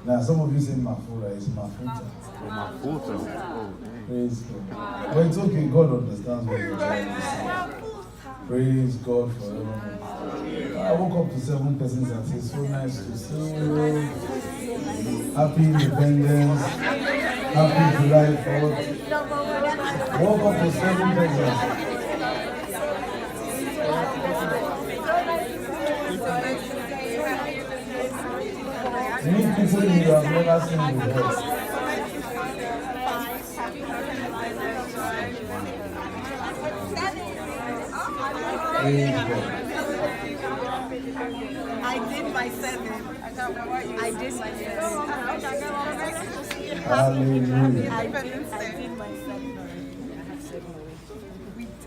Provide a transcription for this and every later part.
Now, some of you say Mafura, it's Mafuta. Mafuta. Praise God. But it's okay, God understands what you're trying to say. Praise God forever. I woke up to 7 persons and said, so nice to see you. Happy Independence. Happy July 4th. Woke up to 7 persons. Meet people you have never seen before. I did my 7. I did my 7. Hallelujah. I did my 7.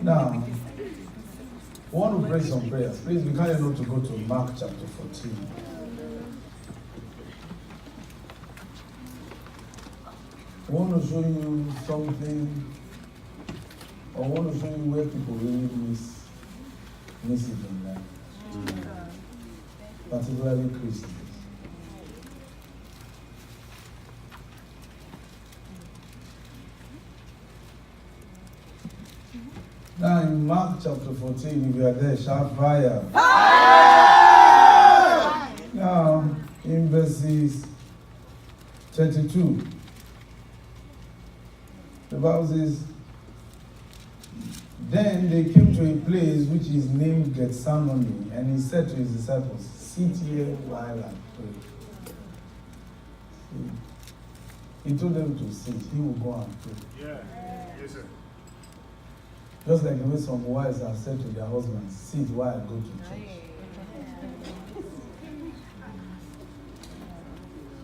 Now, I want to pray some prayers. Please, we can't enough to go to Mark chapter 14. I want to show you something. I want to show you where people really miss it in life. Particularly Christians. Now in Mark chapter 14, if you are there, shout fire. Fire! Now in verses 32, the Bible says, then they came to a place which is named Gethsemane, and he said to his disciples, sit here while I pray. He told them to sit. He will go and pray. Yeah. Yes, sir. Just like the way some wives have said to their husbands, sit while I go to church.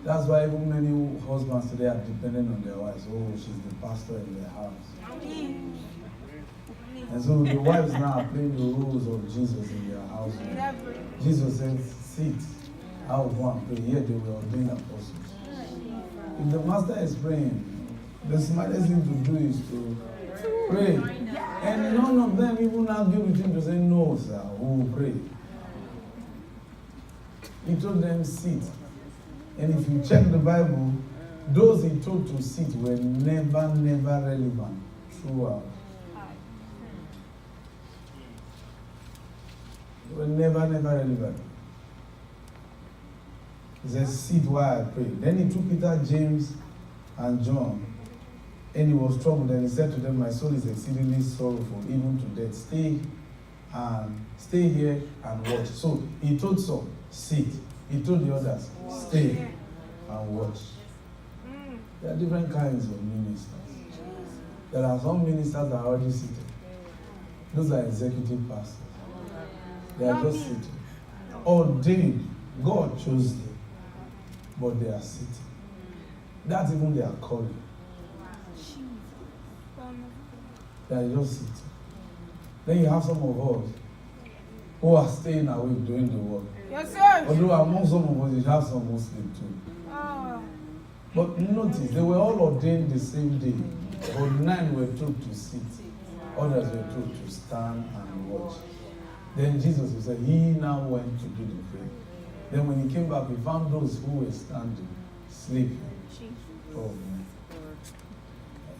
That's why even many husbands today are dependent on their wives. Oh, she's the pastor in their house. And so the wives now are playing the roles of Jesus in their house. Jesus said, sit, I will go and pray. Yet they were ordained apostles. If the master is praying, the smartest thing to do is to pray. And none of them even argue with him to say, no, sir, we will pray. He told them, sit. And if you check the Bible, those he told to sit were never relevant throughout. They were never relevant. He said, sit while I pray. Then he took Peter, James, and John, and he was troubled, and he said to them, my soul is exceedingly sorrowful, even to death. Stay here and watch. So he told some, sit. He told the others, stay and watch. There are different kinds of ministers. There are some ministers that are already seated. Those are executive pastors. They are just sitting. Ordained. God chose them. But they are sitting. That's even their calling. They are just sitting. Then you have some of us who are staying away doing the work. Yes, sir. Although among some of us, you have some who sleep too. But notice, they were all ordained the same day. But 9 were told to sit. Others were told to stand and watch. Then Jesus said, he now went to do the prayer. Then when he came back, he found those who were standing, sleeping. Oh, man.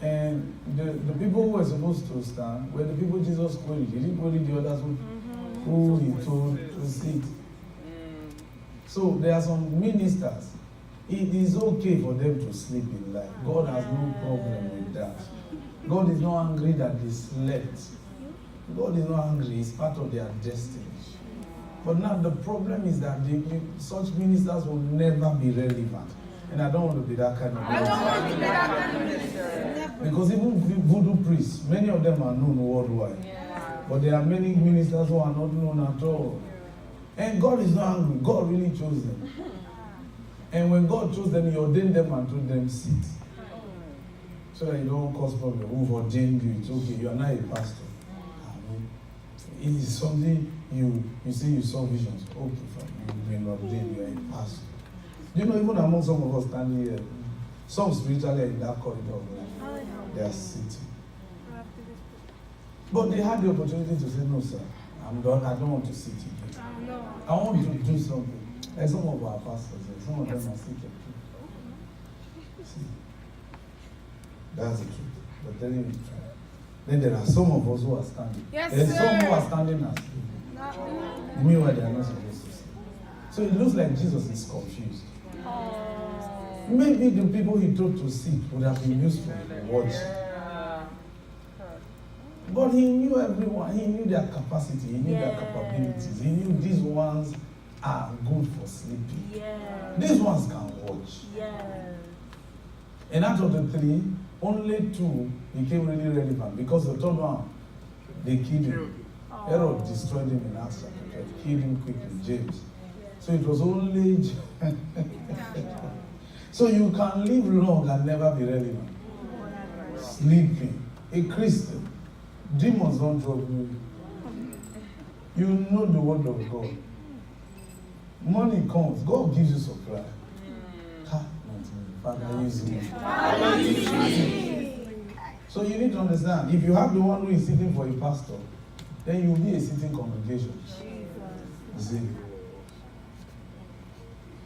And the people who were supposed to stand were the people Jesus queried. He didn't query the others who he told to sit. So there are some ministers. It is okay for them to sleep in life. God has no problem with that. God is not angry that they slept. God is not angry. It's part of their destiny. But now the problem is that such ministers will never be relevant. And I don't want to be that kind of minister. Because even voodoo priests, many of them are known worldwide. But there are many ministers who are not known at all. And God is not angry. God really chose them. And when God chose them, he ordained them and told them, sit. So that you don't cause problem. Who've ordained you? It's okay. You are not a pastor. It is something you say you saw visions. Okay, fine. You've been ordained. You are a pastor. You know, even among some of us standing here, some spiritually are in that corridor. They are sitting. But they had the opportunity to say, no, sir, I'm done. I don't want to sit here. I want to do something. Like some of our pastors, some of them are seated too. See, that's the truth. But telling you the truth. Then there are some of us who are standing. Yes, There's sir. some who are standing and sleeping. Meanwhile, they are not supposed to sleep. So it looks like Jesus is confused. Maybe the people he told to sit would have been useful to watch. But he knew everyone. He knew their capacity. He knew their capabilities. He knew these ones are good for sleeping. These ones can watch. And out of the three, only two became really relevant because the third one, they killed him. Herod destroyed him in Acts chapter 12, killed him quickly, James. So it was only. So you can live long and never be relevant. Sleeping. A Christian. Demons don't trouble you. You know the word of God. Money comes. God gives you supply. Father, use me. So you need to understand, if you have the one who is sitting for a pastor, then you will be a sitting congregation. You see?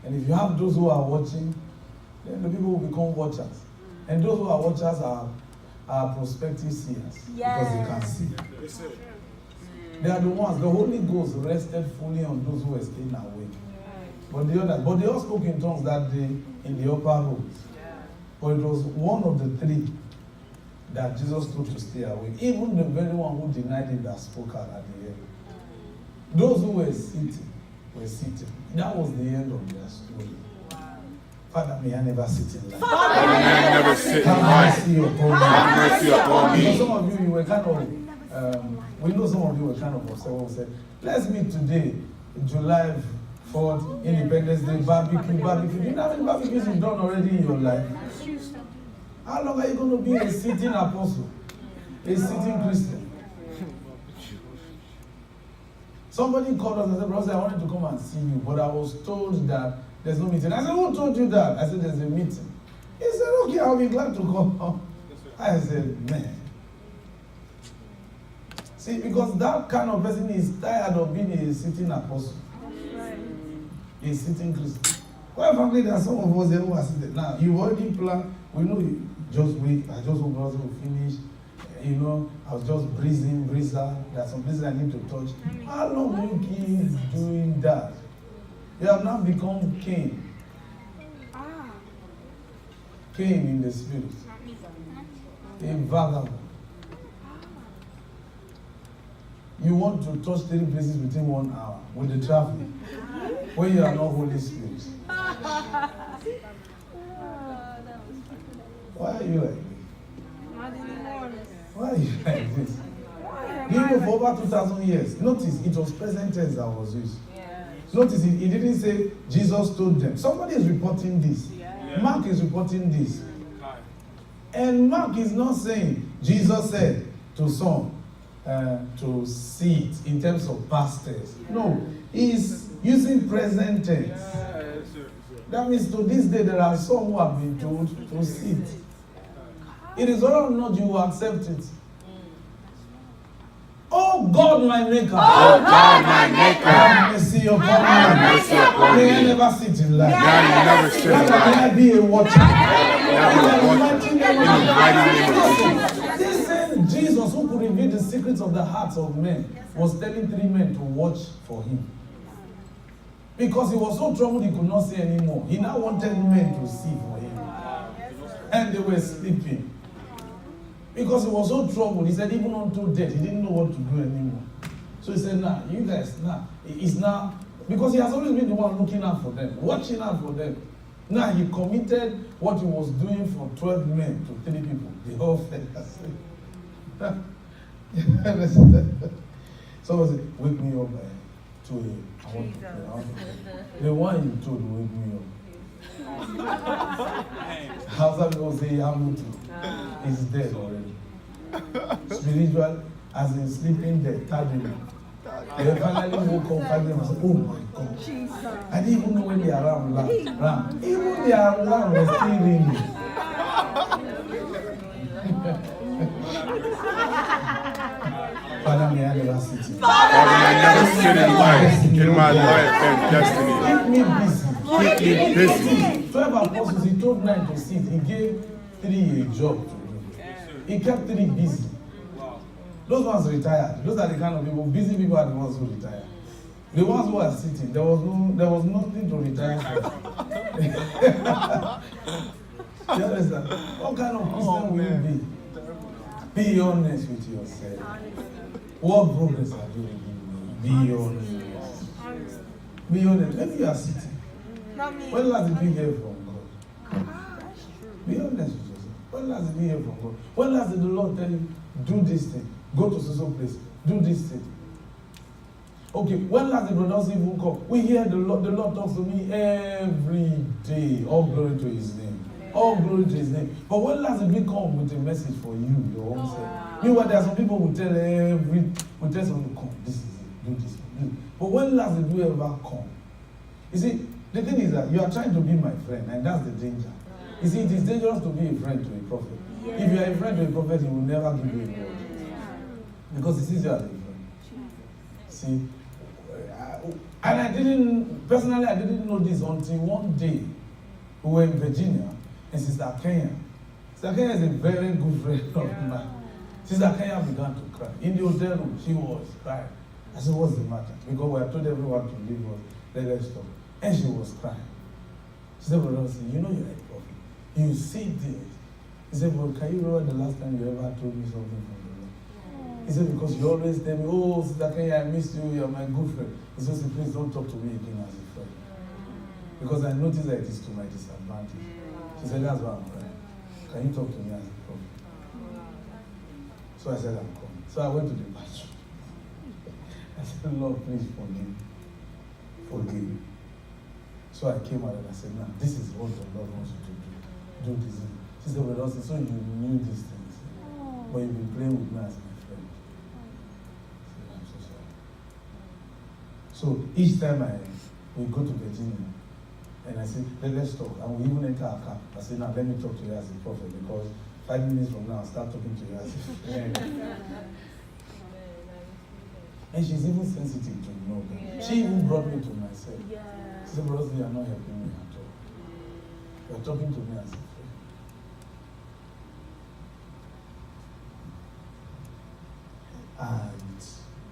And if you have those who are watching, then the people will become watchers. And those who are watchers are prospective seers. Because they can see. They are the ones, the Holy Ghost rested fully on those who were staying awake. But they all spoke in tongues that day in the upper rooms. But it was one of the three that Jesus told to stay awake. Even the very one who denied him that spoke out at the end. Those who were sitting were sitting. That was the end of their story. Father, may I never sit in life. Father, may I never sit in Have life. mercy upon me. Have mercy upon me. Because some of you were kind of, we know some of you were kind of upset when we said, let's meet today, July 4th, Independence Day, barbecue. Do you know how many barbecues you've done already in your life? How long are you going to be a sitting apostle? A sitting Christian? Somebody called us and said, Bro.Osi, I wanted to come and see you, but I was told that there's no meeting. I said, who told you that? I said, there's a meeting. He said, okay, I'll be glad to come. I said, man. See, because that kind of person is tired of being a sitting apostle. A sitting Christian. Well, frankly, there are some of us here who are sitting. Now, you've already planned. We know you just wait. I just hope God will finish. You know, I was just breezing. There are some places I need to touch. How long will you keep doing that? You have now become Cain. Cain in the spirit. A vagabond. You want to touch 3 places within 1 hour with the traffic when you are not Holy Spirit. Why are you like this? Why are you like this? You know, for over 2,000 years, notice it was present tense that was used. Notice it didn't say Jesus told them. Somebody is reporting this. Mark is reporting this. And Mark is not saying Jesus said to some to sit in terms of past tense. No, he's using present tense. That means to this day there are some who have been told to sit. It is whether or not you will accept it. Oh God, my Maker. Oh God, my Maker. Have mercy upon me. Have mercy upon May I me. never sit in life. May I never sit in May life. I be a watcher. This same Jesus who could reveal the secrets of the hearts of men was telling 3 men to watch for him. Because he was so troubled he could not see anymore. He now wanted men to see for him. And they were sleeping. Because he was so troubled, he said even unto death, he didn't know what to do anymore. So he said, nah, you guys, it's now, because he has always been the one looking out for them, watching out for them. Now he committed what he was doing for 12 men to 3 people. They all fell asleep. So I said, wake me up by 2 a.m. I want to pray. The one you told wake me up. How's that going to say Yamutu? He's dead already. Spiritual, as in sleeping dead, tardily. They finally woke up 5 days and said, oh my God. I didn't even know when the alarm rang. Even the alarm was still ringing. Father, may I never sit in. Father, may I never sit in life, in my life and destiny. Keep me busy. Keep me busy. 12 have apostles, he told 9 to sit. He gave 3 a job to do. He kept 3 busy. Those ones retired. Those are the kind of people, busy people are the ones who retire. The ones who are sitting, there was nothing to retire from. You understand? What kind of Christian will you be? Be honest with yourself. What progress are you making? Be honest. Be honest. Maybe you are sitting. When last did you hear from God? Be honest with yourself. When last did you hear from God? When last did the Lord tell you, do this thing, go to some place, do this thing? Okay, when last did Bro.Osi even come? We hear the Lord talks to me every day. All glory to his name. All glory to his name. But when last did we come with a message for you, your own self? Meanwhile, there are some people who tell someone, come, this is it, do this. But when last did we ever come? You see, the thing is that you are trying to be my friend, and that's the danger. You see, it is dangerous to be a friend to a prophet. Yes. If you are a friend to a prophet, he will never give you a word. Because he sees you as a friend. See? And I didn't know this until one day we were in Virginia, and Sister Kenya. Sister Kenya is a very good friend of mine. Sister Kenya began to cry. In the hotel room, she was crying. I said, what's the matter? Because we had told everyone to leave us, let us stop. And she was crying. She said, Bro.Osi, you know you're a prophet. You see this. He said, well, can you remember the last time you ever told me something from the Lord? He said, because you always tell me, oh, Sister Kenya, I miss you, you're my good friend. He said, please don't talk to me again as a friend. Because I noticed that it is to my disadvantage. She said, that's why I'm crying. Can you talk to me as a prophet? So I said, I'm coming. So I went to the pastor. I said, Lord, please forgive. Forgive. So I came out and I said, now, this is what the Lord wants you to do. Do this. She said, Bro.Osi, so you knew these things. But you've been playing with me as my friend. I said, I'm so sorry. So each time we go to Virginia, and I said, let's talk. And we even enter our car. I said, now let me talk to you as a prophet, because 5 minutes from now, I'll start talking to you as a friend. And she's even sensitive to know that. Yeah. She even brought me to myself. Yeah. She said, Bro.Osi, you are not helping me at all. You are talking to me as a friend. And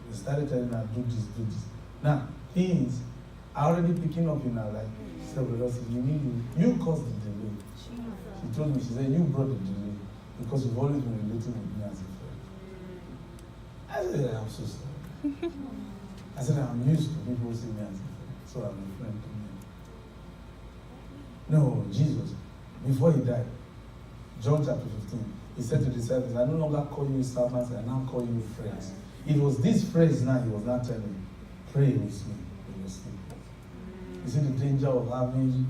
we started telling her, do this, do this. Now, things are already picking up in her life. She said, Bro.Osi, you caused the delay. She told me, she said, you brought the delay because you've always been relating with me as a friend. I said, I'm so sorry. I said, I'm used to people seeing me as a friend, so I'm a friend to me. No, Jesus, before he died, John chapter 15, he said to the disciples, I no longer call you servants, I now call you friends. It was this phrase now he was not telling me, pray with me in your sleep. You see the danger of having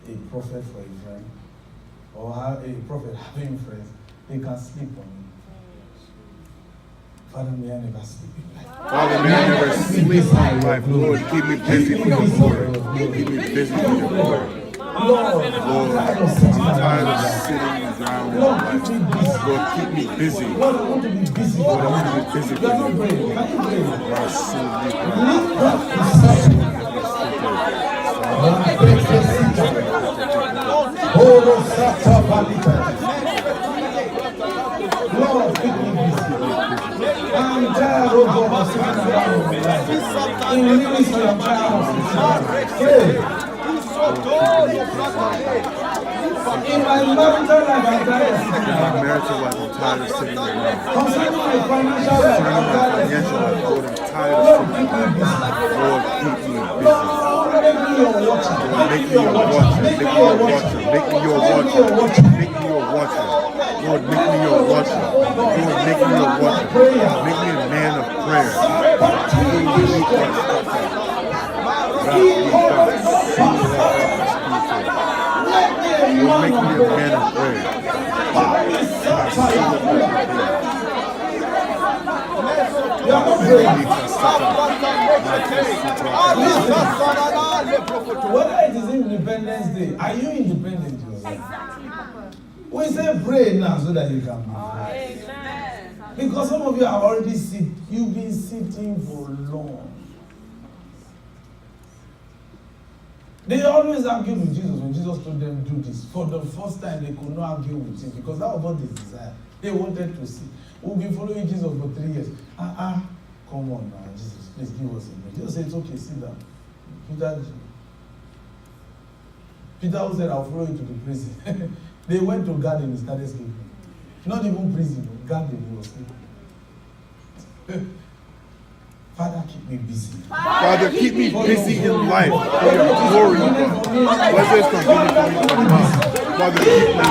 a prophet for a friend, or a prophet having friends, they can sleep on you. Father, may I never sleep in life. Father, may I never sleep in life. Lord, keep me busy with your word. Keep me busy with your word. Lord, I'm tired of sitting down. Lord, keep me busy. Lord, I want to be busy. Lord, I want to be busy with You are your not word. praying. Can you pray? Lift up Lord, keep me busy. I'm tired of sitting down in my life. In ministry, I'm tired of sitting down. Pray. In my marital life, I'm tired of sitting down. Concerning my financial life, I'm tired of sitting down. Lord, keep me busy. Lord, make me your watcher. Make me your watcher. Make me your watcher. Make me your watcher. Make me your watcher. Lord, make me your watcher. Lord, make me your watcher. Make me a man of prayer. Lord, make me a man of prayer. Whether it is Independence Day, are you independent yourself? Exactly. We say pray now so that you can be free. Because some of you are already sick. You've been sitting for long. They always argued with Jesus when Jesus told them do this. For the first time, they could not argue with him because that was what they desired. They wanted to see. We've been following Jesus for 3 years. Come on now, Jesus, please give us a break. Jesus said, it's okay, sit down. Peter who said, I'll follow you to the prison. They went to garden and started sleeping. Not even prison, garden, he was sleeping. Father, keep me busy. Father, keep me busy in life for your glory. Whether it's convenient for me or not. Father, keep me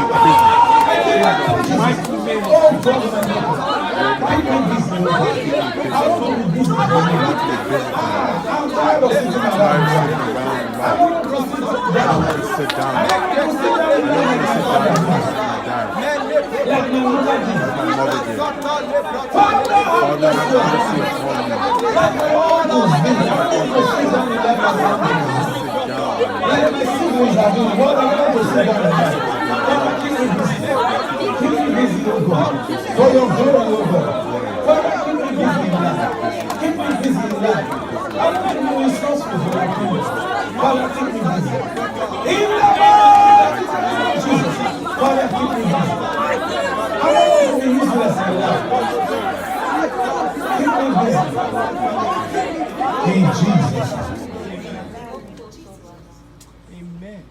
busy. I'm tired of sitting around. I want to sit down. I don't want to sit down. I don't want to sit down and watch my diary. Like my mother did. Father, have mercy upon me. Like my uncles did. I want to sit down and let my family. Like my siblings are doing. What I want to sit down and let. Father, keep me busy. Keep me busy, O God. For your glory, O God. Father, keep me busy in life. Keep me busy in life. I want to be resourceful for my kingdom. Father, keep me busy. In the name of Jesus. Father, keep me busy. I don't want to be useless in life. Keep me busy. In Jesus. Amen.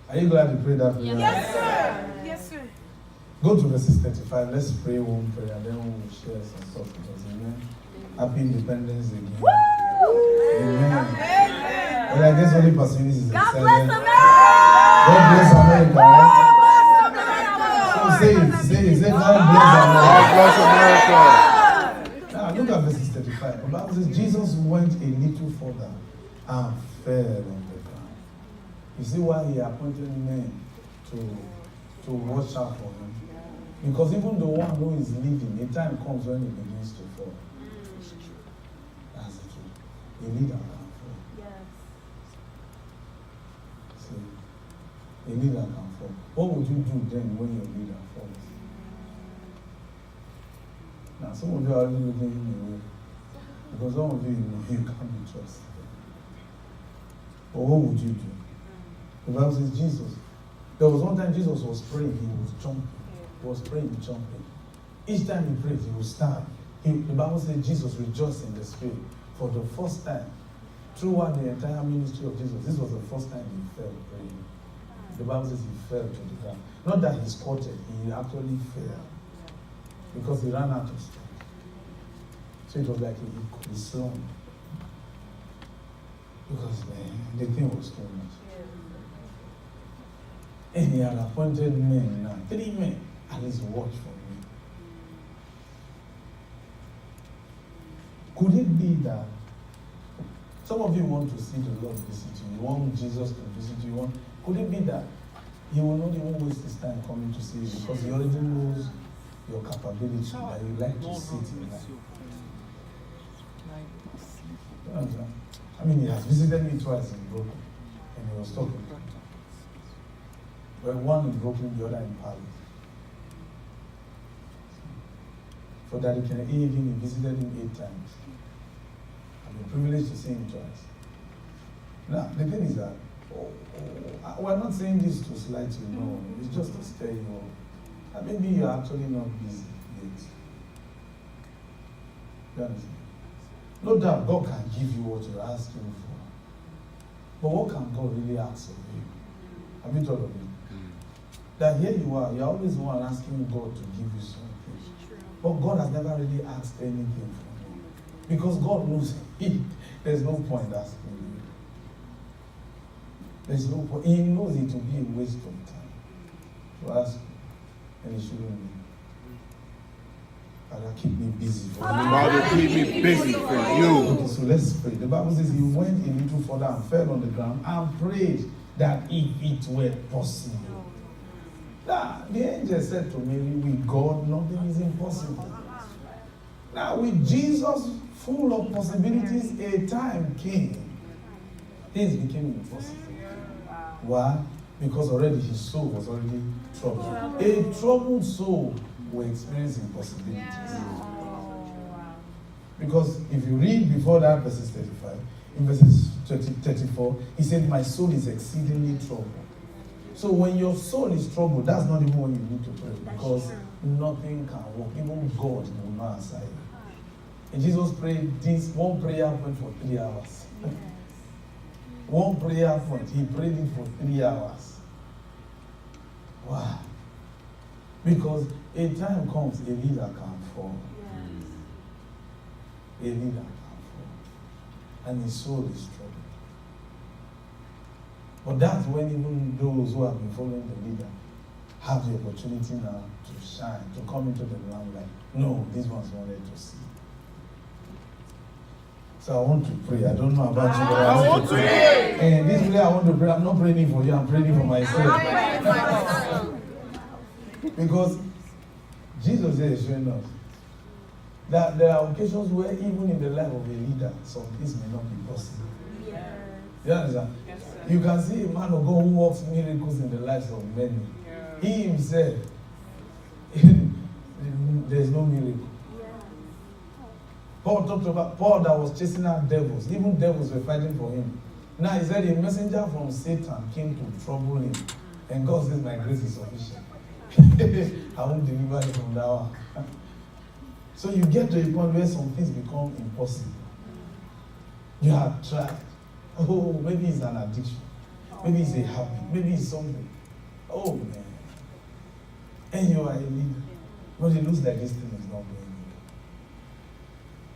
Are you glad to pray that prayer? Yes, sir. Yes, sir. Go to verses 35. Let's pray one prayer, then we'll share some stuff with us. Amen. Happy Independence Day. Amen. Amen. Well, I guess only Pastor is God excited. bless America. God bless America. Right? So say it. Say God bless America. God bless America. Now look at verses 35. The Bible says Jesus went a little further and fell on the ground. You see why he appointed men to watch out for him? Because even the one who is leading, a time comes when he begins to fall. That's the truth. A leader can fall. Yes. See, a leader can fall. What would you do then when your leader falls? Now, some of you are already looking away. Because some of you know you can't be trusted. But what would you do? The Bible says Jesus. There was one time Jesus was praying, he was jumping. He was praying, jumping. Each time he prayed, he would stand. The Bible says Jesus rejoiced in the Spirit. For the first time, throughout the entire ministry of Jesus, this was the first time he fell praying. The Bible says he fell to the ground. Not that he squatted, he actually fell. Because he ran out of strength. So it was like he slumped. Because the thing was too much. And he had appointed men now, 3 men, at least watch for me. Could it be that some of you want to see the Lord visit you, you want Jesus to visit you, could it be that he will not even waste his time coming to see you because he already knows your capability, that you like to sit in life? I mean, he has visited me twice in Brooklyn, and he was talking. Well, one in Brooklyn, the other in Paris. For that he visited him 8 times. I've been privileged to see him twice. Now, the thing is that, we're not saying this to slight you, no. It's just to stir you up. And maybe you're actually not busy yet. You understand? No doubt God can give you what you're asking for. But what can God really ask of you? Have you thought of it? That here you are, you're always the one asking God to give you something. But God has never really asked anything from you. Because God knows there's no point asking you. There's no point. He knows it will be a waste of time to ask you. And it shouldn't be. Father, keep me busy for you. Father, keep me busy for you. Okay, so let's pray. The Bible says he went a little further and fell on the ground and prayed that if it were possible. Now, the angel said to Mary, with God, nothing is impossible. Now, with Jesus full of possibilities, a time came. Things became impossible. Why? Because already his soul was already troubled. A troubled soul will experience impossibilities. Because if you read before that, verses 35, in verses 34, he said, my soul is exceedingly troubled. So when your soul is troubled, that's not even when you need to pray, because nothing can work. Even God will not answer you. And Jesus prayed this one prayer point for 3 hours. One prayer point, he prayed it for 3 hours. Wow. Because a time comes, a leader can fall. A leader can fall. And his soul is troubled. But that's when even those who have been following the leader have the opportunity now to shine, to come into the limelight. No, these ones wanted to see. So I want to pray. I don't know about you, but I want to pray. And this way I want to pray. I'm not praying for you, I'm praying for myself. Because Jesus here is showing us that there are occasions where even in the life of a leader, some things may not be possible. You understand? Yes, you can see a man of God who works miracles in the lives of many. He himself, there's no miracle. Paul talked about Paul that was chasing out devils. Even devils were fighting for him. Now he said a messenger from Satan came to trouble him. And God says, my grace is sufficient. I won't deliver you from that one. So you get to a point where some things become impossible. You have tried. Oh, maybe it's an addiction. Maybe it's a habit. Maybe it's something. Oh, man. And you are a leader. But it looks like this thing is not going on.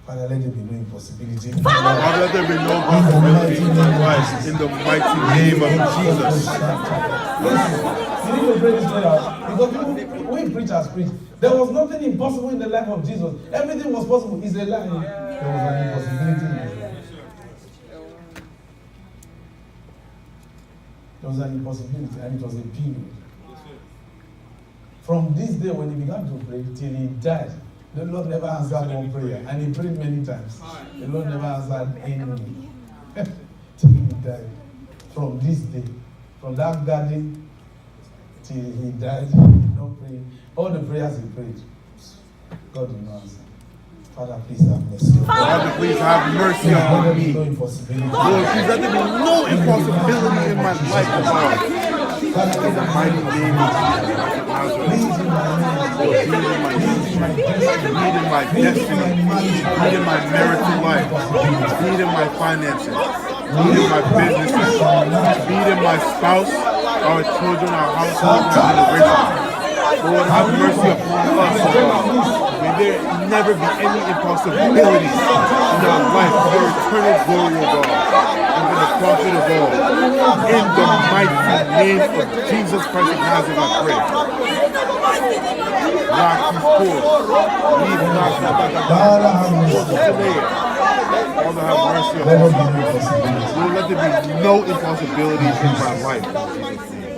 Father, let there be no impossibility. Father, let there be no impossibility in my life. In the mighty name of Jesus. Listen, you need to pray this prayer. Because we preachers preach. There was nothing impossible in the life of Jesus. Everything was possible. It's a lie. There was an impossibility in his life. There was an impossibility, and it was a period. From this day when he began to pray till he died, the Lord never answered one prayer, and he prayed many times. The Lord never answered any. Till he died. From this day, from that garden till he died, no praying. All the prayers he prayed, God did not answer. Father, please have mercy. Father, please have mercy on me. Lord, please let there be no impossibility in my life, Lord. In the mighty name of Jesus. Lead in my destiny. Lead in my marital life. Lead in my finances. Lead in my businesses. Lead in my spouse, our children, our household, and our generations. Lord, have mercy upon us, Lord. May there never be any impossibilities in our life for your eternal glory, O God, and for the profit of all. In the mighty name of Jesus Christ of Nazareth, I pray. Father, have mercy upon us. Lord, let there be no impossibilities in my life.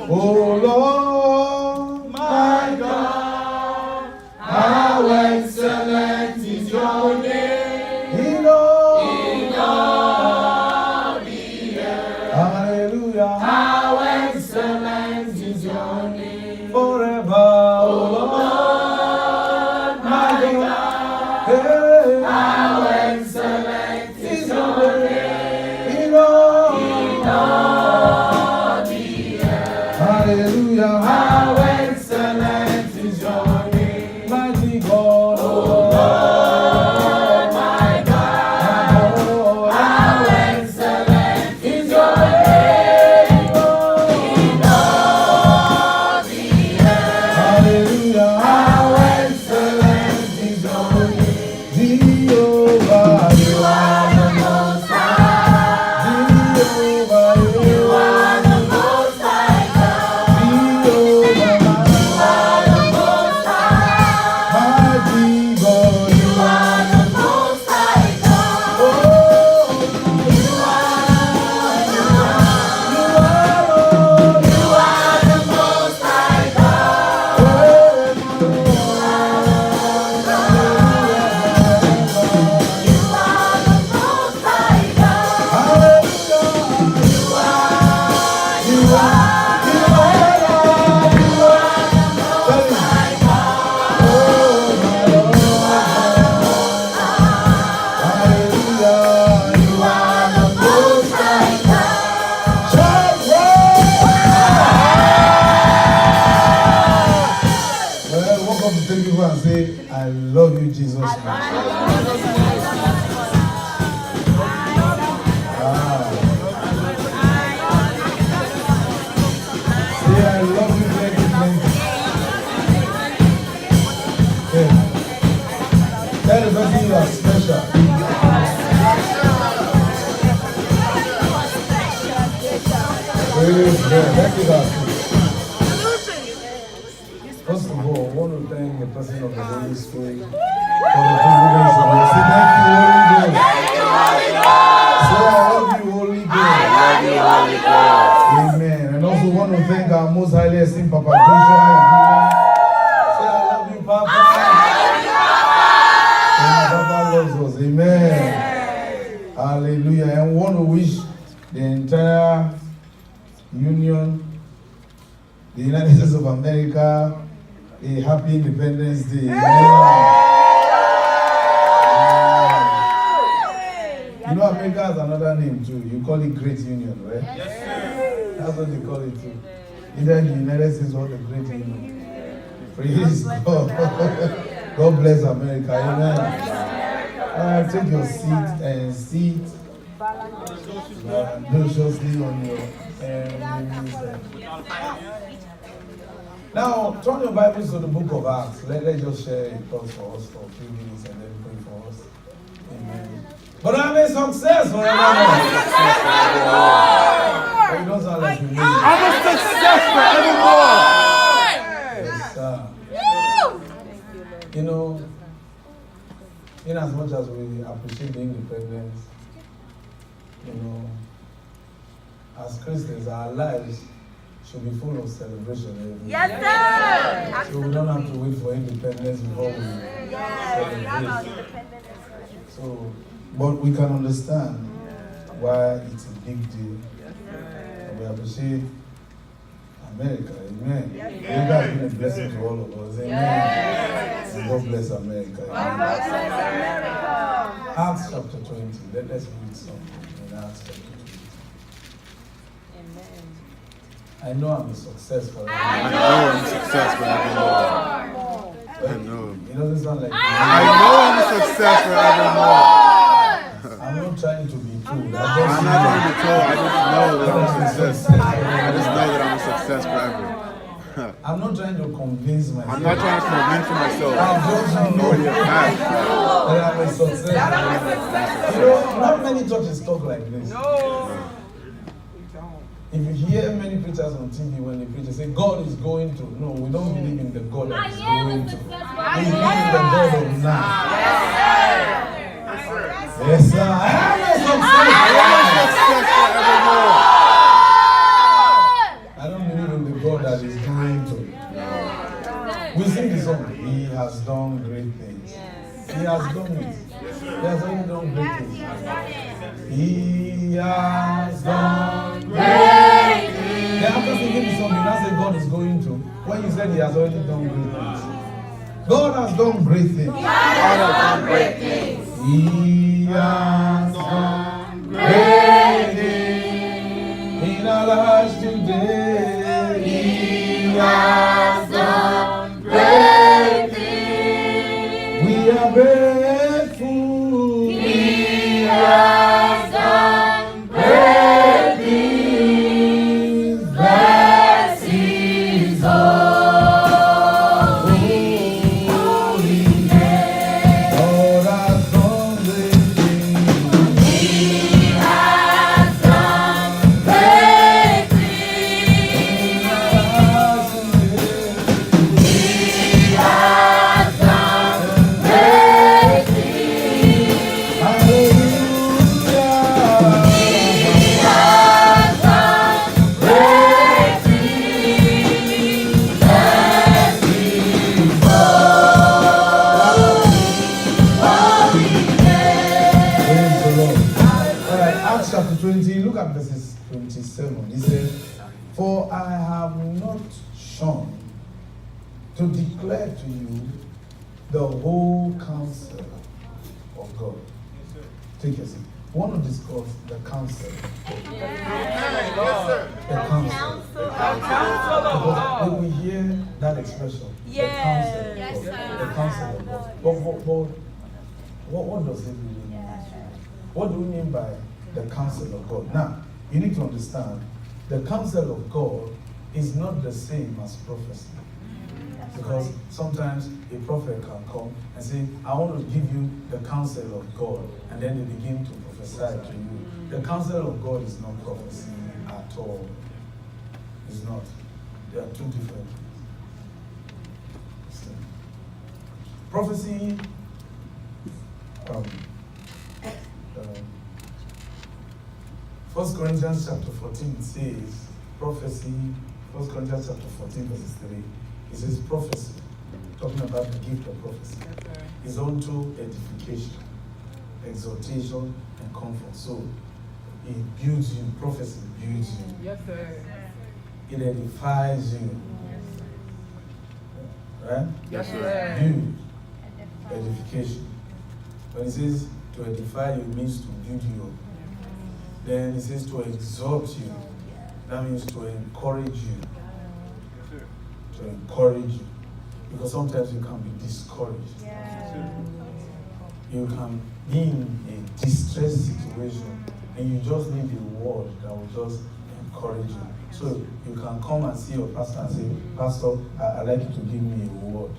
Oh Lord, my God, how excellent is your name in all the earth. Hallelujah. How excellent is your name forever. Oh Lord, my God, hey, how excellent is your name in all the earth. Hallelujah. How excellent is your name, mighty God. Oh Lord, my God. How excellent is your name in all the earth. Hallelujah. How excellent is your name, Jehovah. You are the most high. Jehovah, you are the most high God. Jehovah, you are the most high. Mighty God, you are the most high God. Oh, you are the most high God. up to 10 people and say, I love you, Jesus Christ. Say, I love you, plenty. Yeah. Tell the person you are special. Praise God. Let's give our First of all, I want to thank the person of the Holy Spirit for the privilege of it. Say, thank you, Holy Ghost. Say, I love you, Holy Ghost. Amen. And also want to thank our most highly esteemed Papa Joshua. Say, I love you, Papa. And Papa loves us. Amen. Hallelujah. And we want to wish the entire Union, the United States of America, a happy Independence Day. You know, America has another name too. You call it Great Union, right? Yes, sir. That's what they call it too. Either the United States or the Great Union. Praise God. God bless America. Amen. Take your seat and sit graciously on your Now, turn your Bibles to the book of Acts. Let's just share a thought for us for a few minutes and then pray for us. Amen. But I'm a success forever. You don't sound like you mean it. I'm a success forevermore. Yes, sir. You know, in as much as we appreciate the independence, you know, as Christians, our lives should be full of celebration every day. Yes, sir. So we don't have to wait for independence before we celebrate. So, but we can understand why it's a big deal. And we appreciate America. Amen. America has been a blessing to all of us. Amen. And God bless America. Amen. Acts chapter 20. Let's read something in Acts chapter 20. I know I'm a success forever. I know I'm a success forevermore. I know. It doesn't sound like I know I'm a success forevermore. I'm not trying to be told. I'm not trying to be told. I just know that I'm a success. I just know that I'm a success forever. I'm not trying to convince myself. I'm not trying to convince myself. I just know Already a fact. that I'm a success. You know, not many churches talk like this. If you hear many preachers on TV when they preach, they say, God is going to. No, we don't believe in the God that is going to. We believe in the God of now. Yes, sir. I am a success forevermore. I don't believe in the God that is going to. We sing the song, He has done great things. He has done it. He has already done great things. He has done great things. Then after singing the song, you now say God is going to. When you said He has already done great things. God has done great things. God has done great things. He has done great things in our lives today. He has done great things. We are grateful. He has done great things. Bless His holy name. Lord has done great things. He has done great things. He has done great things. Hallelujah. He has done great things. Bless His holy name. Praise the Lord. All right, Acts chapter 20, look at verses 27. He says, For I have not shunned to declare to you the whole counsel of God. Take your seat. I want to discuss the counsel. The counsel. Because when we hear that expression, the counsel of God. counsel of God. But what does it really mean? What do we mean by the counsel of God? Now, you need to understand, the counsel of God is not the same as prophecy. Because sometimes a prophet can come and say, I want to give you the counsel of God, and then they begin to prophesy to you. The counsel of God is not prophecy at all. It's not. They are two different things. Prophecy, 1 Corinthians chapter 14 says, prophecy, 1 Corinthians chapter 14 verses 3, it says prophecy, talking about the gift of prophecy, is unto edification, exhortation, and comfort. So it builds you, prophecy builds you. Yes, sir. It edifies you. Right? Yes, sir. Build, edification. When it says to edify you, it means to build you up. Then it says to exhort you. That means to encourage you. To encourage you. Because sometimes you can be discouraged. You can be in a distressed situation and you just need a word that will just encourage you. So you can come and see your pastor and say, Pastor, I'd like you to give me a word.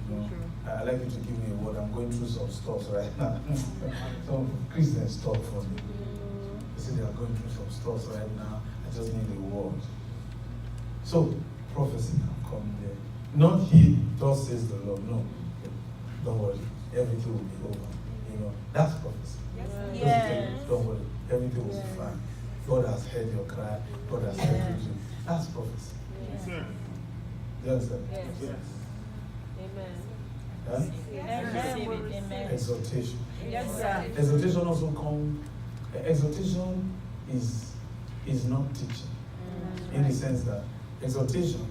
You know, I'd like you to give me a word. I'm going through some stuff right now. Some Christians talk for me. They say they are going through some stuff right now. I just need a word. So prophecy can come there. Not he, thus says the Lord. No. Don't worry. Everything will be over. You know, that's prophecy. Yes. Don't worry. Everything will be fine. God has heard your cry. God has heard you. That's prophecy. Yes. You understand? Yes. Amen. Huh? Amen. Exhortation. Yes, sir. Exhortation also comes. Exhortation is not teaching, in the sense that exhortation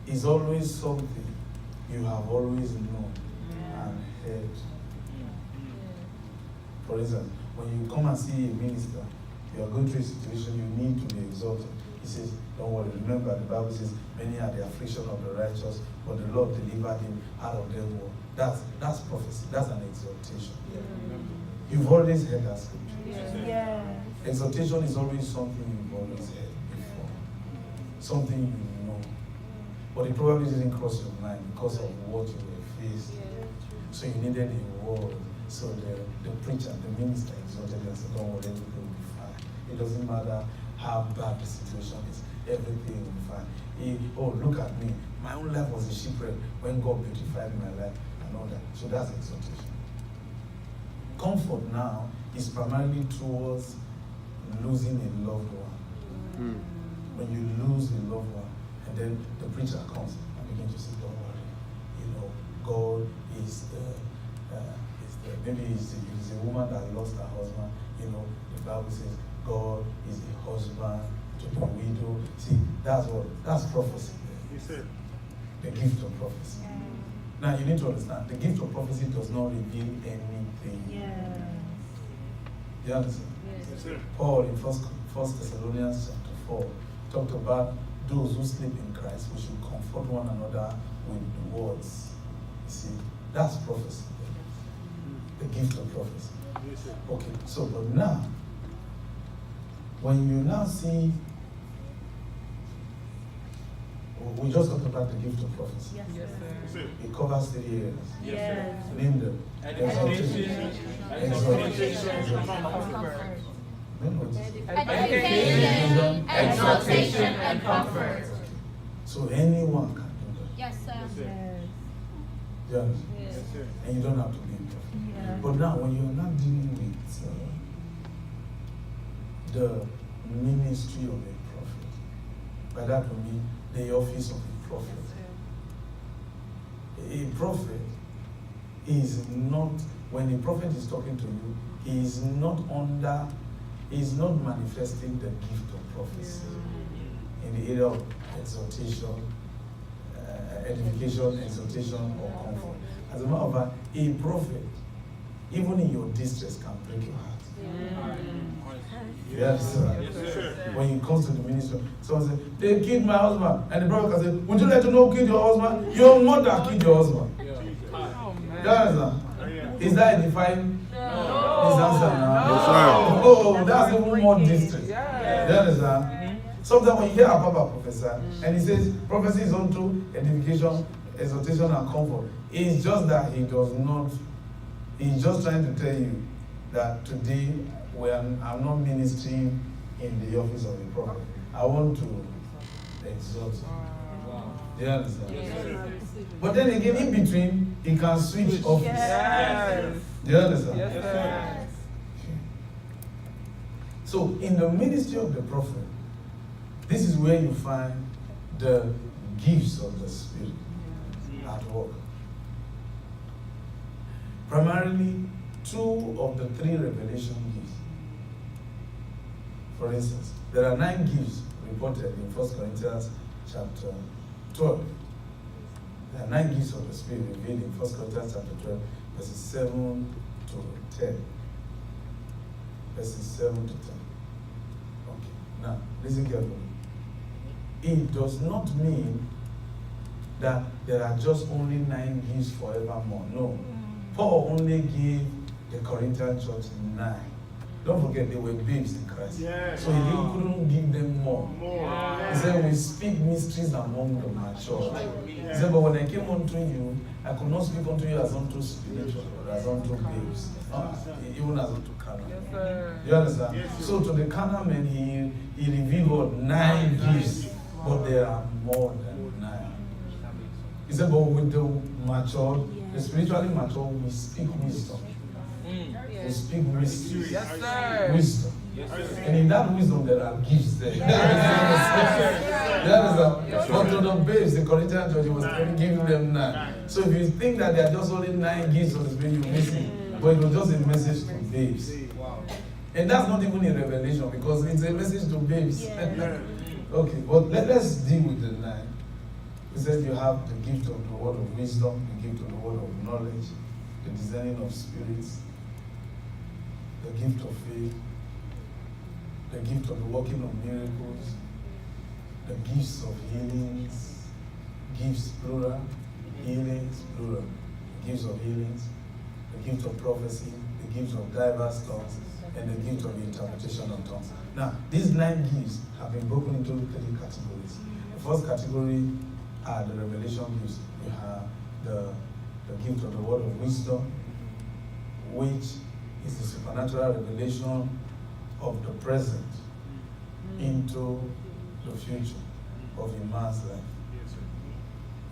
is always something you have always known and heard. For instance, when you come and see a minister, you are going through a situation, you need to be exalted. He says, don't worry, remember the Bible says, many are the affliction of the righteous, but the Lord delivered him out of them all. That's prophecy. That's an exhortation. You've always heard that scripture. Exhortation is always something you've always heard before. Something you know. But it probably didn't cross your mind because of what you were faced. So you needed a word. So the preacher, the minister exhorted and said, don't worry, everything will be fine. It doesn't matter how bad the situation is, everything will be fine. Oh, look at me. My own life was a shipwreck when God beautified my life and all that. So that's exhortation. Comfort now is primarily towards losing a loved one. When you lose a loved one, and then the preacher comes and begins to say, don't worry, you know, God is maybe it's a woman that lost her husband, you know, the Bible says God is a husband to the widow. See, that's prophecy. The gift of prophecy. Now you need to understand, the gift of prophecy does not reveal anything. You understand? Yes. Paul in 1 Thessalonians chapter 4 talked about those who sleep in Christ, we should comfort one another with words. You see, that's prophecy. The gift of prophecy. Okay, so but now, when you now see, we just talked about the gift of prophecy. Yes, sir. It covers 3 areas. Yes. Name them. Exhortation. Education, exhortation, and comfort. So anyone can do that. Yes, sir. You understand? Yes, sir. And you don't have to be a prophet. But now, when you're not dealing with the ministry of a prophet, by that we mean the office of a prophet. A prophet is not, when a prophet is talking to you, he is not manifesting the gift of prophecy in the area of exhortation, edification, exhortation, or comfort. As a matter of fact, a prophet, even in your distress, can break your heart. Yes, sir. When it comes to the ministry, someone says, they killed my husband. And the prophet can say, would you like to know who killed your husband? Your mother killed your husband. You understand? Is that edifying? His answer now? Yes, sir. Oh, that's even more distant. You understand? Sometimes when you hear a Papa professor and he says prophecy is unto edification, exhortation, and comfort, it's just that he does not. He's just trying to tell you that today I'm not ministering in the office of a prophet. I want to exhort you. Do you understand? Yes. But then again, in between, he can switch office. Yes. Do you understand? Yes. Okay. So, in the ministry of the prophet, this is where you find the gifts of the Spirit at work. Primarily, 2 of the 3 revelation gifts. For instance, there are 9 gifts reported in 1 Corinthians chapter 12. There are 9 gifts of the Spirit revealed in 1 Corinthians chapter 12, verses 7 to 10. Verses 7 to 10. Okay, now, listen carefully. It does not mean that there are just only 9 gifts forevermore. No. Paul only gave the Corinthian church 9. Don't forget, they were babes in Christ. Yes. So he couldn't give them more. He said, we speak mysteries among the mature. He said, but when I came unto you, I could not speak unto you as unto spiritual, but as unto babes. Even as unto carnal. You understand? Yes. So to the carnal men, he revealed 9 gifts, but there are more than 9. He said, but with the mature, the spiritually mature, we speak wisdom. We speak wisdom. Yes, sir. Wisdom. Yes, sir. And in that wisdom, there are gifts there. Yes, but to the babes, the Corinthian church was giving them 9. So if you think that there are just only 9 gifts of the Spirit, you're missing. But it was just a message to babes. And that's not even a revelation because it's a message to babes. Okay, but let's deal with the 9. He says you have the gift of the word of wisdom, the gift of the word of knowledge, the discerning of spirits, the gift of faith, the gift of the working of miracles, the gifts of healings, gifts plural, healings plural, gifts of healings, the gift of prophecy, the gifts of diverse tongues, and the gift of interpretation of tongues. Now, these 9 gifts have been broken into 3 categories. The first category are the revelation gifts. You have the gift of the word of wisdom, which is the supernatural revelation of the present into the future of a man's life.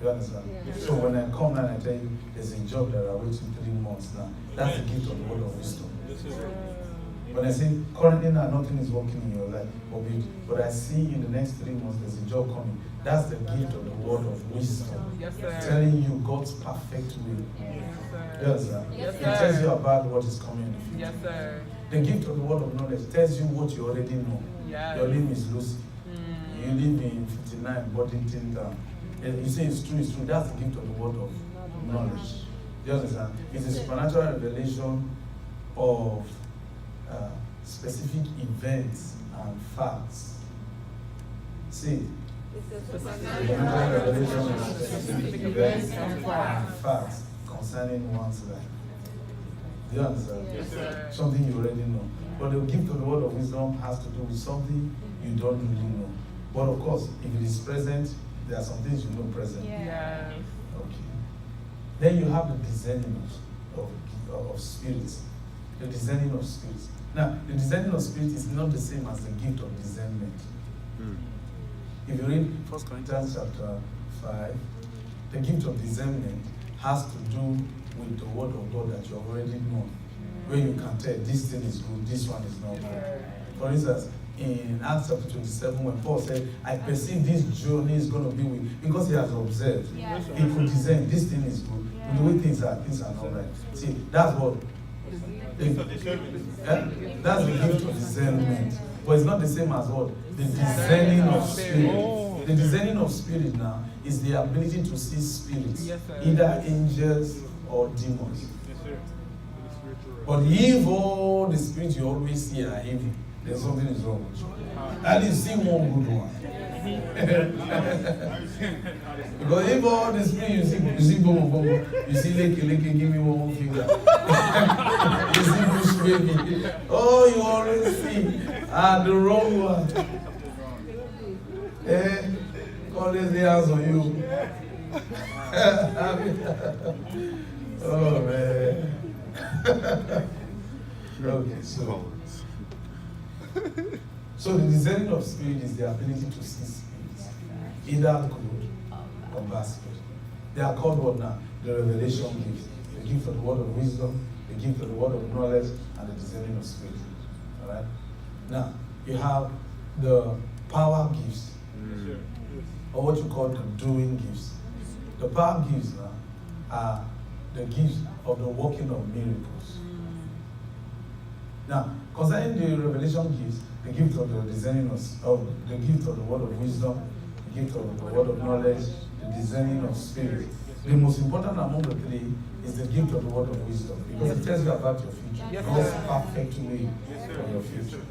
You understand? Yes. So when I come and I tell you there's a job that I waiting 3 months now, that's the gift of the word of wisdom. When I say currently now nothing is working in your life, but I see in the next 3 months there's a job coming, that's the gift of the word of wisdom. Yes, telling you God's perfect will. Yes, sir. Yes, it tells you about what is coming in the future. Yes, sir. The gift of the word of knowledge tells you what you already know. Yes. Your name is Lucy. You live in 59 Boddington Town. You say it's true, it's true. That's the gift of the word of knowledge. You understand? It's a supernatural revelation of specific events and facts. See, supernatural revelation of specific events and facts concerning one's life. Do you understand? Yes, sir. Something you already know. But the gift of the word of wisdom has to do with something you don't really know. But of course, if it is present, there are some things you know present. Yeah. Okay. Then you have the discerning of spirits. The discerning of spirits. Now, the discerning of spirits is not the same as the gift of discernment. If you read 1 Corinthians chapter 5, the gift of discernment has to do with the word of God that you already know, where you can tell this thing is good, this one is not good. For instance, in Acts chapter 27, when Paul said, I perceive this journey is going to be with, because he has observed, he could discern this thing is good, but the way things are not right. See, that's what that's the gift of discernment. But it's not the same as what? The discerning of spirit. The discerning of spirit now is the ability to see spirits, either angels or demons. But if all the spirits you always see are evil, then something is wrong with you. At least see one good one. Because if all the spirit you see boom, you see leke, give me one finger. You see bush baby. Oh, you always see the wrong one. Always the hands on you. Oh man. Okay, so the discerning of spirit is the ability to see spirits, either good or bad spirit. They are called what now? The revelation gift. The gift of the word of wisdom, the gift of the word of knowledge, and the discerning of spirit. Alright? Now, you have the power gifts, or what you call the doing gifts. The power gifts now are the gifts of the working of miracles. Now, concerning the revelation gifts, the gift of the discerning of the gift of the word of wisdom, the gift of the word of knowledge, the discerning of spirit. The most important among the three is the gift of the word of wisdom, because it tells you about your future. God's perfect way for your future.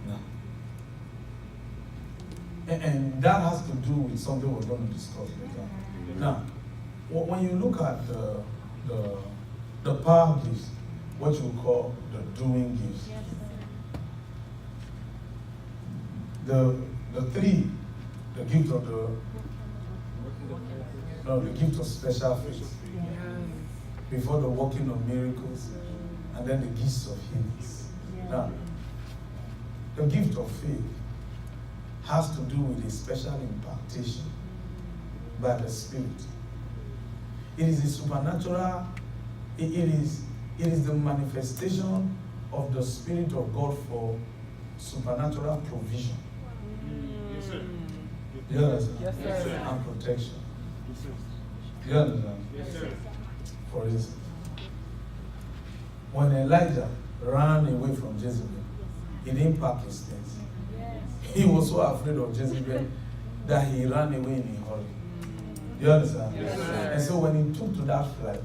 Now, and that has to do with something we're going to discuss later. Now, when you look at the power gifts, what you call the doing gifts, the three, the gift of the gift of special faith, before the working of miracles, and then the gifts of healings. Now, the gift of faith has to do with a special impartation by the Spirit. It is a supernatural, it is the manifestation of the Spirit of God for supernatural provision. Yes, sir. You understand? Yes, sir. And protection. You understand? Yes, sir. For instance, when Elijah ran away from Jezebel, he didn't pack his things. He was so afraid of Jezebel that he ran away in a hurry. You understand? Yes, sir. And so when he took to that flight,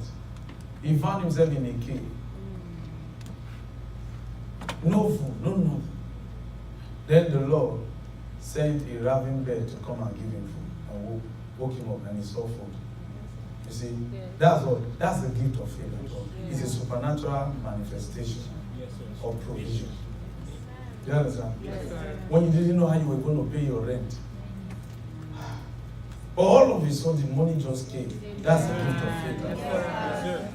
he found himself in a cave. No food, no nothing. Then the Lord sent a ravening bird to come and give him food, and woke him up, and he saw food. You see, that's the gift of faith. It's a supernatural manifestation of provision. You understand? When you didn't know how you were going to pay your rent, but all of a sudden, money just came. That's the gift of faith.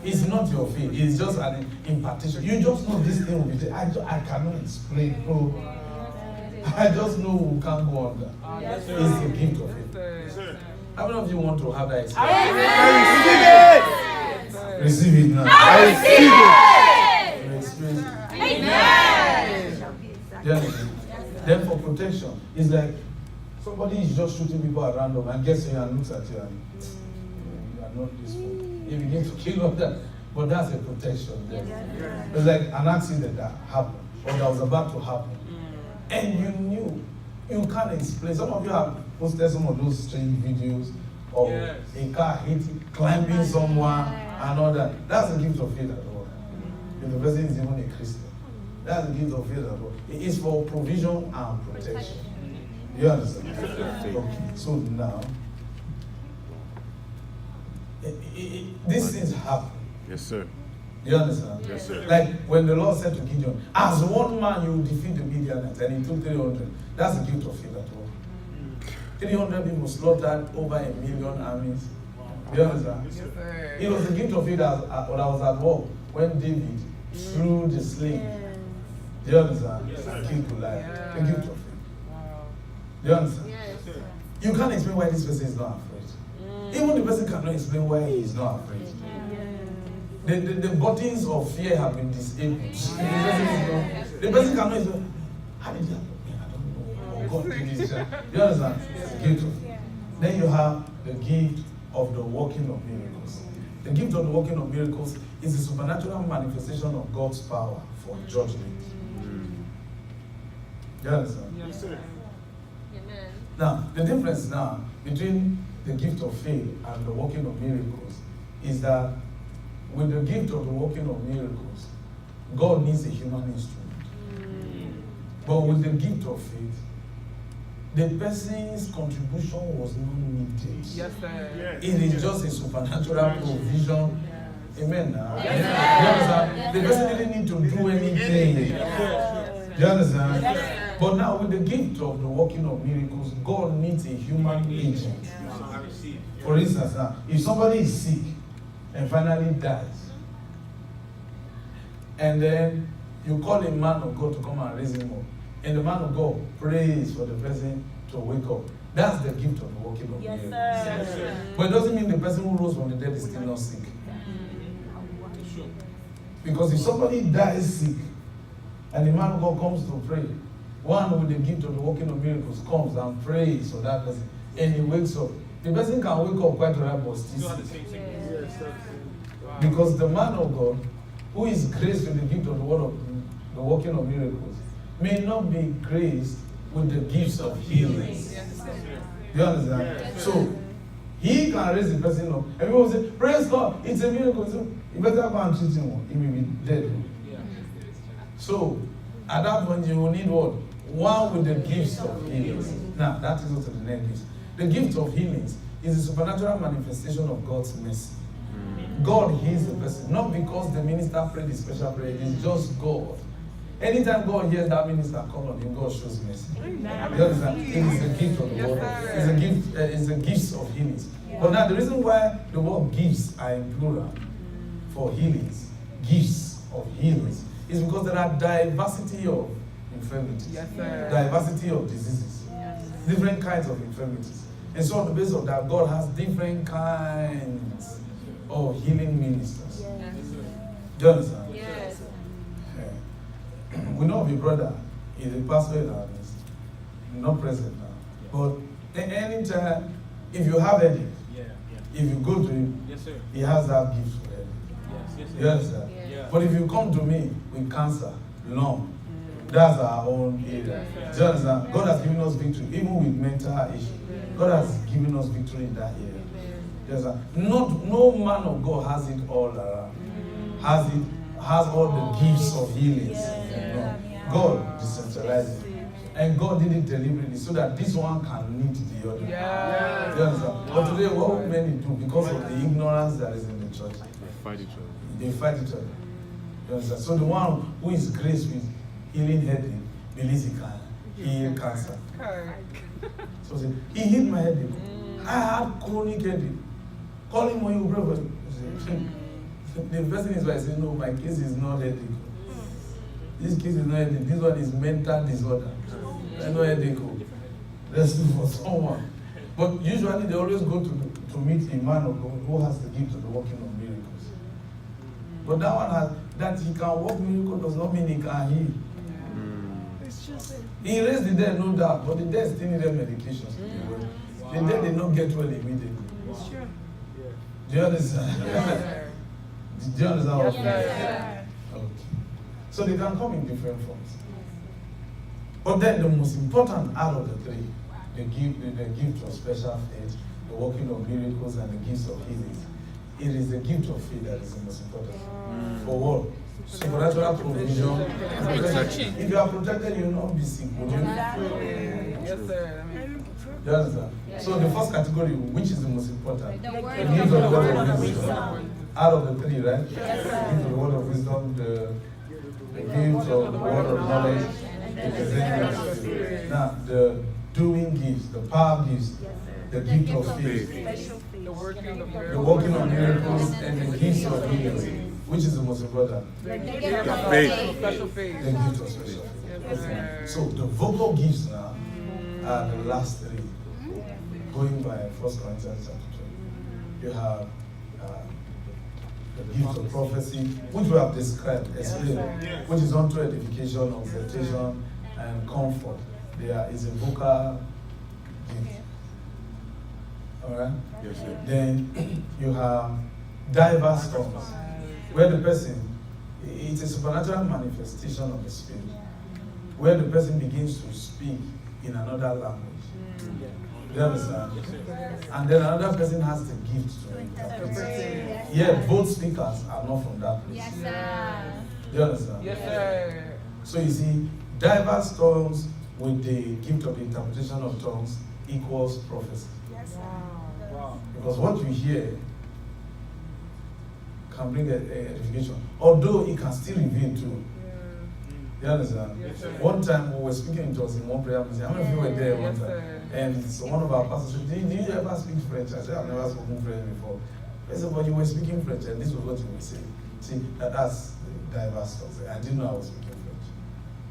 It's not your faith. It's just an impartation. You just know this thing will be there. I cannot explain. No. I just know we can't go on that. It's the gift of faith. How many of you want to have that experience? Receive it now. I receive it. Experience it. Amen. Then for protection, it's like somebody is just shooting people at random and gets you and looks at you and you are not this one. You begin to kill all that. But that's a protection there. It's like an accident that happened or that was about to happen. And you knew. You can't explain. Some of you have posted some of those strange videos of a car hitting, climbing someone and all that. That's a gift of faith at all. If the person is even a Christian. That's a gift of faith at all. It is for provision and protection. You understand? Okay. So now, these things happen. Yes, sir. You understand? Yes, sir. Like when the Lord said to Gideon, as one man you will defeat the Midianites, and he took 300. That's the gift of faith at all. 300 people slaughtered over 1 million armies. You understand? Yes, sir. It was the gift of faith that was at work when David threw the sling. Do you understand? And killed Goliath. The gift of faith. Do you understand? You can't explain why this person is not afraid. Even the person cannot explain why he is not afraid. The buttons of fear have been disabled. The person cannot explain. How did that happen? I don't know. Oh, God did this. You understand? It's the gift of faith. Then you have the gift of the working of miracles. The gift of the working of miracles is the supernatural manifestation of God's power for judgment. You understand? Yes, sir. Now, the difference now between the gift of faith and the working of miracles is that with the gift of the working of miracles, God needs a human instrument. But with the gift of faith, the person's contribution was not needed. Yes, sir. It is just a supernatural provision. Amen. Now. Yes, You understand? The person didn't need to do anything. Do you understand? Yes. But now with the gift of the working of miracles, God needs a human agent. For instance, now, if somebody is sick and finally dies, and then you call a man of God to come and raise him up, and the man of God prays for the person to wake up, that's the gift of the working of miracles. Sir. But it doesn't mean the person who rose from the dead is still not sick. Because if somebody dies sick, and the man of God comes to pray, one with the gift of the working of miracles comes and prays for that person, and he wakes up. The person can wake up quite right, but still sick. Because the man of God, who is graced with the gift of the word of the working of miracles, may not be graced with the gifts of healing. Do you understand? So he can raise the person up. Everyone will say, praise God, it's a miracle. So you better go and treat him. He may be dead. So at that point you will need what? One with the gifts of healings. Now that is what the next gift. The gift of healings is a supernatural manifestation of God's mercy. God heals the person, not because the minister prayed a special prayer, it's just God. Anytime God hears that minister come on him, God shows mercy. You understand? It is a gift of the word. It's a gift. It's a gift of healings. But now the reason why the word gifts are in plural for healings, gifts of healings, is because there are diversity of infirmities, diversity of diseases, different kinds of infirmities. And so on the basis of that, God has different kinds of healing ministers. Do you understand? Yes. We know of a brother, he's a pastor in our midst, not present now. But anytime, if you have headache, if you go to him, he has that gift for headache. You understand? But if you come to me with cancer, lung, that's our own area. Do you understand? God has given us victory, even with mental issues. God has given us victory in that area. Yes, no man of God has it all around. Has all the gifts of healings. No. God decentralized it. And God did it deliberately so that this one can need the other. You understand? But today, what will many do because of the ignorance that is in the church? They fight each other. You understand? So the one who is graced with healing headache believes he can heal cancer. So say, he healed my headache. I had chronic headache. Call him when you pray for him. The person is by saying, no, my case is not headache. This case is not headache. This one is mental disorder. I know headache. Let's look for someone. But usually they always go to meet a man of God who has the gift of the working of miracles. But that one has, that he can work miracles does not mean he can heal. He raised the dead, no doubt, but the dead still need their medications. The dead did not get well immediately. It's true. Do you understand? Do you understand? Yes, okay. So they can come in different forms. But then the most important out of the three, the gift of special faith, the working of miracles, and the gifts of healings, it is the gift of faith that is the most important. For what? Supernatural provision. If you are protected, you will not be sick, would you? Yes, sir. You understand? So the first category, which is the most important? The word The gift of the word of wisdom. wisdom. Out of the three, right? The gift of the word of wisdom, the gift of the word of knowledge, the discerning of the spirit. Now, the doing gifts, the power gifts, the gift of faith, The working of miracles, and the gifts of healing. Which is the most important? The gift of faith. Special faith. The gift of special faith. Okay. So the vocal gifts now are the last three. Going by 1 Corinthians chapter 2. You have the gift of prophecy, which we have described, explained, which is unto edification, exhortation, and comfort. There is a vocal gift. Alright? Yes, sir. Then you have diverse tongues, where the person, it's a supernatural manifestation of the Spirit, where the person begins to speak in another language. Do you understand? And then another person has the gift to interpret. Yeah, both speakers are not from that place. Yes, sir. Do you understand? Yes, sir. So you see, Diverse tongues with the gift of interpretation of tongues equals prophecy. Yes, Wow. Because what you hear can bring edification, although it can still reveal too. You understand? Yes, sir. One time we were speaking, it was in one prayer meeting. How many of you were there one Yes, time? sir. And so one of our pastors said, do you ever speak French? I said, I've never spoken French before. I said, but you were speaking French, and this was what you were saying. See, that's diverse tongues. I didn't know I was speaking French.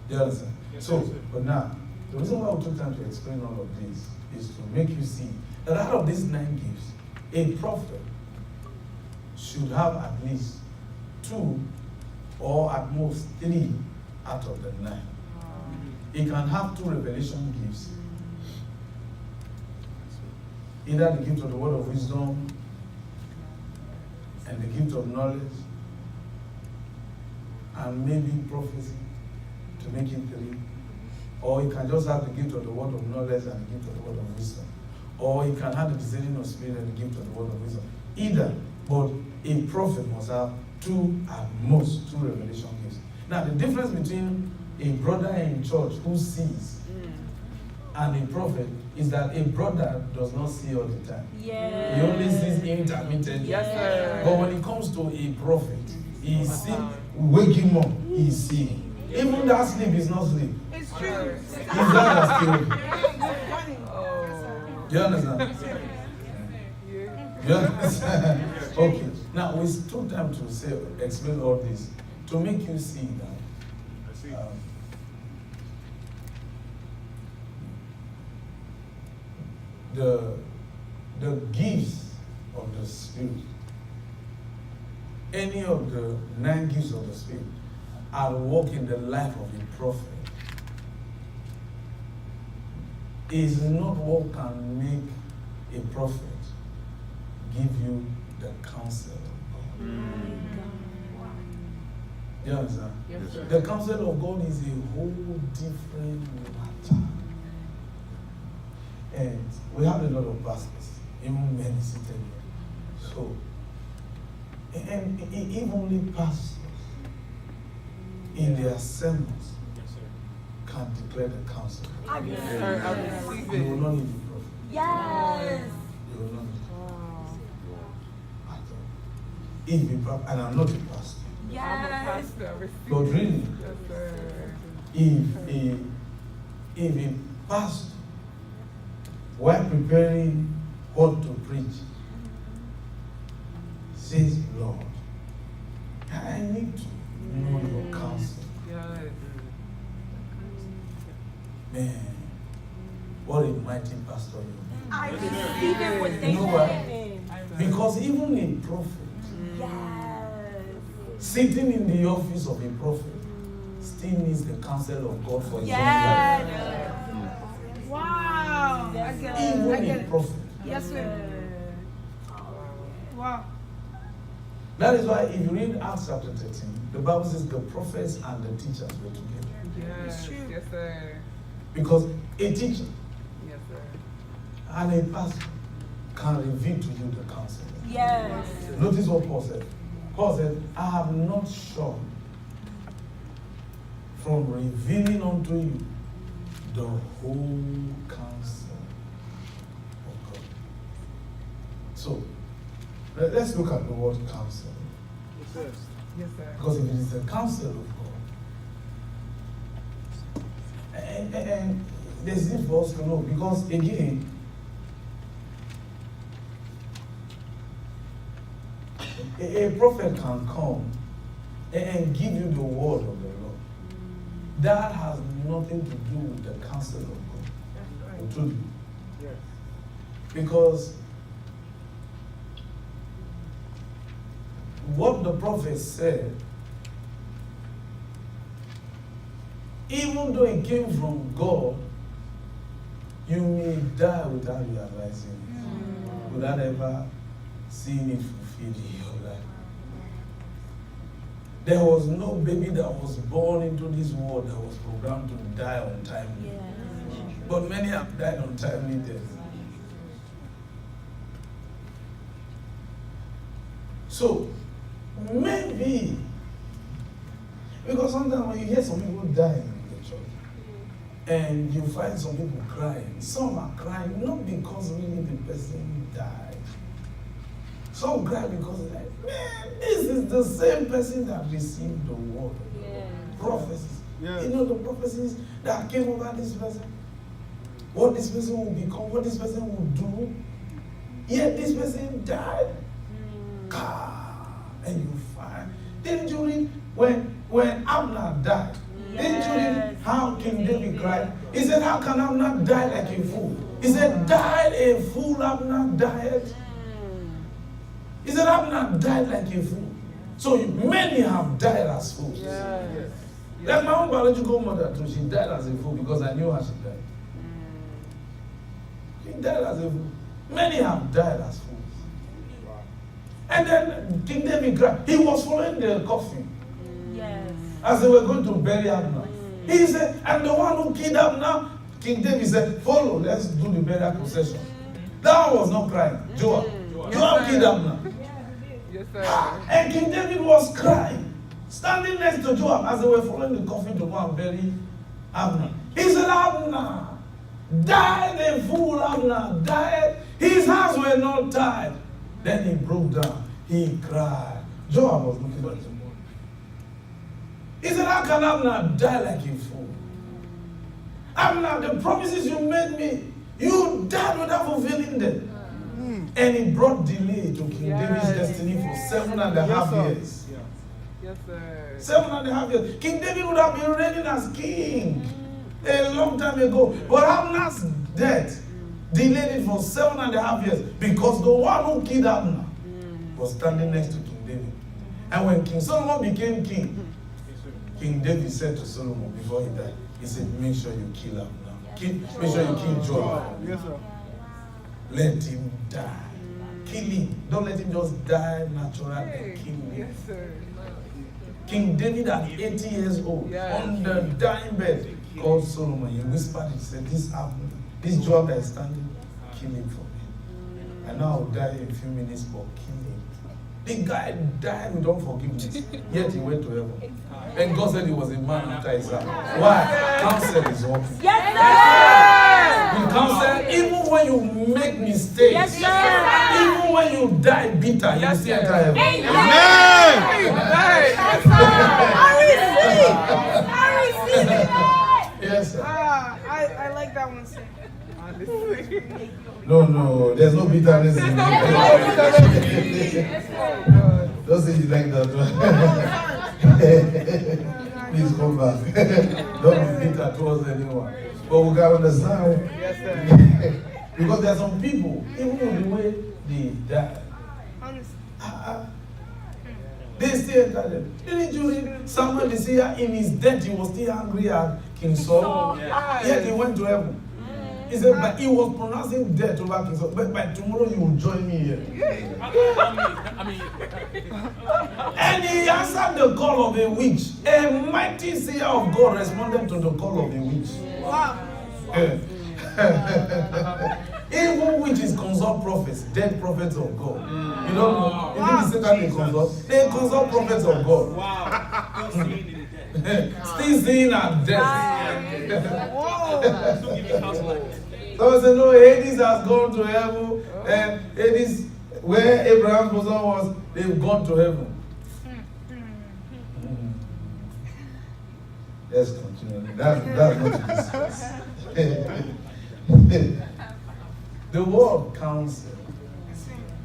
Do you understand? Yes, So, sir. but now, the reason why we took time to explain all of this is to make you see that out of these 9 gifts, a prophet should have at least 2 or at most 3 out of the 9. He can have 2 revelation gifts. Either the gift of the word of wisdom and the gift of knowledge, and maybe prophecy to make it 3. Or he can just have the gift of the word of knowledge and the gift of the word of wisdom. Or he can have the discerning of spirit and the gift of the word of wisdom. Either, but a prophet must have 2 at most 2 revelation gifts. Now, the difference between a brother in church who sees and a prophet is that a brother does not see all the time. yes. He only sees intermittently. Yes, sir. But when it comes to a prophet, he see, wake him up, he see. Even that sleep is not sleep. It's true. His eyes are still open. Oh. Do you understand? Yeah. You understand? Okay. Now we took time to say, explain all this to make you see that I see. The gifts of the Spirit, any of the 9 gifts of the Spirit, are work in the life of a prophet. Is not what can make a prophet give you the counsel of God. You understand? Yes, sir. The counsel of God is a whole different matter. And we have a lot of pastors, even many seated here. So, and even pastors in their sermons Yes, sir. can declare the counsel. Yes, sir. I receive You will it. not need a prophet. Yes. You will not need Wow. at all. If a prophet, and I'm not a pastor, I'm a Yes. pastor. I receive but it. really, Yes, sir. if a pastor, while preparing what to preach, says, Lord, I need to know your counsel. Yes. Man, what a mighty pastor you be. I receive it with You know why? thanksgiving. Because even a prophet, Yes. sitting in the office of a prophet, still needs the counsel of God for his own life. Yes. Wow. I get it. I Even get a it. prophet. Yes, sir. Wow. That is why if you read Acts chapter 13, the Bible says the prophets and the teachers were together. Yes. true. Yes, sir. Because a teacher Yes, sir. and a pastor can reveal to you the counsel. Yes. Notice what Paul said. Paul said, I have not shone from revealing unto you the whole counsel of God. So, let's look at the word counsel. Yes, sir. Yes, sir. Because if it is the counsel of God, and there's need for us to know, because again, a prophet can come and give you the word of the Lord. That has nothing to do with the counsel of God. That's I right. told you. Yes. Because what the prophet said, even though it came from God, you may die without realizing it, without ever seeing it fulfilled in your life. There was no baby that was born into this world that was programmed to die untimely. But many have died untimely death. So, maybe, because sometimes when you hear some people die in the church, And you find some people crying. Some are crying not because really the person died. Some cry because they're like, man, this is the same person that received the word. Prophecies. Yes. You know the prophecies that came over this person? What this person will become, what this person will do. Yet this person died. And you find. Didn't you read when Abner died? Didn't you read how King David cried? He said, how can Abner die like a fool? He said, died a fool, Abner died. He said, Abner died like a fool. So many have died as fools. Yes. Like my own biological mother too, she died as a fool because I knew how she died. She died as a fool. Many have died as fools. And then King David cried. He was following the coffin. Yes. As they were going to bury Abner. He said, and the one who killed Abner, King David said, follow, let's do the burial procession. That one was not crying. Joab. Joab killed Abner. Yes, sir. And King David was crying, standing next to Joab as they were following the coffin to go and bury Abner. He said, Abner, died a fool, Abner, died. His hands were not tied. Then he broke down. He cried. Joab was looking at him. He said, how can Abner die like a fool? Abner, the promises you made me, you died without fulfilling them. And he brought delay to King David's destiny for 7.5 years. Yes, sir. 7.5 years. King David would have been reigning as king a long time ago. But Abner's death delayed it for 7.5 years because the one who killed Abner was standing next to King David. And when King Solomon became king, King David said to Solomon before he died, he said, make sure you kill Abner. Make sure you kill Joab. Yes, sir. Let him die. Kill him. Don't let him just die naturally. Kill him. Yes, sir. King David at 80 years old, on the dying bed, called Solomon. He whispered, he said, this Joab that is standing, kill him for me. I know I will die in a few minutes, but kill him. The guy died with unforgiveness, yet he went to heaven. And God said he was a man after his heart. Why? Counsel is working. Yes, With counsel, even when you make mistakes, even when you die bitter, you still enter heaven. I receive it. Yes, sir. I like that one, sir. Honestly. No, there's no bitterness in it. Don't say you like that one. Please come back. Don't be bitter towards anyone. But we can understand. Yes, sir. Because there are some people, even in the way they die, they still enter them. Didn't you read Samuel the seer? In his death, he was still angry at King Saul. Yet he went to heaven. He said, but he was pronouncing death over King Saul. But by tomorrow, you will join me here. And he answered the call of a witch. A mighty seer of God responded to the call of a witch. Wow. Even witches consult prophets, dead prophets of God. You don't know? You think the same time they consult? They consult prophets of God. Wow. Still seeing at death. Still giving counsel like this. So say, no, Hades has gone to heaven. And Hades, where Abraham's bosom was, they've gone to heaven. Let's continue. That's not to discuss. The word counsel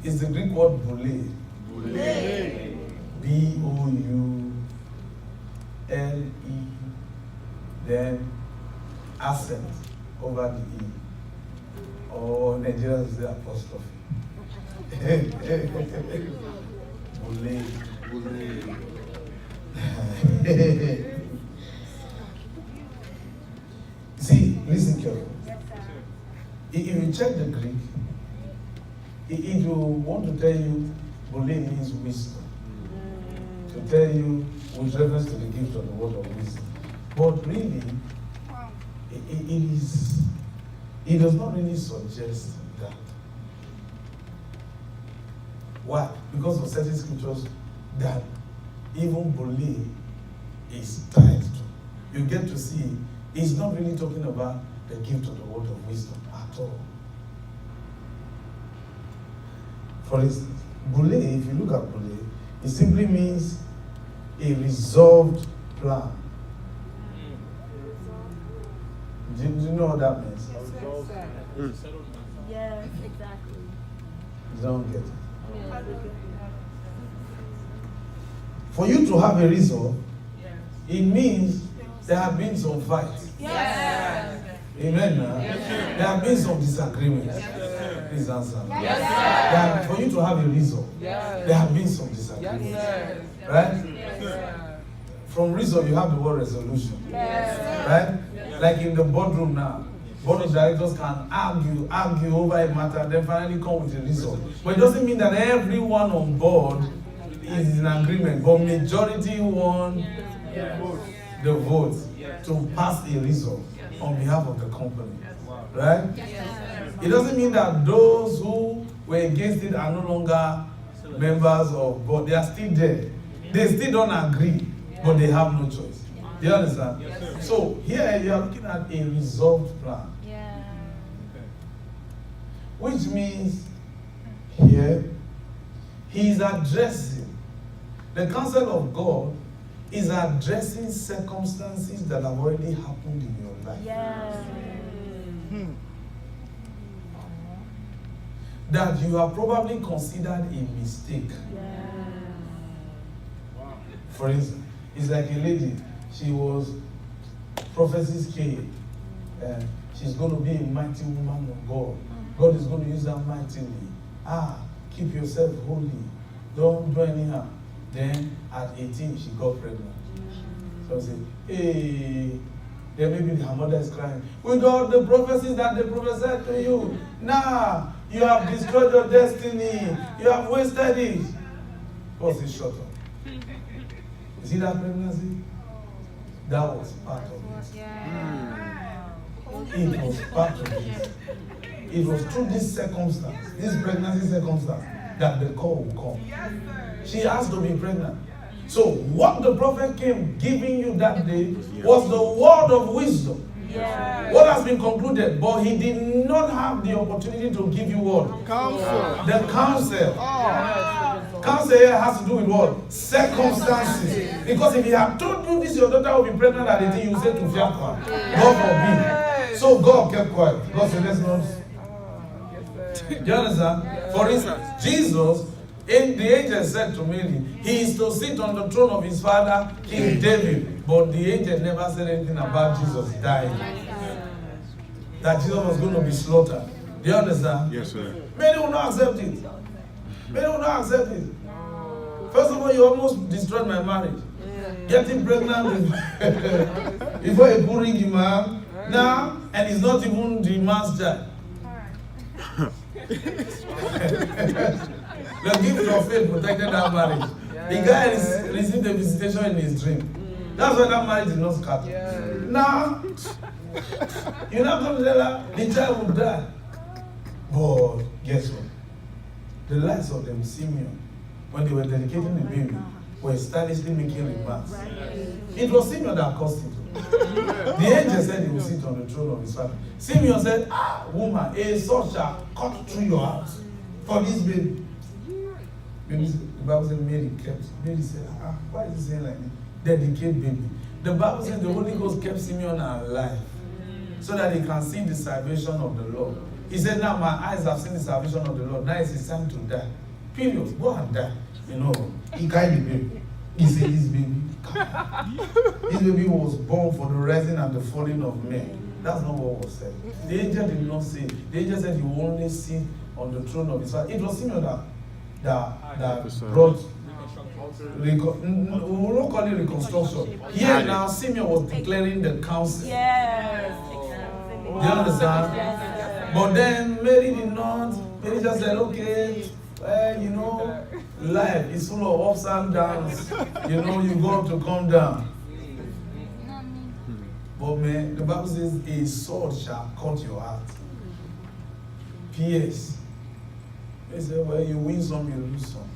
is the Greek word boule. B-O-U-L-E, then accent over the E. Or Nigerians say apostrophe. Boule. See, listen carefully. If you check the Greek, it will want to tell you, Boule means wisdom. To tell you with reference to the gift of the word of wisdom. But really, it does not really suggest that. Why? Because of certain scriptures that even Boule is tied to. You get to see He's not really talking about the gift of the word of wisdom at all. For instance, Boule, if you look at Boule, it simply means a resolved plan. Do you know what that means? Yes, exactly. You don't get it. Yes. For you to have a resolve, it means there have been some fights. Yes. Amen. There have been some disagreements. Please answer. For you to have a resolve, there have been some disagreements. Right? From resolve, you have the word resolution. Right? Like in the boardroom now. Board of directors can argue over a matter, then finally come with a resolve. But it doesn't mean that everyone on board is in agreement, but majority won the vote to pass a resolve on behalf of the company. Right? It doesn't mean that those who were against it are no longer members of board. They are still there. They still don't agree, but they have no choice. Do you understand? So here you are looking at a resolved plan. Which means here he is addressing, the counsel of God is addressing circumstances that have already happened in your life. That you have probably considered a mistake. For instance, it's like a lady, she was, prophecies came, and she's going to be a mighty woman of God. God is going to use her mightily. Keep yourself holy. Don't do anyhow. Then at 18, she got pregnant. So I said, hey, then maybe her mother is crying. With all the prophecies that they prophesied to you, now you have destroyed your destiny. You have wasted it. What's it shut up? You see that pregnancy? That was part of it. It was part of it. It was through this circumstance, this pregnancy circumstance, that the call will come. She has to be pregnant. So what the prophet came giving you that day was the word of wisdom. What has been concluded, but he did not have the opportunity to give you what? Counsel. The counsel. Counsel here has to do with what? Circumstances. Because if he had told you this, your daughter will be pregnant at 18, you say to Fiakwa. God forbid. So God kept quiet. God said, let's not. Do you understand? For instance, Jesus, the angel said to Mary, he is to sit on the throne of his father, King David. But the angel never said anything about Jesus dying. That Jesus was going to be slaughtered. Do you understand? Yes, sir. Many will not accept it. Many will not accept it. First of all, you almost destroyed my marriage. Getting pregnant before a boring imam. Now, and it's not even the man's child. The gift of faith protected that marriage. The guy received a visitation in his dream. That's why that marriage did not scatter. Now, you're not going to tell her the child will die. But guess what? The likes of them, Simeon, when they were dedicating the baby, were stylishly making remarks. It was Simeon that caused it. The angel said he will sit on the throne of his father. Simeon said, woman, a sword shall cut through your heart for this baby. The Bible said Mary said, why is he saying like this? Dedicate baby. The Bible says the Holy Ghost kept Simeon alive so that he can see the salvation of the Lord. He said, now my eyes have seen the salvation of the Lord. Now it's his time to die. Period. Go and die. You know, he carried the baby. He said, this baby, this baby was born for the rising and the falling of men. That's not what was said. The angel did not say. The angel said he will only sit on the throne of his father. It was Simeon that brought, we will not call it reconstruction. Here now, Simeon was declaring the counsel. Yes. Do you understand? But then Mary did not. Mary just said, okay, you know, life is full of ups and downs. You know, you go up to come down. But man, the Bible says, a sword shall cut your heart. P.S. They say, well, you win some, you lose some.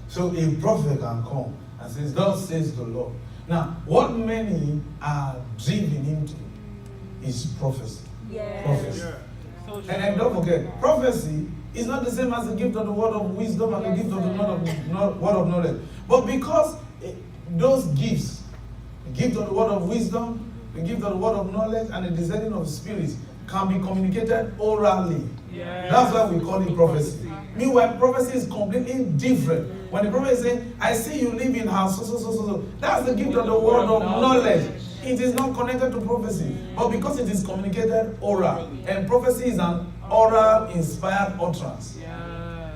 So a prophet can come and says, "Thus says the Lord." Now, what many are driven into is prophecy. Prophecy. And don't forget, prophecy is not the same as the gift of the word of wisdom and the gift of the word of knowledge. But because those gifts, the gift of the word of wisdom, the gift of the word of knowledge, and the discerning of spirits can be communicated orally. That's why we call it prophecy. Meanwhile, prophecy is completely different. When the prophet is saying, "I see you live in house," so, that's the gift of the word of knowledge. It is not connected to prophecy. But because it is communicated oral, and prophecy is an oral inspired utterance.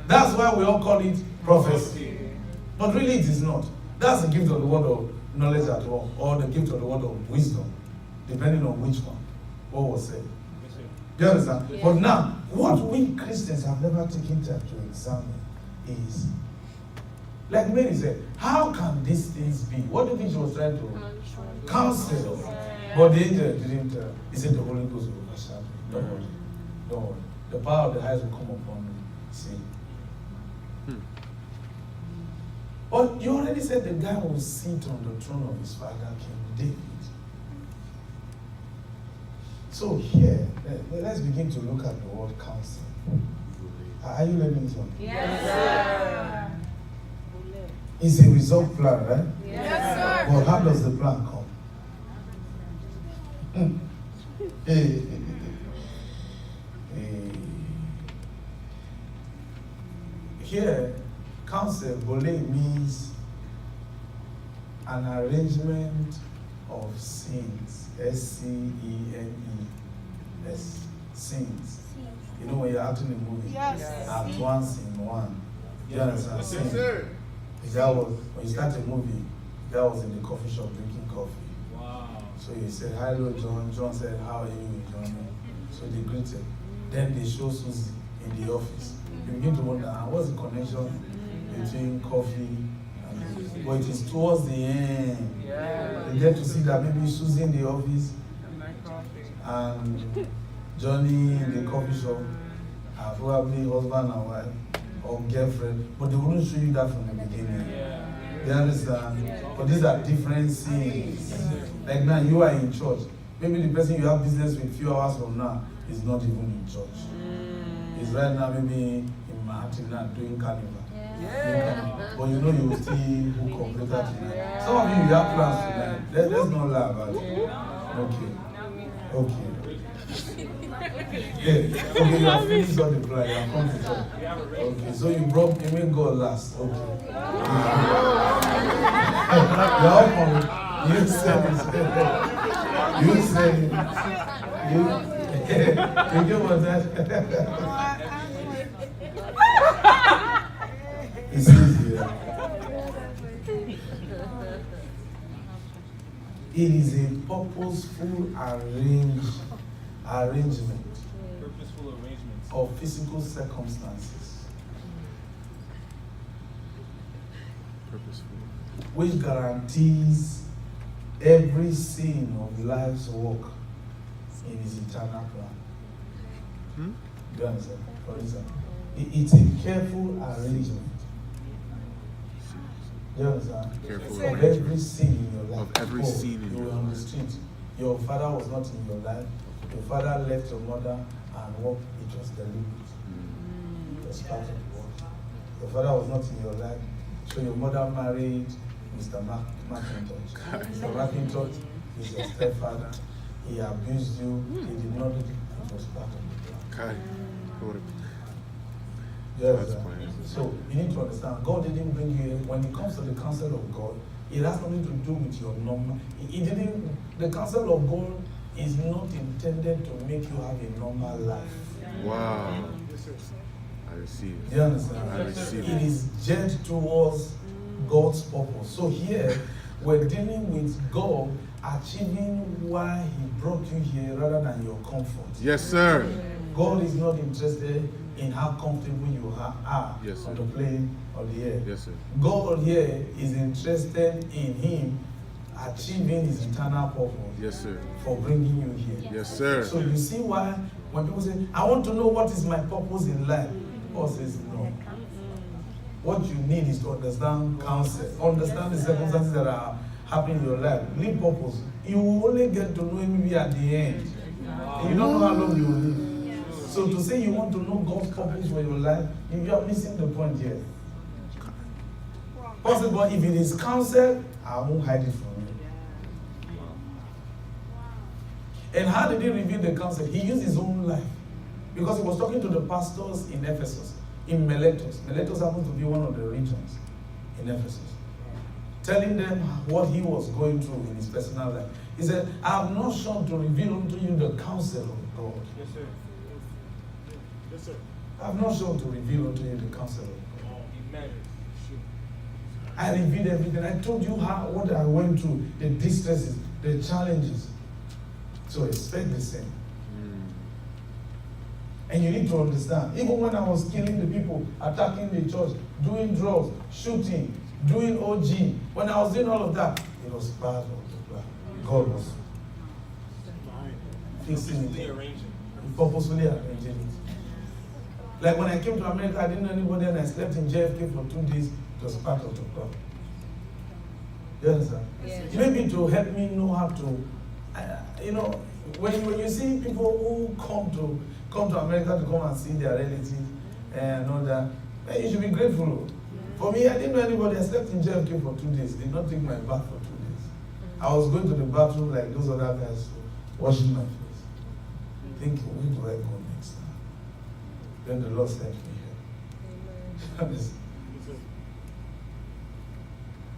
That's why we all call it prophecy. But really it is not. That's the gift of the word of knowledge at all, or the gift of the word of wisdom, depending on which one, what was said. Do you understand? Yeah. But now, what we Christians have never taken time to examine is, like Mary said, how can these things be? What do you think she was trying to counsel? But the angel didn't. He said the Holy Ghost will overshadow. Don't worry. Don't worry. The power of the highest will come upon you. See. But you already said the guy will sit on the throne of his father, King David. So here, let's begin to look at the word counsel. Are you learning something? Yes, sir. It's a result plan, right? Yes, sir. But how does the plan come? Here, counsel, bole, means an arrangement of sins. S-C-E-N-E-S. Sins. You know when you're acting a movie? Yes. Act one, scene one. You understand? Yes, Scene. sir. That was, when you start a movie, that was in the coffee shop drinking coffee. Wow. So you said, "Hello, John." John said, "How are you, John?" So they greeted. Then they show Susie in the office. You begin to wonder, what's the connection between coffee and but it is towards the end. You get to see that maybe Susie in the office and Johnny in the coffee shop are probably husband and wife or girlfriend, but they wouldn't show you that from the beginning. You understand? But these are different scenes. Like now, you are in church. Maybe the person you have business with a few hours from now is not even in church. He's right now maybe in Manhattan now doing carnival. But you know you will still hook up later tonight. Some of you have plans tonight. Let's not laugh about it. Okay. Okay, you have finished all the plan. You have come to church. Okay, so you made God last. Okay. You're all coming. You said it. You said it. You get what that? It's easier. It is a purposeful arrangement of physical circumstances which guarantees every scene of life's work in his eternal plan. Do you understand? For example, it's a careful arrangement. Do you understand? Careful of every scene in your life. Of every scene in you your were on the life. street. Your father was not in your life. Your father left your mother and walked. It was deliberate. It was part of the work. Your father was not in your life. So your mother married Mr. McIntosh. Mr. McIntosh is your stepfather. He abused you. He did not do it. It was part of the plan. Yes, so you need to understand, God didn't bring you here. When it comes to the counsel of God, it has nothing to do with your normal. The counsel of God is not intended to make you have a normal life. Wow. I receive. Do you understand? I receive. It is geared towards God's purpose. So here, we're dealing with God achieving why He brought you here rather than your comfort. Yes, sir. God is not interested in how comfortable you are Yes, on the plane or the air. Yes, sir. God here is interested in Him achieving His eternal purpose. Yes, sir. For bringing you here. Yes, sir. So you see why when people say, "I want to know what is my purpose in life," God says no. what you need is to understand counsel, understand the circumstances that are happening in your life. Live purpose. You will only get to know him maybe at the end. And you don't know how long you will live. So to say you want to know God's purpose for your life, you are missing the point here. Possible, if it is counsel, I won't hide it from you. And how did he reveal the counsel? He used his own life. Because he was talking to the pastors in Ephesus, in Miletus. Miletus happened to be one of the regions in Ephesus. Telling them what he was going through in his personal life. He said, I have not shown to reveal unto you the counsel of God. Yes, sir. Yes, sir. I have not shown to reveal unto you the counsel of God. Amen. I revealed everything. I told you what I went through, the distresses, the challenges. So expect the same. And you need to understand, even when I was killing the people, attacking the church, doing drugs, shooting, doing OG, when I was doing all of that, it was part of the plan. God was fixing it, purposefully arranging it. Like when I came to America, I didn't know anybody and I slept in JFK for 2 days. It was part of the plan. You understand? Yes. Maybe to help me know how to, when you see people who come to America to come and see their relatives and all that, you should be grateful. For me, I didn't know anybody. I slept in JFK for 2 days. Did not take my bath for 2 days. I was going to the bathroom like those other guys, washing my face, thinking, where do I go next time? Then the Lord sent me here.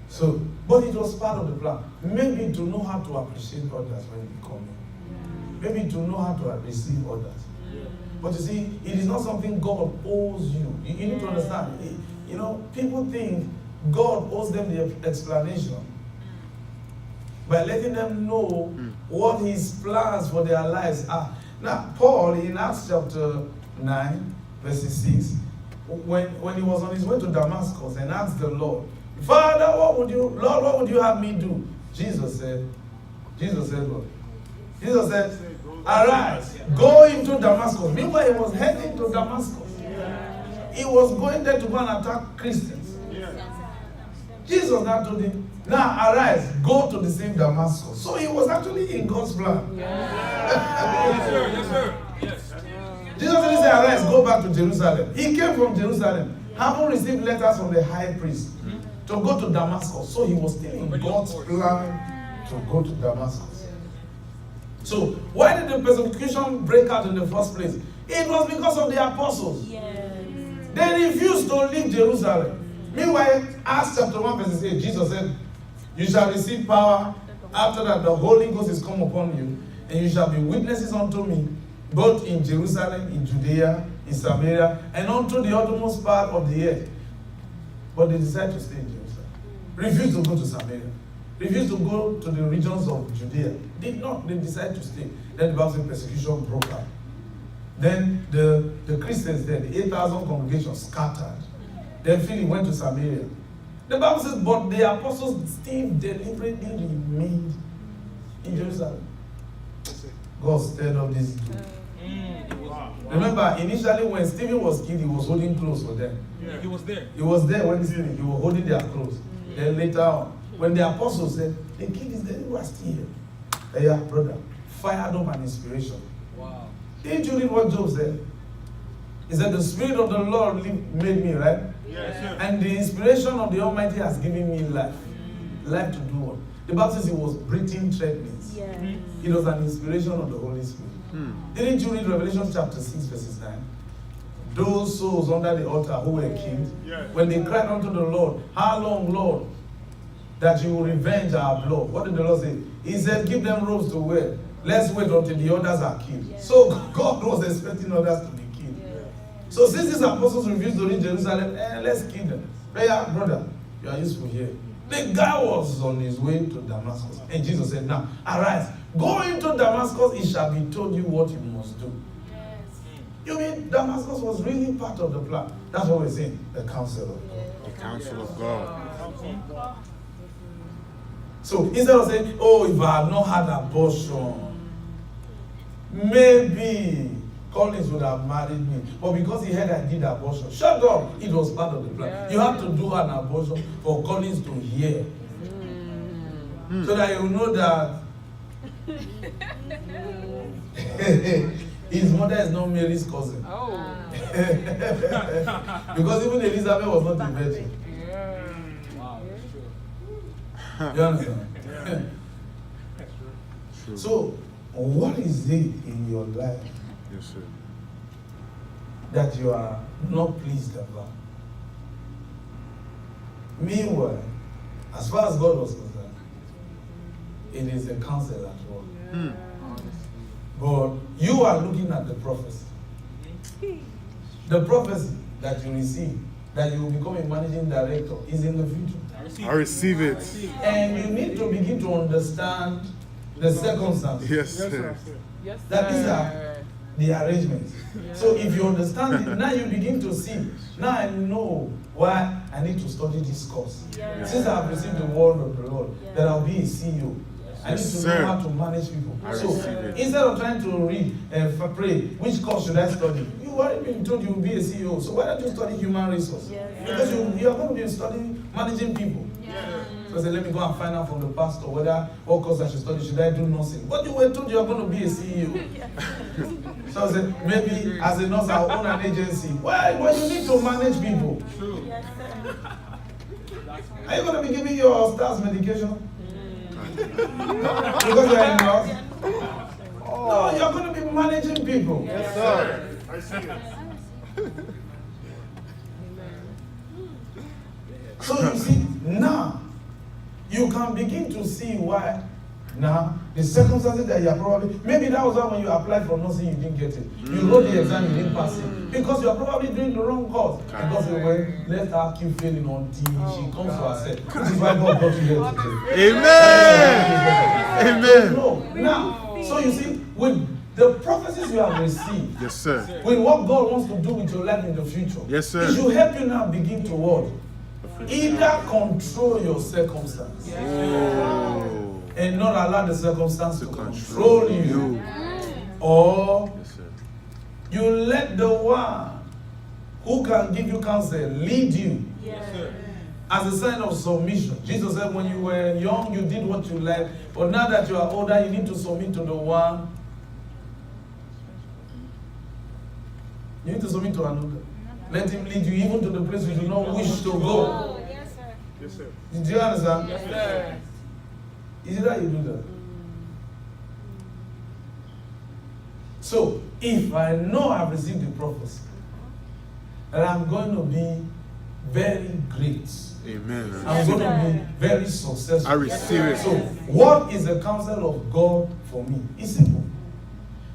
So, but it was part of the plan. Maybe to know how to appreciate others when you come in. Maybe to know how to receive others. But you see, it is not something God owes you. You need to understand. People think God owes them the explanation by letting them know what his plans for their lives are. Now, Paul, in Acts chapter 9, verse 6, when he was on his way to Damascus and asked the Lord, Father, what would you have me do? Jesus said what? Jesus said, arise, go into Damascus. Meanwhile, he was heading to Damascus. He was going there to go and attack Christians. Jesus now told him, now arise, go to the same Damascus. So he was actually in God's plan. Yes, sir. Yes, sir. Yes. Jesus didn't say, arise, go back to Jerusalem. He came from Jerusalem, having received letters from the high priest to go to Damascus. So he was still in God's plan to go to Damascus. So why did the persecution break out in the first place? It was because of the apostles. Yes. They refused to leave Jerusalem. Meanwhile, Acts chapter 1 verse 8, Jesus said, you shall receive power. After that, the Holy Ghost is come upon you, and you shall be witnesses unto me, both in Jerusalem, in Judea, in Samaria, and unto the uttermost part of the earth. But they decided to stay in Jerusalem. Refused to go to Samaria. Refused to go to the regions of Judea. Did not. They decided to stay. Then the Bible says persecution broke out. Then the Christians there, the 8,000 congregations scattered. Then Philip went to Samaria. The Bible says, but the apostles still deliberately remained in Jerusalem. God stirred up this group. Remember, initially when Stephen was killed, he was holding clothes for them. Yeah, he was there. He was there when he was holding their clothes. Then later on, when the apostles said, the king is there, you are still here. Yeah, brother, fired up an inspiration. Wow. Didn't you read what Job said? He said, the Spirit of the Lord made me, right? Yes, sir. And the inspiration of the Almighty has given me life. Life to do what? The Bible says he was breathing threatenings. Yes. It was an inspiration of the Holy Spirit. Didn't you read Revelation chapter 6, verses 9? Those souls under the altar who were killed, when they cried unto the Lord, how long, Lord, that you will revenge our blood? What did the Lord say? He said, give them robes to wear. Let's wait until the others are killed. Yes. So God was expecting others to be killed. Yes. So since these apostles refused to reach Jerusalem, let's kill them. Prayer, brother, you are useful here. The guy was on his way to Damascus. And Jesus said, now, arise. Go into Damascus, it shall be told you what you must do. Yes. You mean Damascus was really part of the plan? That's what we're saying, the counsel of God. The counsel of God. So instead of saying, oh, if I had not had abortion, maybe Collins would have married me. But because he heard I did abortion, shut up! It was part of the plan. You have to do an abortion for Collins to hear. So that you know that his mother is not Mary's cousin. Oh. Because even Elizabeth was not a virgin. Yeah. Wow, that's true. You understand? True. So, what is it in your life Yes, sir. that you are not pleased about? Meanwhile, as far as God was concerned, it is a counsel at work. But you are looking at the prophecy. The prophecy that you receive, that you will become a managing director, is in the future. I receive it. And you need to begin to understand the circumstances. Yes, sir. Yes, sir. That these are the arrangements. So if you understand it, now you begin to see. Now I know why I need to study this course. Since I have received the word of the Lord, that I'll be a CEO. I need to know how to manage people. I So receive it. instead of trying to read and pray, which course should I study? You already been told you will be a CEO. So why don't you study human resource? Because you are going to be studying managing people. So I said, let me go and find out from the pastor whether what course I should study. Should I do nursing? But you were told you are going to be a CEO. So I said, maybe as a nurse I'll own an agency. Why? Well, you need to manage people. True. Are you going to be giving your staff's medication? Because you are a nurse? No, you're going to be managing people. Yes, sir. I see it. So you see, now, you can begin to see why now the circumstances that you are probably, maybe that was why when you applied for nursing you didn't get it. You wrote the exam, you didn't pass it. Because you are probably doing the wrong course. Because you went, let her keep failing until she comes to herself. Which is why God brought you here today. Amen. No, now, so you see, with the prophecies you have received, Yes, sir. with what God wants to do with your life in the future, Yes, sir. it should help you now begin to what? Either control your circumstance and not allow the circumstance to control you, or Yes, sir. you let the one who can give you counsel lead you as a sign of submission. Jesus said when you were young you did what you liked, but now that you are older you need to submit to the one. You need to submit to another. Let him lead you even to the place you do not wish to go. Yes, sir. Did you understand? Yes, sir. Is it that you do that? So, if I know I've received the prophecy, that I'm going to be very great, Amen. I'm going to be very successful. I receive it. So, what is the counsel of God for me? It's simple.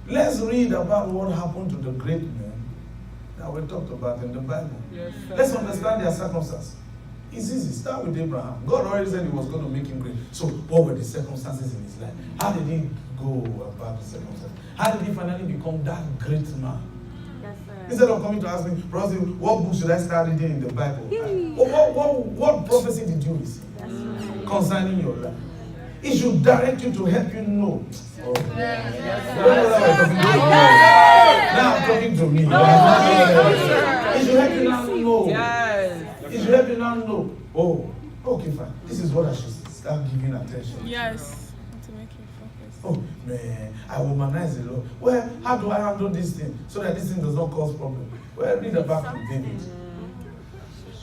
Let's read about what happened to the great men that we talked about in the Bible. Yes, sir. Let's understand their circumstances. It's easy. Start with Abraham. God already said he was going to make him great. So, what were the circumstances in his life? How did he go about the circumstances? How did he finally become that great man? Instead of coming to ask me, Bro.Osi, what book should I start reading in the Bible? What prophecy did you receive concerning your life? It should direct you to help you know. Oh. Now I'm talking to me. It should help you now know. Yes. It should help you now know. Oh, okay, fine. This is what I should start giving attention to. Yes. To make you focus. Oh man, I womanize a lot. Well, how do I handle this thing so that this thing does not cause problem? Well, read about King David.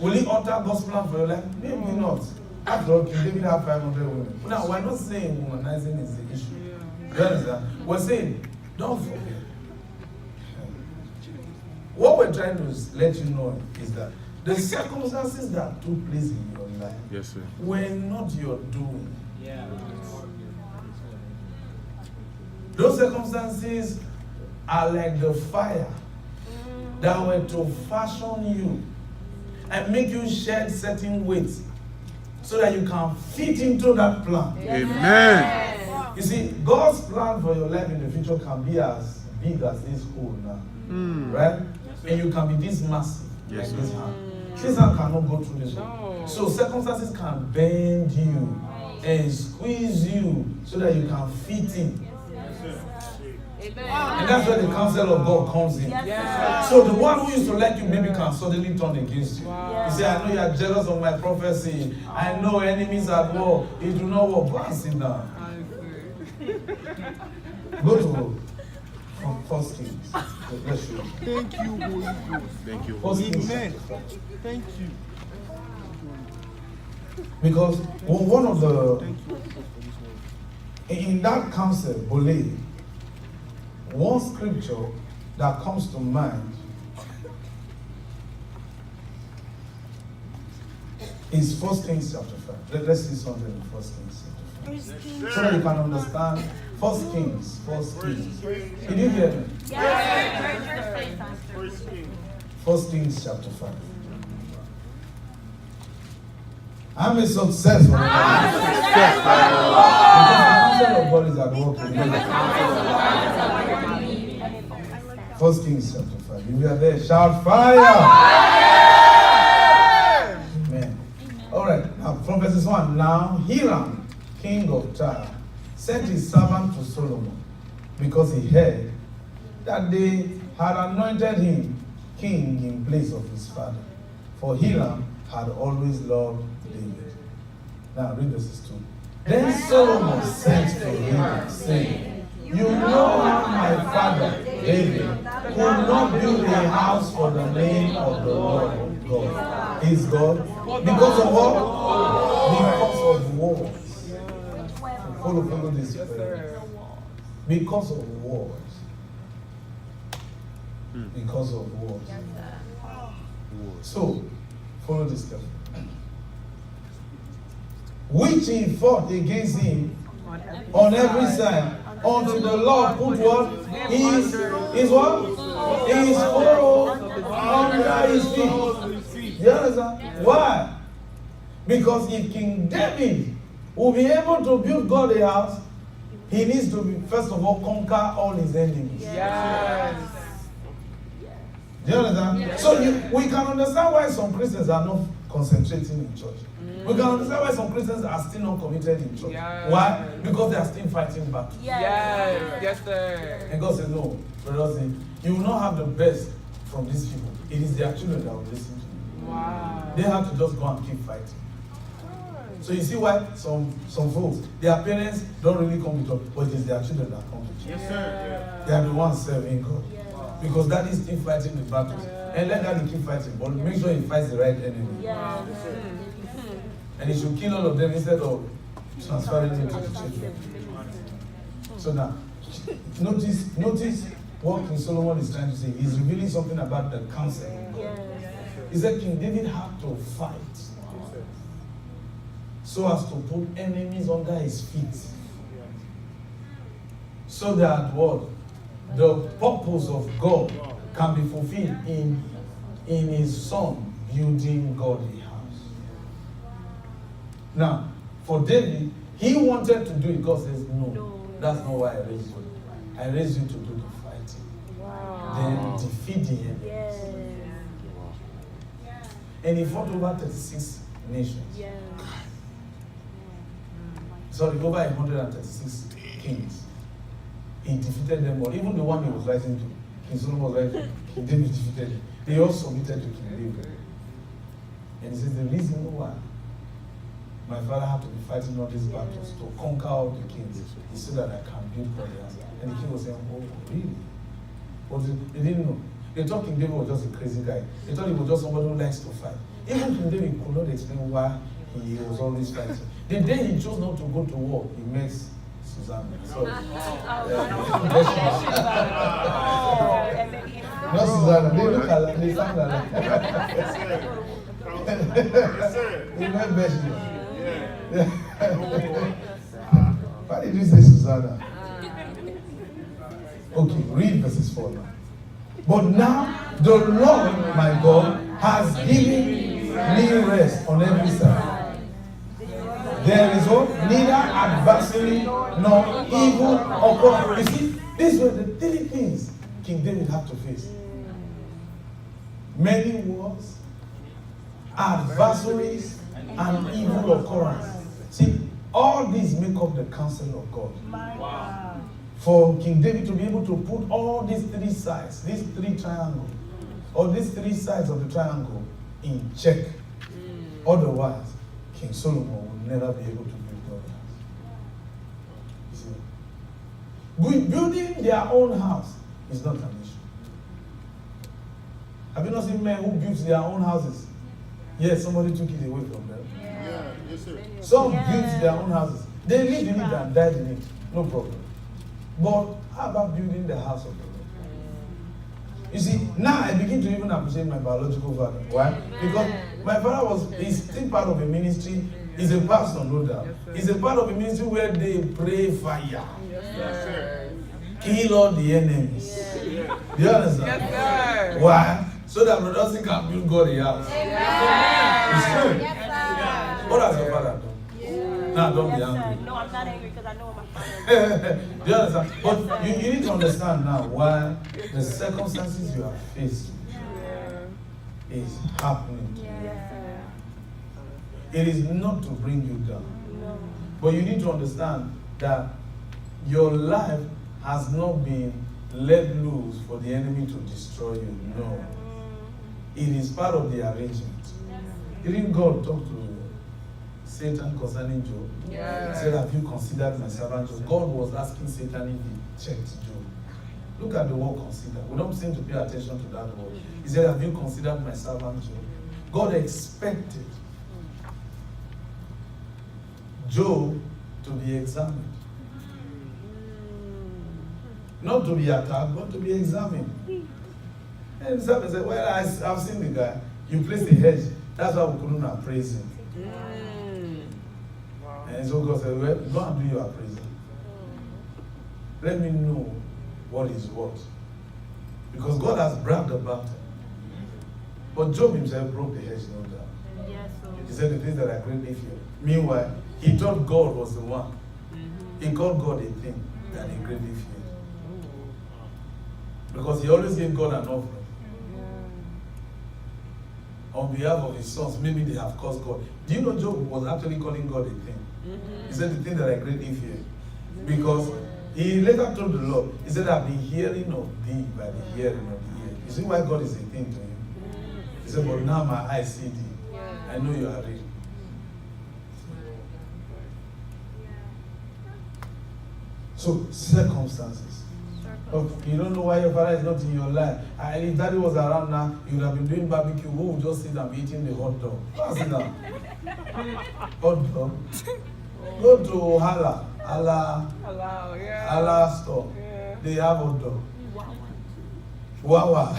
Will he alter God's plan for your life? Maybe not. After all, King David had 500 women. Now, we're not saying womanizing is the issue. You understand? We're saying, don't forget. What we're trying to let you know is that the circumstances that took place in your life Yes, sir. were not your doing. Yeah. Those circumstances are like the fire that were to fashion you and make you shed certain weight so that you can fit into that plan. Amen. You see, God's plan for your life in the future can be as big as this hole now. Right? And you can be this massive, Yes, like this sir. hand. This hand cannot go through this hole. No. So circumstances can bend you and squeeze you so that you can fit in. And that's where the counsel of God comes in. Yes, So the one who used to like you maybe can suddenly turn against you. Wow. You say, I know you are jealous of my prophecy. I know enemies at war. It do not work. Go and sit down. Go to First Kings. Let's show you. Thank you, Holy Ghost. Thank you. First Kings. Amen. Thank you. Because one of the Thank you. in that counsel, Bole, one scripture that comes to mind is 1 Kings chapter 5. Let's see something in 1 Kings chapter 5. So that you can understand 1 Kings. Did you hear me? yes. 1 Kings chapter 5. I'm a successful. Because the counsel of God is at work in me. 1 Kings chapter 5. If you are there, shout fire! Amen. Alright, now from verses 1. Now Hiram, king of Tyre, sent his servant to Solomon because he heard that they had anointed him king in place of his father. For Hiram had always loved David. Now read verses 2. Then Solomon sent to Hiram, saying, You know how my father David could not build a house for the name of the Lord God, his God, because of what? Because of wars. Follow this. Because of wars. Because of wars. So, follow this carefully. Which he fought against him on every side, until the Lord put what? His what? His foe under his feet. You understand? Why? Because if King David will be able to build God a house, he needs to be, first of all, conquer all his enemies. Yes. Do you understand? Yes. So we can understand why some Christians are not concentrating in church. We can understand why some Christians are still not committed in church. Yes. Why? Because they are still fighting back. Yes. Yes, sir. And God said, no, Bro.Osi, you will not have the best from these people. It is their children that will listen to you. Wow. They have to just go and keep fighting. So you see why some folks, their parents don't really come to church, but it is their children that come to church. Yes, sir. They are the ones serving God. Because daddy is still fighting the battles. And let daddy keep fighting, but make sure he fights the right enemy. And he should kill all of them instead of transferring them to the children. So now, notice what King Solomon is trying to say. He's revealing something about the counsel. He said King David had to fight so as to put enemies under his feet. So that what? The purpose of God can be fulfilled in his son building God a house. Now, for David, he wanted to do it. God says, no, that's not why I raised you. I raised you to do the fighting. Then defeat the enemy. And he fought over 36 nations. Sorry, over 136 kings. He defeated them all. Even the one he was writing to, King Solomon was writing to, King David defeated him. They all submitted to King David. And he says, the reason why my father had to be fighting all these battles to conquer all the kings is so that I can build prayers. And the king was saying, oh, really? But they didn't know. They thought King David was just a crazy guy. They thought he was just somebody who likes to fight. Even King David could not explain why he was always fighting. The day he chose not to go to war, he met Susanna. Sorry. Not Susanna. They look alike. They sound alike. Yes, sir. He met Bessie. Yeah. Why did you say Susanna? Okay, read verses 4 now. But now the Lord my God has given me rest on every side. There is what? Neither adversary nor evil occur. You see, these were the three things King David had to face. Many wars, adversaries, and evil occurrence. See, all these make up the counsel of God. Wow. for King David to be able to put all these three sides, these three triangles, or these three sides of the triangle in check. Otherwise, King Solomon would never be able to build God's house. You see? Building their own house is not an issue. Have you not seen men who built their own houses? Yes, somebody took it away from them. Yeah. Yes, sir. Some built their own houses. They lived in it and died in it. No problem. But how about building the house of the Lord? You see, now I begin to even appreciate my biological father. Why? Because my father is still part of a ministry. He's a pastor, no doubt. He's a part of a ministry where they pray fire. Yes, sir. Kill all the enemies. Do you understand? Yes, sir. Why? So that Bro.Osi can build God a house. It's true. What has your father done? Now don't be angry. No, I'm not angry because I know what my father is. Do you understand? But you need to understand now why the circumstances you are faced with is happening to you. It is not to bring you down. But you need to understand that your life has not been let loose for the enemy to destroy you. No. It is part of the arrangement. Didn't God talk to Satan concerning Job? He said, have you considered my servant Job? God was asking Satan if he checked Job. Look at the word consider. We don't seem to pay attention to that word. He said, have you considered my servant Job? God expected Job to be examined. Not to be attacked, but to be examined. And the servant said, well, I've seen the guy. You placed a hedge. That's why we couldn't appraise him. And so God said, well, go and do your appraisal. Let me know what is what. Because God has bragged about it. But Job himself broke the hedge, no doubt. He said the things that I greatly fear. Meanwhile, he thought God was the one. He called God a thing that he greatly feared. Because he always gave God an offering. On behalf of his sons, maybe they have caused God. Do you know Job was actually calling God a thing? He said the thing that I greatly fear. Because he later told the Lord, he said, I've been hearing of thee by the hearing of the ear. You see why God is a thing to him? He said, but now my eyes see thee. I know you are real. So, circumstances. You don't know why your father is not in your life. And if daddy was around now, you would have been doing barbecue. Who would just sit and be eating the hot dog? Go sit down. Hot dog. Go to Allah store. Yeah. They have hot dog. Wawa.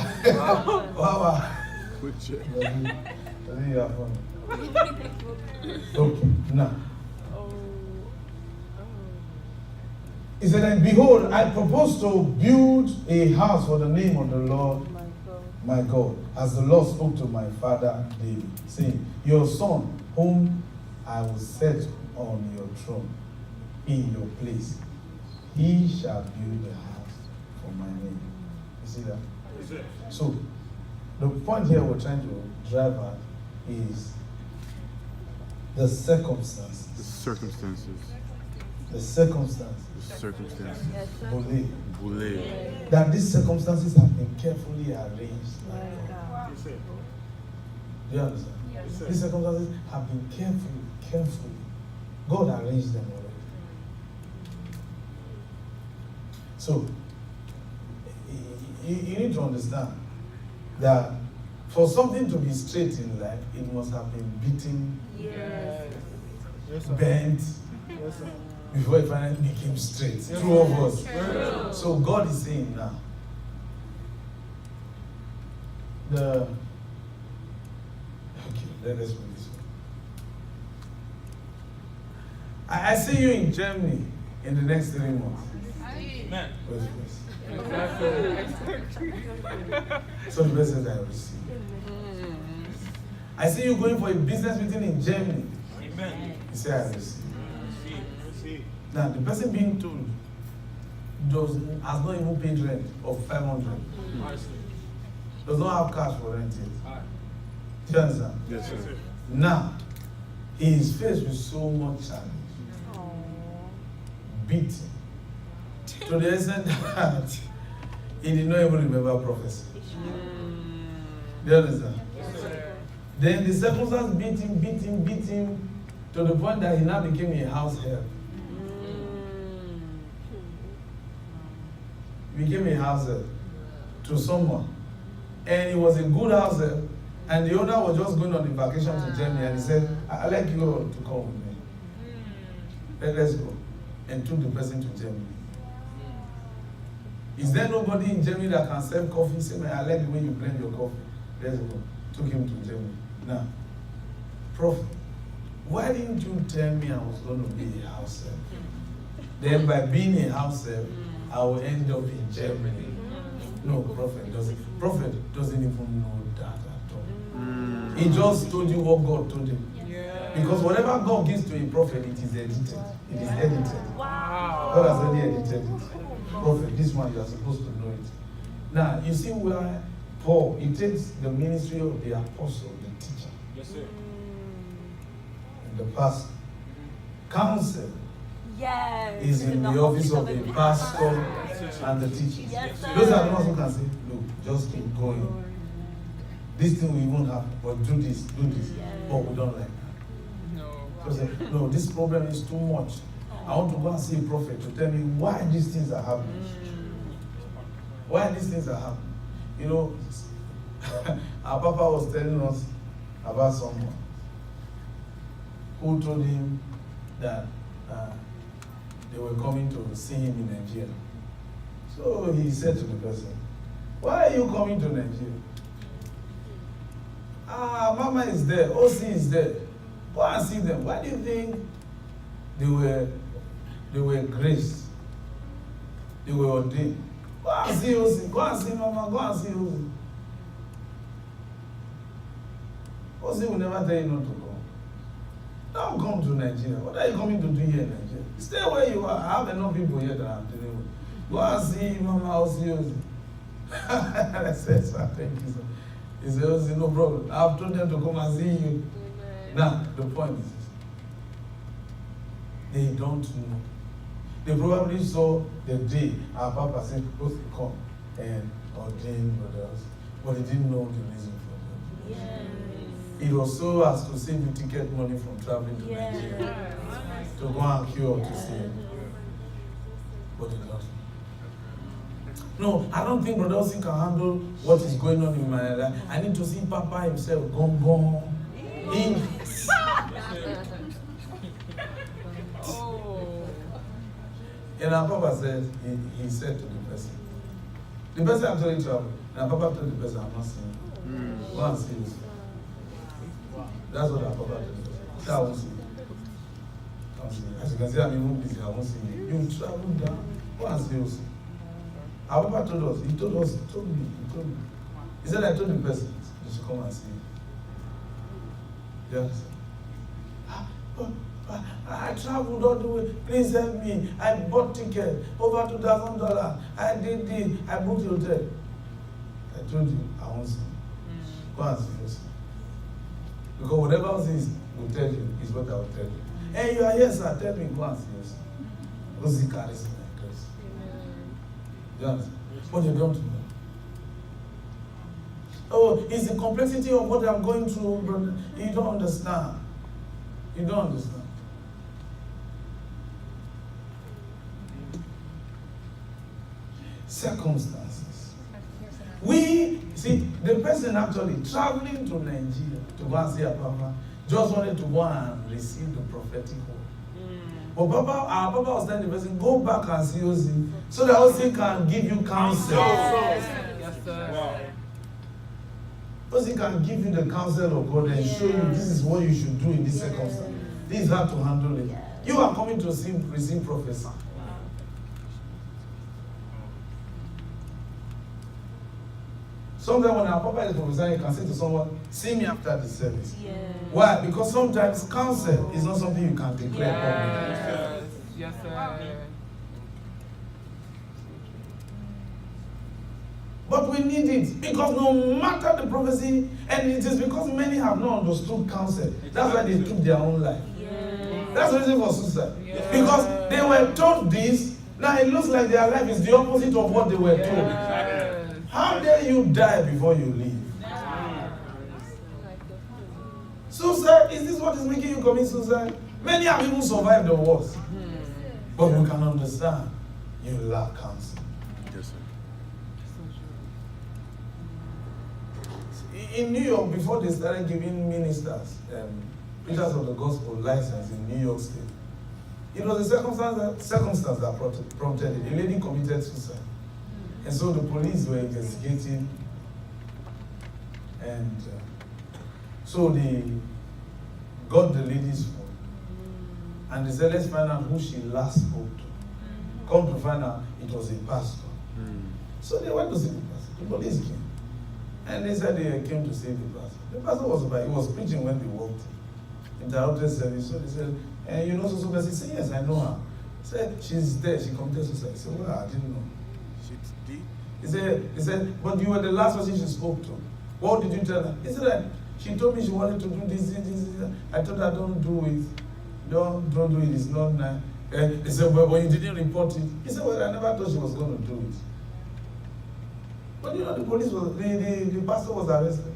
Wawa. Good check. I think you are funny. Okay, now. He said, and behold, I propose to build a house for the name of the Lord my God, as the Lord spoke to my father David, saying, your son, whom I will set on your throne in your place, he shall build a house for my name. You see that? So, the point here we're trying to drive at is the circumstances. The circumstances. The circumstances. The circumstances. Believe that these circumstances have been carefully arranged by God. Yes, sir. Do you understand? Yes, sir. These circumstances have been carefully. God arranged them already. So, you need to understand that for something to be straight in life, it must have been beaten, bent, before it finally became straight. True of us. So God is saying now, okay, let us put this one. I see you in Germany in the next 3 months. Amen. So the blessings I receive. I see you going for a business meeting in Germany. Amen. You say I receive. Receive. Now the person being told has not even paid rent of 500. Does not have cash for rent yet. Do you understand? Yes, sir. Now he is faced with so much challenge. Beating. To the extent that he did not even remember prophecy. Do you understand? Then the circumstance beat him to the point that he now became a house help. He became a house help to someone. And he was a good house help. And the owner was just going on a vacation to Germany, and he said, I'd like you all to come with me. Let's go. And took the person to Germany. Is there nobody in Germany that can serve coffee? Say, man, I like the way you blend your coffee. Let's go. Took him to Germany. Now, Prophet, why didn't you tell me I was going to be a house help? Then by being a house help, I will end up in Germany. No, Prophet doesn't even know that at all. He just told you what God told him. Because whatever God gives to a prophet, it is edited. It is edited. Wow. God has already edited it. Prophet, this one you are supposed to know it. Now, you see where Paul, he takes the ministry of the apostle, the teacher. Yes, sir. And the pastor. Counsel Yes. is in the office of the pastor and the teacher. Yes, sir. Those are the ones who can say, look, just keep going. This thing will even happen, but do this. But we don't like that. No. So say, no, this problem is too much. I want to go and see a prophet to tell me why these things are happening. Why these things are happening. You know, our Papa was telling us about someone who told him that they were coming to see him in Nigeria. So he said to the person, why are you coming to Nigeria? Mama is there, Osi is there. Go and see them. Why do you think they were graced? They were ordained. Go and see Osi. Go and see Mama. Go and see Osi. Osi will never tell you not to come. Don't come to Nigeria. What are you coming to do here in Nigeria? Stay where you are. I have enough people here that I'm dealing with. Go and see Mama Osi. I said, sir, thank you, sir. He said, Osi, no problem. I've told them to come and see you. Now, the point is, they don't know. They probably saw the day our Papa said, Osi, come and ordain brothers, but they didn't know the reason for that. Yes. It was so as to save you ticket money from traveling to Nigeria to go and cure to see him. But they don't. No, I don't think Bro.Osi can handle what is going on in my life. I need to see Papa himself. Gone. And our Papa said, he said to the person. The person actually traveled. And our Papa told the person, I'm not seeing you. Go and see you. That's what our Papa told the person. He said, I won't see you. As you can see, I'm even busy. I won't see you. You travel down. Go and see you. Our Papa told us. He told me. He said, I told the person, you should come and see you. Yes. I traveled all the way. Please help me. I bought ticket over $2,000. I did this. I booked the hotel. I told you, I won't see you. Go and see you. Because whatever else is will tell you is what I will tell you. Hey, you are here, sir. Tell me, go and see you. Because he carries me like grace. You understand? But you don't know. Oh, it's the complexity of what I'm going through, brother. You don't understand. You don't understand. Circumstances. We see the person actually traveling to Nigeria to go and see a Papa just wanted to go and receive the prophetic word. But our Papa was telling the person, go back and see Osi so that Osi can give you counsel. Yes, sir. Wow. Osi can give you the counsel of God and show you this is what you should do in this circumstance. This is how to handle it. You are coming to receive prophecy. Sometimes when our Papa is prophesying, you can say to someone, see me after the service. Yes. Why? Because sometimes counsel is not something you can declare publicly. Yes, sir. But we need it because no matter the prophecy, and it is because many have not understood counsel. That's why they took their own life. Yes. That's the reason for suicide. Yeah. Because they were told this, Now it looks like their life is the opposite of what they were told. How dare you die before you leave? Suicide, is this what is making you commit suicide? Many have even survived the worst. But we can understand you lack counsel. Yes, sir. In New York, before they started giving ministers, preachers of the gospel license in New York State, it was a circumstance that prompted it. A lady committed suicide. And so the police were investigating, and so they got the lady's phone, and they said, let's find out who she last spoke to. Come to find out, it was a pastor. So they went to see the pastor. The police came. And they said they came to save the pastor. The pastor was preaching when they walked in. Interrupted service. So they said, and you know so person? He said, yes, I know her. He said, she's there, she committed suicide. He said, well, I didn't know. She's deep. He said, but you were the last person she spoke to. What did you tell her? He said that she told me she wanted to do this. I told her, don't do it. Don't do it, it's not nice. He said, well, you didn't report it. He said, well, I never thought she was going to do it. But you know, the police the pastor was arrested,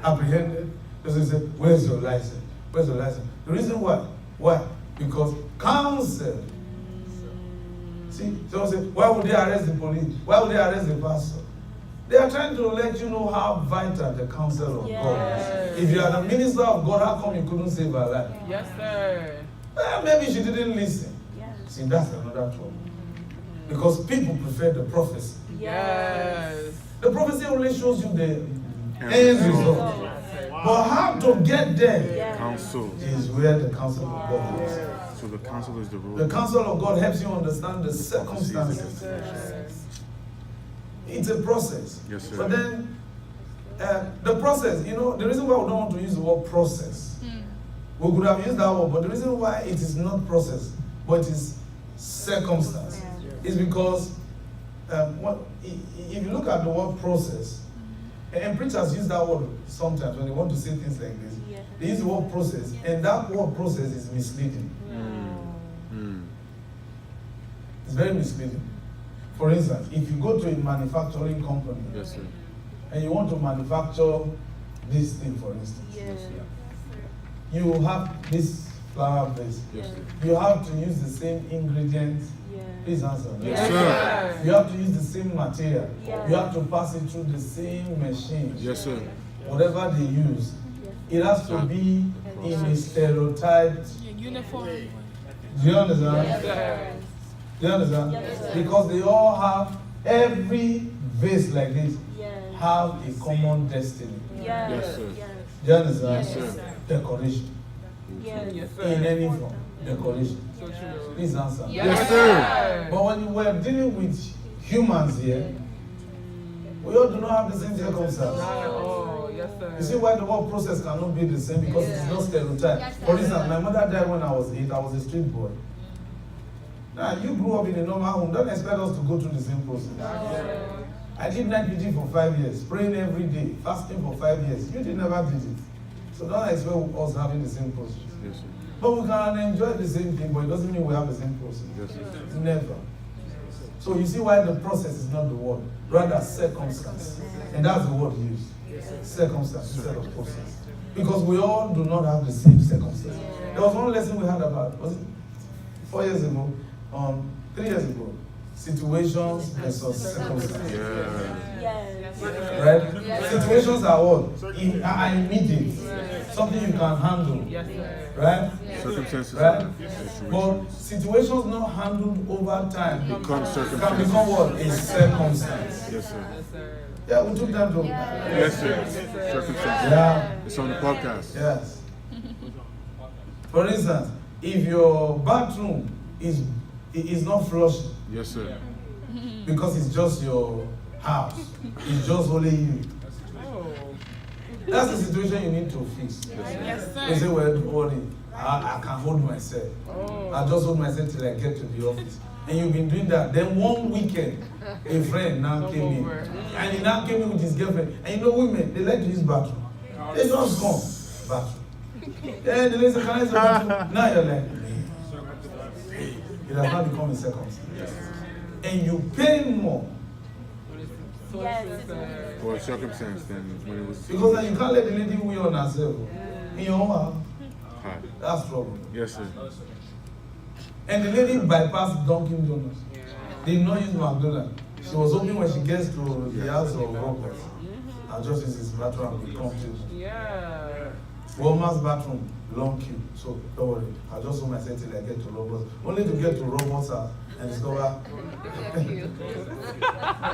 apprehended. So he said, where's your license? Where's your license? The reason why? Why? Because counsel. See, someone said, why would they arrest the police? Why would they arrest the pastor? They are trying to let you know how vital the counsel of God is. If you are the minister of God, how come you couldn't save her life? Yes, sir. Well, maybe she didn't listen. See, that's another problem. Because people prefer the prophecy. Yes. The prophecy only shows you the end result. But how to get there Counsel. is where the counsel of God is. So the counsel is the rule. The counsel of God helps you understand the circumstances. It's a process. Yes, sir. But then, the process, you know, the reason why we don't want to use the word process, we could have used that word, but the reason why it is not process, but it is circumstance, is because if you look at the word process, and preachers use that word sometimes when they want to say things like this, they use the word process, and that word process is misleading. It's very misleading. For instance, if you go to a manufacturing company, Yes, sir. and you want to manufacture this thing, for instance, you have this flour base. Yes, sir. You have to use the same ingredients. Please answer. Yes, sir. You have to use the same material. You have to pass it through the same machine. Yes, sir. Whatever they use, it has to be in a stereotyped Uniform. Do you understand? Yes, sir. Do you understand? Because they all have, every vase like this have a common destiny. Yes, sir. Do you understand? Yes, sir. Decoration. Yes, sir. In any form. Decoration. So true. Please answer. Yes, sir. But when we're dealing with humans here, we all do not have the same circumstance. Oh, yes, sir. You see why the whole process cannot be the same? Because it's not stereotyped. For instance, my mother died when I was 8. I was a street boy. Now, you grew up in a normal home. Don't expect us to go through the same process. I did night vigil for 5 years, praying every day, fasting for 5 years. You never did it. So don't expect us having the same process. Yes, sir. But we can enjoy the same thing, but it doesn't mean we have the same process. Yes, sir. Never. So you see why the process is not the word, rather circumstance. And that's the word used. Circumstance instead of process. Because we all do not have the same circumstance. There was one lesson we had about, was it 4 years ago? 3 years ago. Situations versus circumstances. Right? Situations are what? Are immediate. Something you can handle. Yes, sir. Right? Circumstances. Right? But situations not handled over time Become can circumstances. become what? A circumstance. Yes, sir. Yes, sir. Yeah, we took time to. Yes, sir. Circumstances. Yeah. It's on the podcast. Yes. For instance, if your bathroom is not flushing Yes, sir. because it's just your house, it's just only you. That's the situation you need to fix. Yes, sir. You say, well, don't worry, I can hold myself. I'll just hold myself till I get to the office. And you've been doing that. Then one weekend, a friend now came in. And he now came in with his girlfriend. And you know women, they like to use bathroom. They just come, bathroom. Then the lady said, can I use the bathroom? Now you're like, man. It has not become a circumstance. and you pay more. Yes. For a circumstance than when it was. Because then you can't let the lady weigh on herself. In your own house. Hi. That's trouble. Yes, sir. And the lady bypassed Dunkin' Donuts. They did not use McDonald's. She was hoping when she gets to the house of robbers, I'll just use his bathroom and be comfortable. Yeah. Walmart's bathroom, long queue. So don't worry, I'll just hold myself till I get to robbers. Only to get to robbers and discover.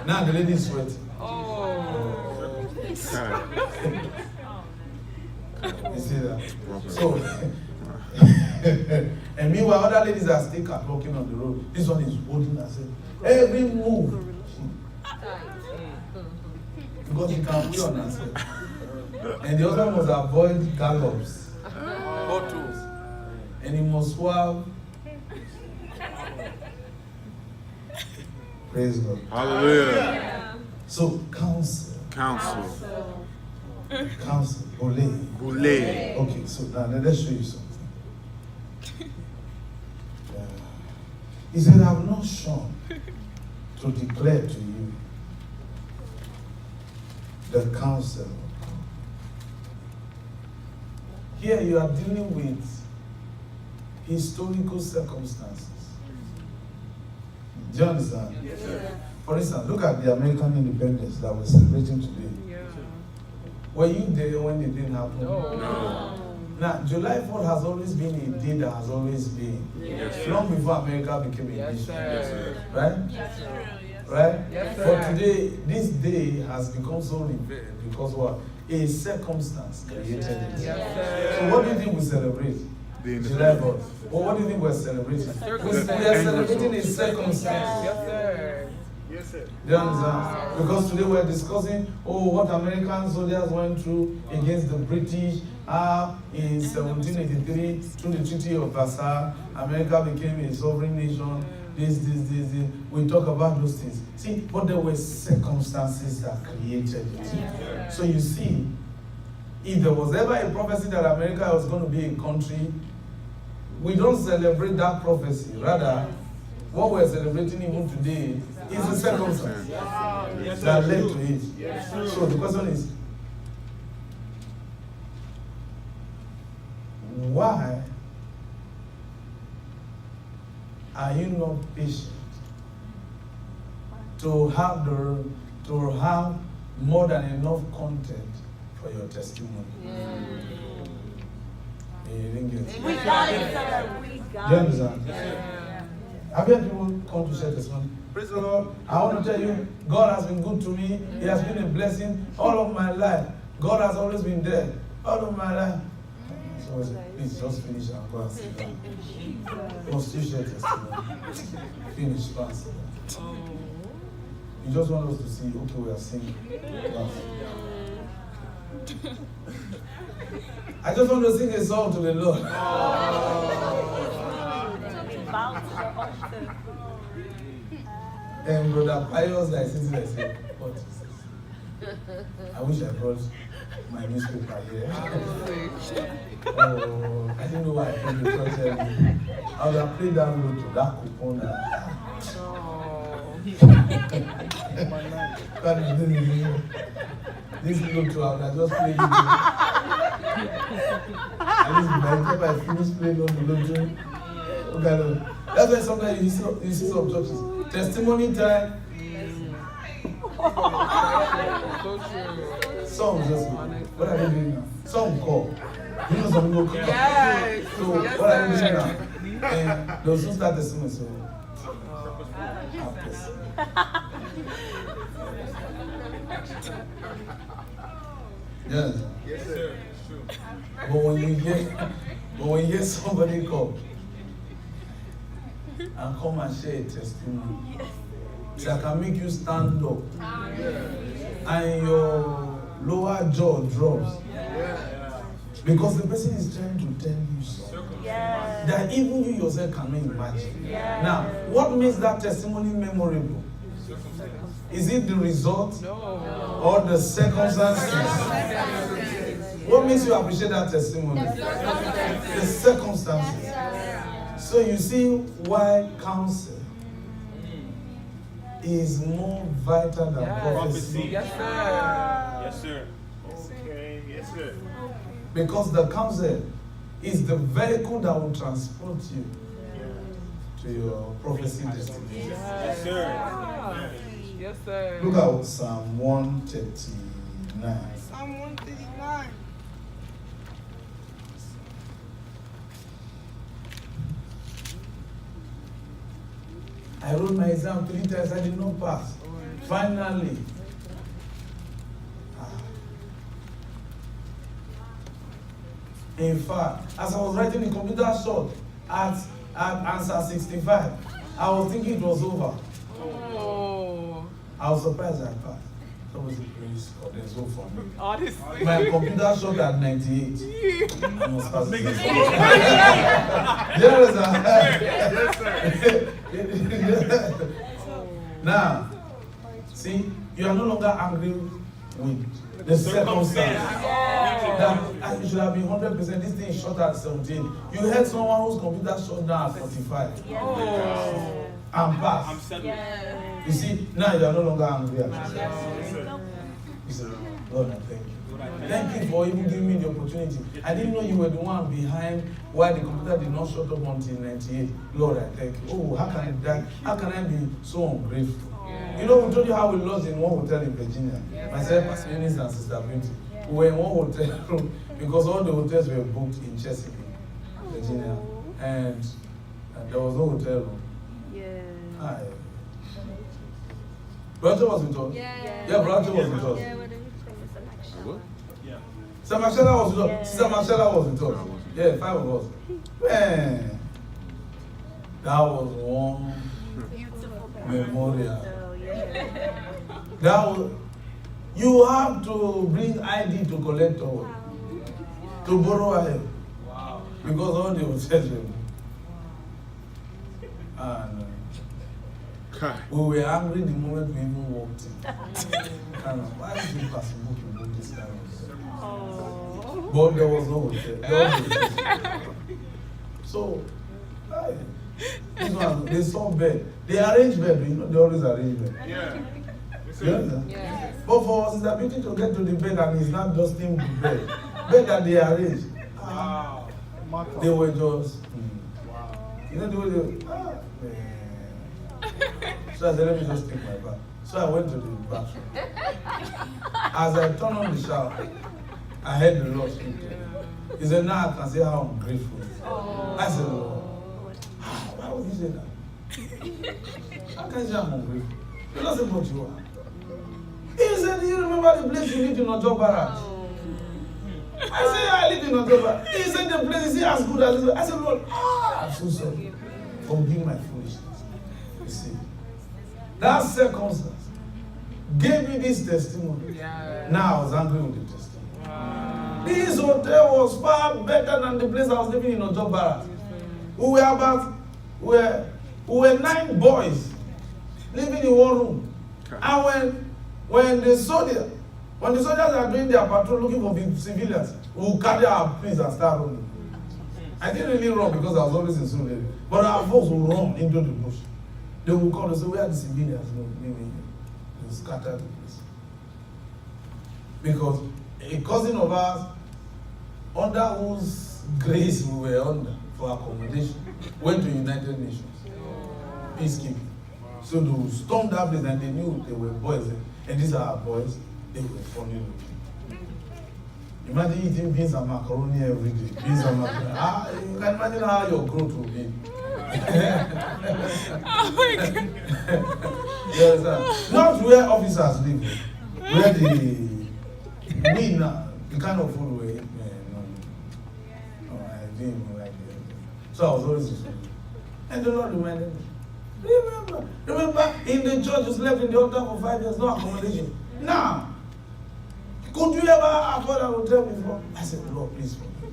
Now the lady is sweating. Oh. You see that? So, and meanwhile, other ladies are still walking on the road. This one is holding herself. Every move. Because she can wheel on herself. And the other must avoid gallops. Bottles. And he must swallow. Praise God. Hallelujah. So, counsel. Counsel. Counsel. Ole. Boulay. Okay, so now let's show you something. He said, I have not shown to declare to you the counsel of God. Here you are dealing with historical circumstances. Do you understand? Yes, sir. For instance, look at the American independence that we're celebrating today. Yeah. Were you there when it didn't happen? No. Now, July 4th has always been a day that has always been. Yes, Long before America became a Yes, nation. sir. Right? Yes, sir. Right? Yes, sir. But today, this day has become so revered because what? A circumstance created it. Yes, sir. So what do you think we celebrate? The July 4th. Well, what do you think we're celebrating? We are celebrating a circumstance. Yes, sir. Yes, sir. Do you understand? Because today we're discussing, what American soldiers went through against the British in 1783 through the Treaty of Versailles. America became a sovereign nation. This. We talk about those things. See, but there were circumstances that created it. So you see, if there was ever a prophecy that America was going to be a country, we don't celebrate that prophecy. Rather, what we're celebrating even today is the circumstance that led to it. So the question is, why are you not patient to have more than enough content for your testimony? You didn't get it. We got it, sir. We Do you got it. understand? Have you had people come to share testimony? Praise the Lord. I want to tell you, God has been good to me. He has been a blessing all of my life. God has always been there all of my life. So I said, please just finish and go and sit down. Must you share testimony? Finish, go and sit down. You just want us to see, okay, we are singing. I just want to sing a song to the Lord. And Brother Pius that is sitting there said, what is this? I wish I brought my newspaper here. Oh, I didn't know why I played the church. I would have played that road to that coupon. This look to I would have just played it. At least by the time I finish playing on the load, okay, that's why sometimes you see some churches. Testimony time. So true. Some just, what are they doing now? Some call. You know some people call. Yes. So Yes, what are they sir. doing now? And they'll soon start testimony. So, have this. Yes. Yes, sir. It's true. But when you hear somebody come and come and share a testimony, that can make you stand up and your lower jaw drops because the person is trying to tell you something that even you yourself cannot imagine. Now, what makes that testimony memorable? Is it the result or the circumstances? What makes you appreciate that testimony? The circumstances. So you see why counsel is more vital than prophecy. Yes, sir. Yes, sir. Okay. Yes, sir. Because the counsel is the vehicle that will transport you to your prophecy destination. Yes, sir. Yes, sir. Look at Psalm 139. Psalm 139. I wrote my exam 3 times, I did not pass. Finally. In fact, as I was writing the computer short at answer 65, I was thinking it was over. Oh. I was surprised I passed. Somebody praise God, there's hope for me. Honestly. My computer shot at 98. I must pass it. Yes, sir. Now, see, you are no longer angry with the circumstance. That you should have been 100%. This thing is shot at 17. You had someone whose computer shot down at 45. Oh. And passed. I'm settled. You see, now you are no longer angry at yourself. Yes, sir. You say, Lord, I thank you. Thank you for even giving me the opportunity. I didn't know you were the one behind why the computer did not shut up until 98. Lord, I thank you. Oh, how can I die? How can I be so ungrateful? You know, we told you how we lost in one hotel in Virginia. Myself, Pastor Eunice, and Sister Beauty. We were in one hotel room because all the hotels were booked in Chesapeake, Virginia. And there was no hotel room. Hi. Brother was with us. Yeah, brother was with us. Sister Marcella was with us. Sister Marcella was with us. Yeah, 5 of us. Man, that was one memorial. That was, you have to bring ID to collect or to borrow a help. Wow. Because all the hotels were booked. And we were angry the moment we even walked in. And why is it possible to book this kind of stuff? But there was no hotel. There was no hotel. So, this one, they saw bed. They arranged bed, you know, they always arrange bed. Yeah. Yes, You sir. understand? Yes. But for Sister Beauty to get to the bed and it's not just him to bed that they arranged, Wow. they were just, Wow. you know the way they, man. So I said, let me just take my bath. So I went to the bathroom. As I turned on the shower, I heard the Lord speak to me. He said, now I can say how I'm grateful. I said, Lord, why would you say that? How can you say I'm ungrateful? You don't say what you are. He said, do you remember the place you lived in Ojo Barracks? I said, I lived in Ojo Barracks. He said, the place is as good as this. I said, Lord, I'm so sorry. Forgive my foolishness. You see, that circumstance gave me this testimony. Yeah. Now I was angry with the testimony. Wow. This hotel was far better than the place I was living in Ojo Barracks. We were 9 boys living in one room. And when the soldiers are doing their patrol looking for civilians, we'll carry our pins and start running. I didn't really run because I was always in Surulere. But our folks will run into the bush. They will come and say, where are the civilians? No, they will scatter the place. Because a cousin of ours, under whose grace we were under for accommodation, went to United Nations. Peacekeeping. So they stormed that place and they knew they were boys. And these are our boys. They were funny looking. Imagine eating beans and macaroni every day. Beans and macaroni. You can imagine how your growth will be. Oh my God. Yes, not where officers live, where the kind of food we eat. No, I didn't even like it. So I was always listening. And the Lord reminded me. Remember, in the church you slept in the altar for 5 years, no accommodation. Now, could you ever afford a hotel before? I said, Lord, please forgive me.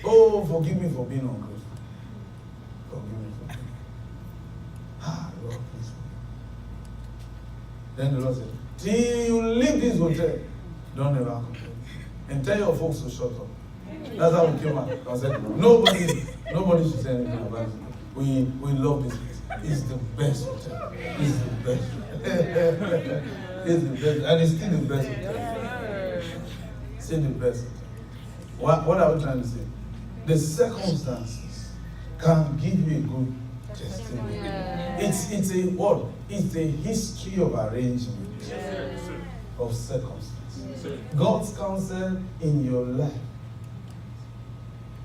Oh, forgive me for being ungrateful. Forgive me for being. Lord, please forgive me. Then the Lord said, till you leave this hotel, don't ever complain. And tell your folks to shut up. That's how we came out. I said, nobody should say anything about it. We love this place. It's the best hotel. It's the best. It's the best. And it's still the best hotel. Still the best hotel. What are we trying to say? The circumstances can give you a good testimony. It's a what? It's a history of arrangement of circumstances. God's counsel in your life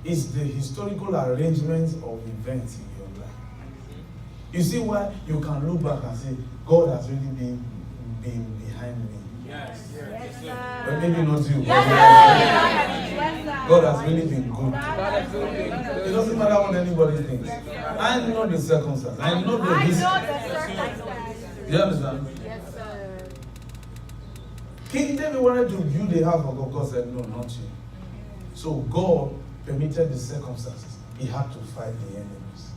is the historical arrangement of events in your life. You see why you can look back and say, God has really been behind me. Yes. But maybe not you. God has really been good. It doesn't matter what anybody thinks. I know the circumstance. I know the history. Do you understand? Yes, sir. King David wanted to build a house for God. God said, no, not you. So God permitted the circumstances. He had to fight the enemies.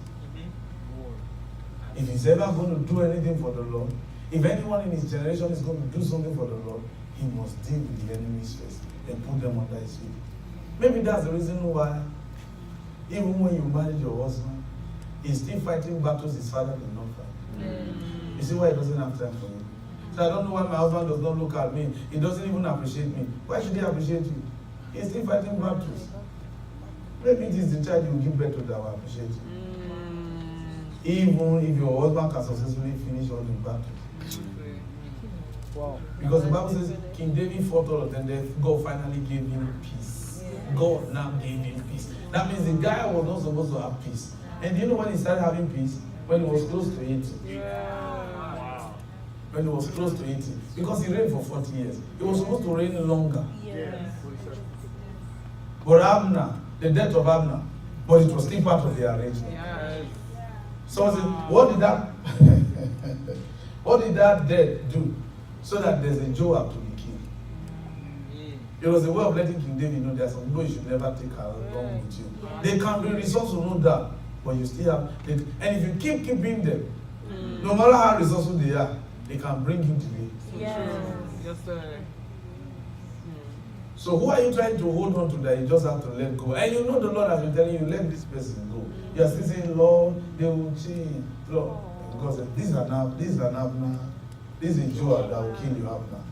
If he's ever going to do anything for the Lord, if anyone in his generation is going to do something for the Lord, he must deal with the enemies first and put them under his feet. Maybe that's the reason why, even when you married your husband, he's still fighting battles his father did not fight. You see why he doesn't have time for you? So I don't know why my husband does not look at me. He doesn't even appreciate me. Why should he appreciate you? He's still fighting battles. Maybe it is the child you give birth to that will appreciate you. Even if your husband can successfully finish all the battles. Wow. Because the Bible says King David fought all of them, then God finally gave him peace. God now gave him peace. That means the guy was not supposed to have peace. And do you know when he started having peace? When he was close to 80. Wow. When he was close to 80. Because he reigned for 40 years. He was supposed to reign longer. But Abner, the death of Abner, but it was still part of the arrangement. So I said, what did that death do? So that there's a Joab to be killed. It was a way of letting King David know there's some people you should never take along with you. They can be resourceful, no doubt, but you still have it. And if you keep keeping them, no matter how resourceful they are, they can bring you delay. Yes, sir. So who are you trying to hold on to that you just have to let go? And you know the Lord has been telling you, let this person go. You are still saying, Lord, they will change. Lord, because these are now. This is Joab that will kill you up now.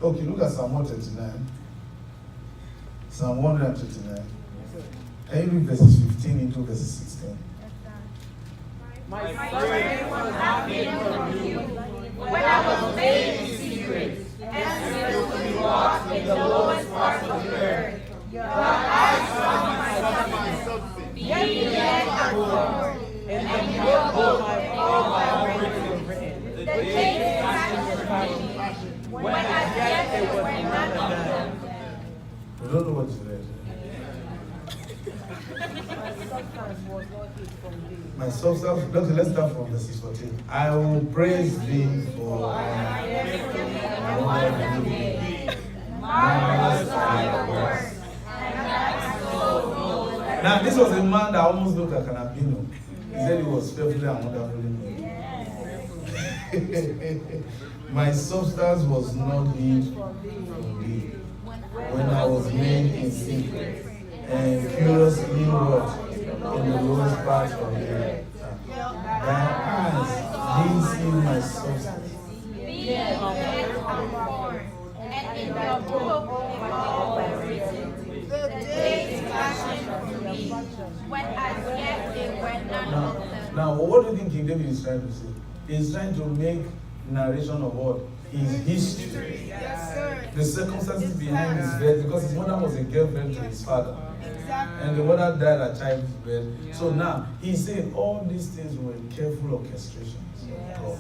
Okay, look at Psalm 139. Psalm 139. Can you read verses 15 into verses 16? My strength was not hidden from you when I was made in secret and skillfully walked in the lowest parts of the earth. Your eyes saw my substance, being yet unformed, and you uphold all my ways. The days passed for me, when as yet there was none of them. I don't know what you read. My substance, okay, let's start from verses 14. I will praise thee for marvelous are your works. Now, this was a man that almost looked like an albino. He said he was fearfully and wonderfully made. My substance was not hid from thee when I was made in secret and curiously wrought in the lowest parts of the earth. Thine eyes did see my substance. And in your book all were written. The days fashioned for me, when as yet there were none of them. Now, what do you think King David is trying to say? He's trying to make narration of what? His history. Yes, sir. The circumstances behind his death, because his mother was a girlfriend to his father. Exactly. And the mother died at childbirth. So now, he's saying all these things were careful orchestrations of God.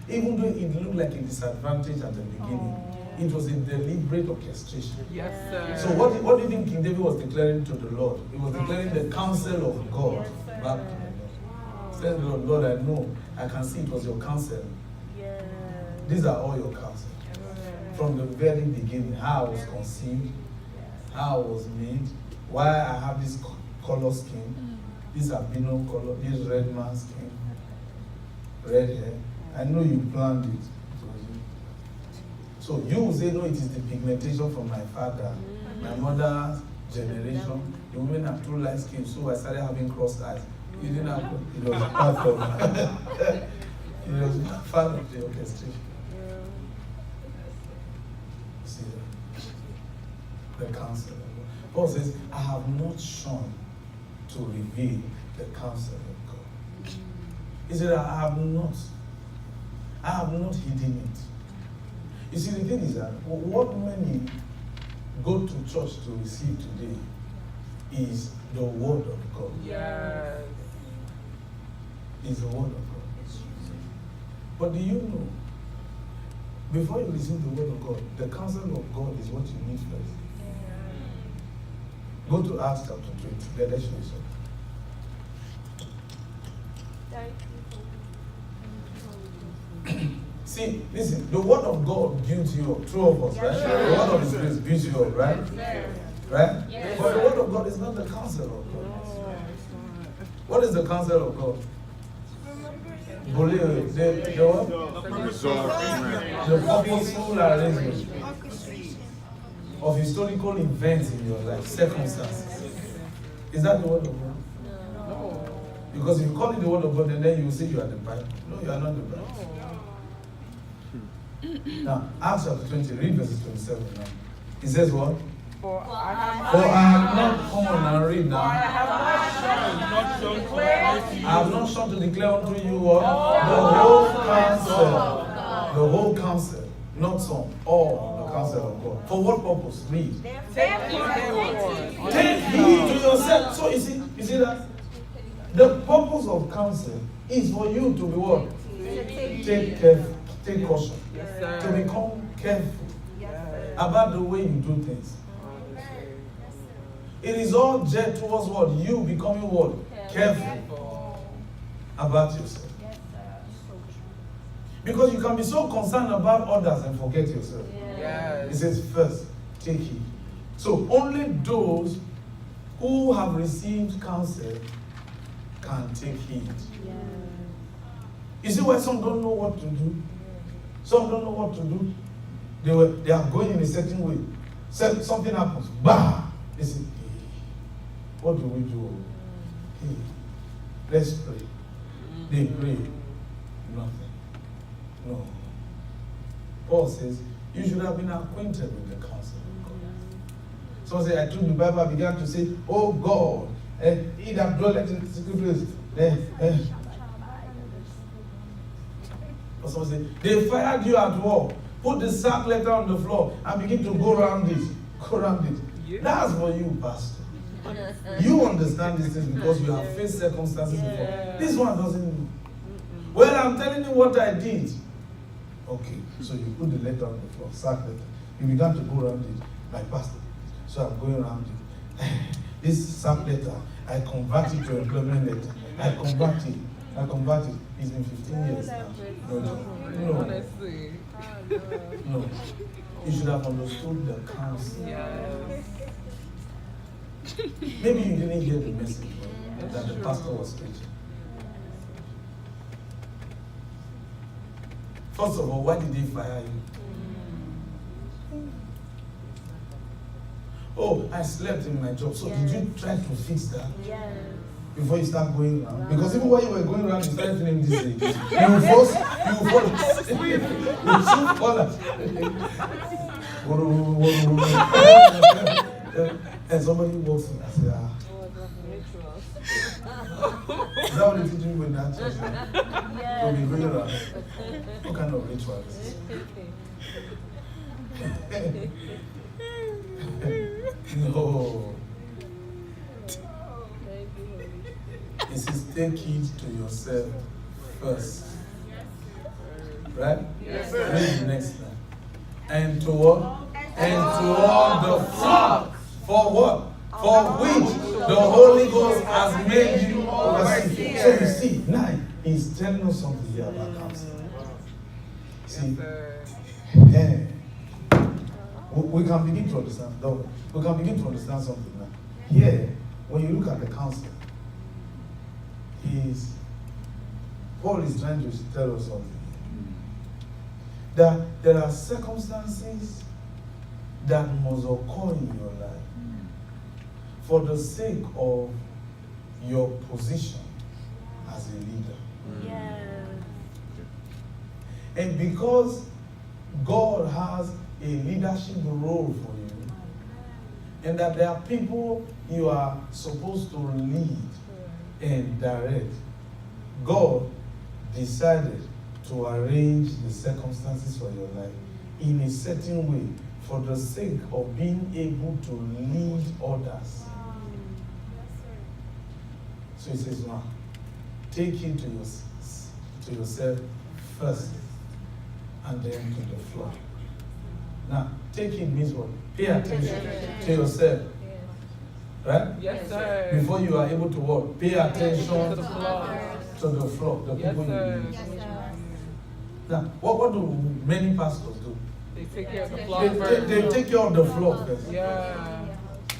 Even though it looked like a disadvantage at the beginning, it was a deliberate orchestration. Yes, sir. So what do you think King David was declaring to the Lord? He was declaring the counsel of God back to the Lord. Saying, Lord, I know, I can see it was your counsel. These are all your counsel. From the very beginning, how I was conceived, how I was made, why I have this color skin, this albino color, this red man skin, red hair. I know you planned it. So you will say, no, it is the pigmentation from my father, my mother's generation. The women have too light skin, so I started having crossed eyes. You didn't have it was part of it was part of the orchestration. See the counsel of God. Paul says, I have not shown to reveal the counsel of God. He said, I have not hidden it. You see, the thing is that what many go to church to receive today is the word of God. Yes. Is the word of God. But do you know, before you receive the word of God, the counsel of God is what you need first. Go to Acts chapter 20. Let's show you something. See, listen, the word of God builds you up. Two of us, right? Yes, The word of the Spirit builds you up, right? Yes. Right? Yes. But the word of God is not the counsel of God. What is the counsel of God? The purposeful arrangement of historical events in your life, circumstances. Is that the word of God? No. Because if you call it the word of God, and then you will say you are the Bible. No, you are not the Bible. Now, Acts chapter 20, read verses 27 now. It says what? For I have not come and read now. I have not shown to declare unto you what? The whole counsel. The whole counsel. Not some. All the counsel of God. For what purpose? Read. Take heed to yourself. So you see that? The purpose of counsel is for you to be what? Take caution. Yes, sir. To become careful about the way you do things. It is all jet towards what? You becoming what? Careful about yourself. Because you can be so concerned about others and forget yourself. Yes. It says first, take heed. So only those who have received counsel can take heed. You see why some don't know what to do? Some don't know what to do. They are going in a certain way. Something happens. Bah! They say, hey, what do we do? Hey, let's pray. They pray. Nothing. No. Paul says, you should have been acquainted with the counsel of God. Someone say, I took the Bible, I began to say, oh God, he that dwelleth in the secret place. Or someone say, they fired you at war. Put the sack letter on the floor and begin to go around it. Go around it. Yeah. That's for you, Pastor. You understand these things because you have faced circumstances before. This one doesn't know. Well, I'm telling you what I did. Okay, so you put the letter on the floor, sack letter. You began to go around it, my pastor. So I'm going around it. This sack letter, I convert it to employment letter. I convert it. It's been 15 years now. No. No. You should have understood the counsel. Yes. Maybe you didn't hear the message that the pastor was preaching. First of all, why did they fire you? Oh, I slept in my job. So did you try to fix that? Yes. Before you start going around? Because even while you were going around, you started feeling this thing. You will fall and somebody walks in and says, is that what they teach you in that church? To be going around. What kind of ritual is this? No. It says, take heed to yourself first. Right? Yes, sir. Read the next line. And to what? And to all the flock. For what? For which the Holy Ghost has made you overseer. So you see, now he's telling us something here about counsel. See? We can begin to understand. We can begin to understand something now. Here, when you look at the counsel, Paul is trying to tell us something. That there are circumstances that must occur in your life for the sake of your position as a leader. Yes. And because God has a leadership role for you, and that there are people you are supposed to lead and direct, God decided to arrange the circumstances for your life in a certain way for the sake of being able to lead others. So he says, now, take it to yourself first, and then to the flock. Now, take it means what? Pay attention to yourself. Right? Yes, sir. Before you are able to what? Pay attention To the flock. to the flock, the Yes, people you sir. lead. Now, what do many pastors do? They take care of the flock They first. take care of the flock first. Yeah.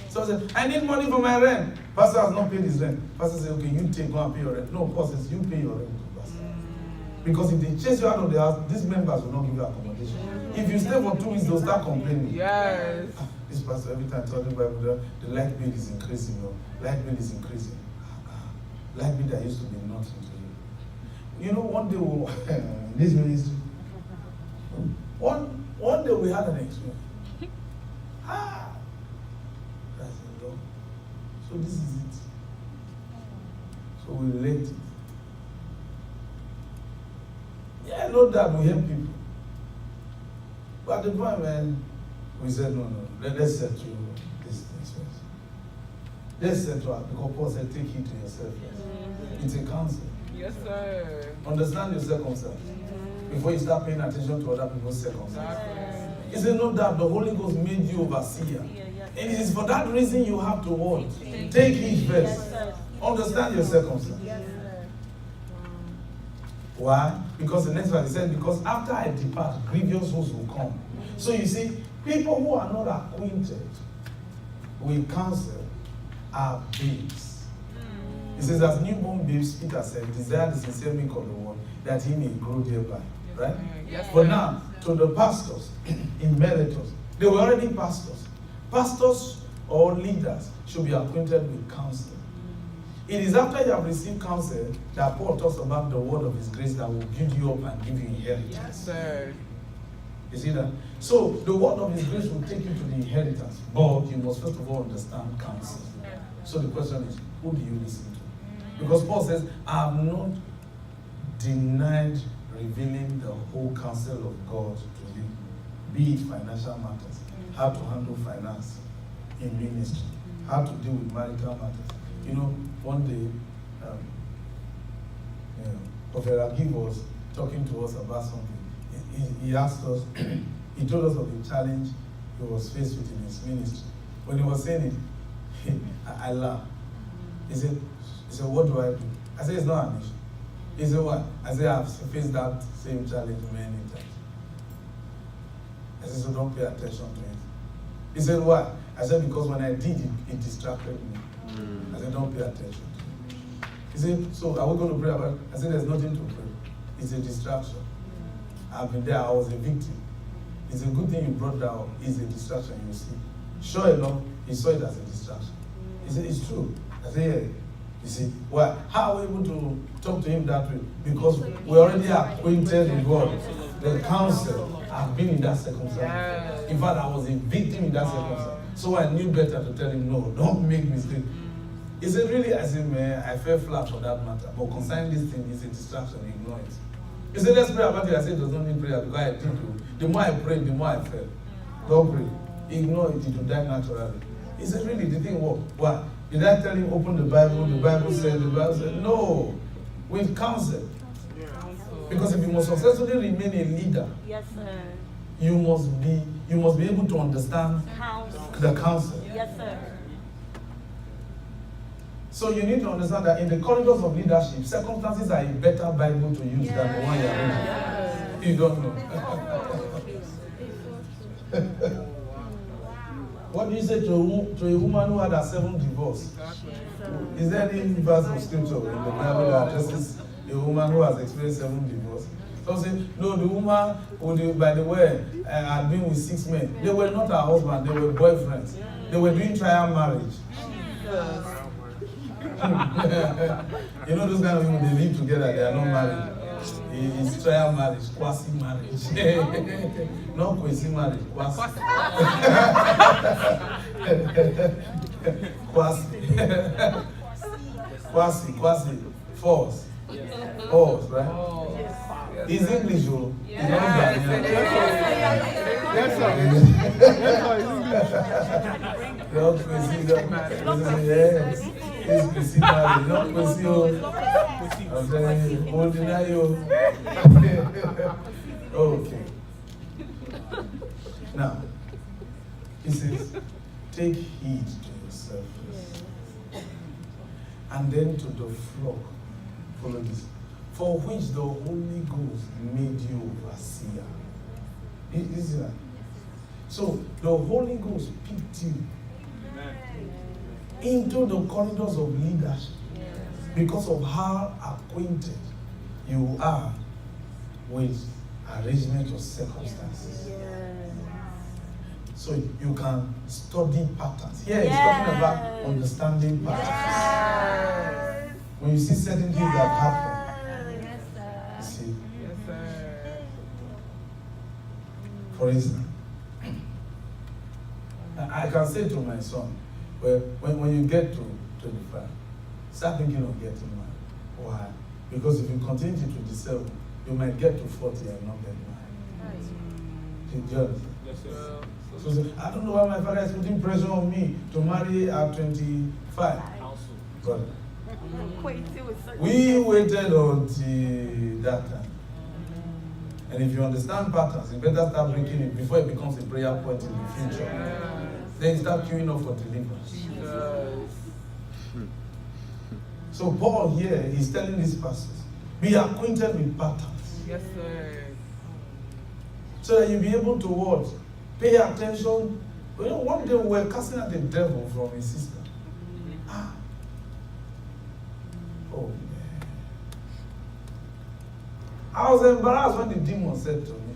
So I said, I need money for my rent. Pastor has not paid his rent. Pastor said, okay, you take, go and pay your rent. No, of course, it's you pay your rent to pastor. Because if they chase you out of the house, these members will not give you accommodation. If you stay for 2 weeks, they'll start complaining. Yes. This pastor, every time I tell the Bible, the light bill is increasing. Light bill is increasing. Light bill that used to be nothing to you. You know, one day, in this ministry, one day we had an experience. That's the Lord. So this is it. So we let it. Yeah, I know that we help people. But at the point when we said, no, let's settle this thing first. Let's settle it, because Paul said, take it to yourself first. It's a counsel. Yes, sir. Understand your circumstance before you start paying attention to other people's circumstances. Exactly. He said, no doubt the Holy Ghost made you overseer. And it is for that reason you have to what? Take it first. Understand your circumstance. Why? Because the next verse he said, because after I depart, grievous woes will come. So you see, people who are not acquainted with counsel are babes. He says, as newborn babes, Peter said, desire the sincere milk of the word, that he may grow thereby. Right? Yes, But sir. now, to the pastors, emeritus, they were already pastors. Pastors or leaders should be acquainted with counsel. It is after you have received counsel that Paul talks about the word of his grace that will build you up and give you inheritance. Yes, sir. You see that? So the word of his grace will take you to the inheritance, but you must first of all understand counsel. So the question is, who do you listen to? Because Paul says, I have not denied revealing the whole counsel of God to you, be it financial matters, how to handle finance in ministry, how to deal with marital matters. You know, one day, Prophet Agib was talking to us about something. He asked us, he told us of the challenge he was faced with in his ministry. When he was saying it, I laughed. He said, what do I do? I said, it's not an issue. He said, what? I said, I've faced that same challenge many times. I said, so don't pay attention to it. He said, why? I said, because when I did it, it distracted me. I said, don't pay attention to it. He said, so are we going to pray about it? I said, there's nothing to pray. It's a distraction. I've been there, I was a victim. It's a good thing you brought that up. It's a distraction, you see. Sure enough, he saw it as a distraction. He said, it's true. I said, yeah. You see, why? How are we able to talk to him that way? Because we're already acquainted with God. The counsel, I've been in that circumstance. Yes. In fact, I was a victim in that circumstance. So I knew better to tell him, no, don't make mistake. He said, really? I said, man, I fell flat for that matter. But concerning this thing, it's a distraction, ignore it. He said, let's pray about it. I said, it does not need prayer because I did. The more I prayed, the more I fell. Don't pray. Ignore it, it will die naturally. He said, really, the thing worked. Why? Did I tell him, open the Bible said, no. With counsel. Because if you must successfully remain a leader, Yes, sir. you must be able to understand the counsel. Yes, sir. So you need to understand that in the corridors of leadership, circumstances are a better Bible to use than the one you are reading. You don't know. What do you say to a woman who had her 7th divorce? Is there any verse of scripture in the Bible that addresses a woman who has experienced 7 divorce? Some say, no, the woman who, by the way, had been with 6 men. They were not her husband, they were boyfriends. They were doing trial marriage. You know those kind of people, they live together, they are not married. It's trial marriage, quasi marriage. Not quasi marriage, quasi. Quasi. False. False, right? It's English, oh. It's not Ghanaian. Yes, sir. Not quasi, yes. It's quasi marriage, not quasi, oh. I'm telling you, won't deny you. Okay. Now, he says, take heed to yourself and then to the flock. Follow this. For which the Holy Ghost made you overseer. Is that? So, the Holy Ghost picked you into the corridors of leadership. Because of how acquainted you are with arrangement of circumstances. So you can study patterns. Here he's talking about understanding patterns. When you see certain things that happen, you see. For instance, I can say to my son, well, when you get to 25, start thinking of getting married. Why? Because if you continue to 27, you might get to 40 and not get married. Do you understand? Yes, sir. So I don't know why my father is putting pressure on me to marry at 25. Counsel. But we waited until that time. And if you understand patterns, you better start breaking it before it becomes a prayer point in the future. Then you start queuing up for deliverance. So Paul here is telling these pastors, be acquainted with patterns. Yes, sir. So that you'll be able to what? Pay attention. You know, one day we were casting out the devil from his sister. Oh man. I was embarrassed when the demon said to me,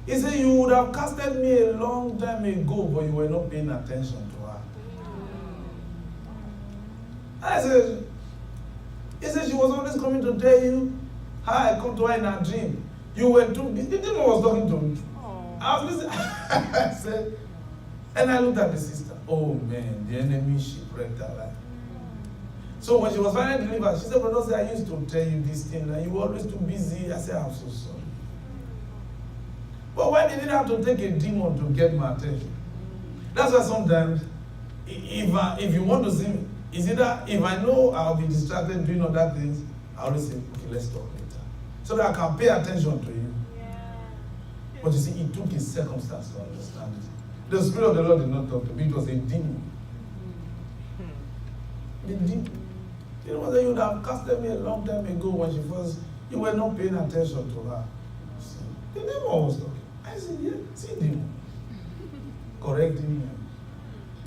he said, you would have casted me a long time ago, but you were not paying attention to her. I said, he said she was always coming to tell you how I come to her in a dream. You were too busy. The demon was talking to me. I was listening. I said, and I looked at the sister. Oh man, the enemy shipwrecked her life. So when she was finally delivered, she said, Bro.Osi, I used to tell you this thing, and you were always too busy. I said, I'm so sorry. But why did it have to take a demon to get my attention? That's why sometimes, if you want to see me, is either if I know I'll be distracted doing other things, I always say, okay, let's talk later. So that I can pay attention to you. But you see, it took his circumstance to understand it. The Spirit of the Lord did not talk to me, it was a demon. The demon. You know what, you would have casted me a long time ago when she first, you were not paying attention to her. See, the demon was talking. I said, yeah, see demon. Correcting him.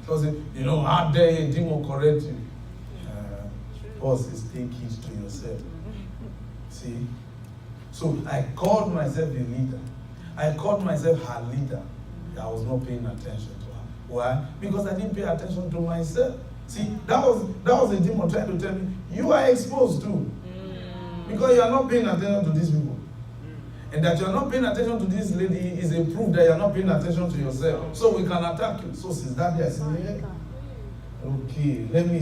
Because, you know, how dare a demon correct you? Paul says, take heed to yourself. See? So I called myself a leader. I called myself her leader. I was not paying attention to her. Why? Because I didn't pay attention to myself. See, that was a demon trying to tell me, you are exposed too. Because you are not paying attention to these people. And that you are not paying attention to this lady is a proof that you are not paying attention to yourself. So we can attack you. So since that day I said, yeah, okay, let me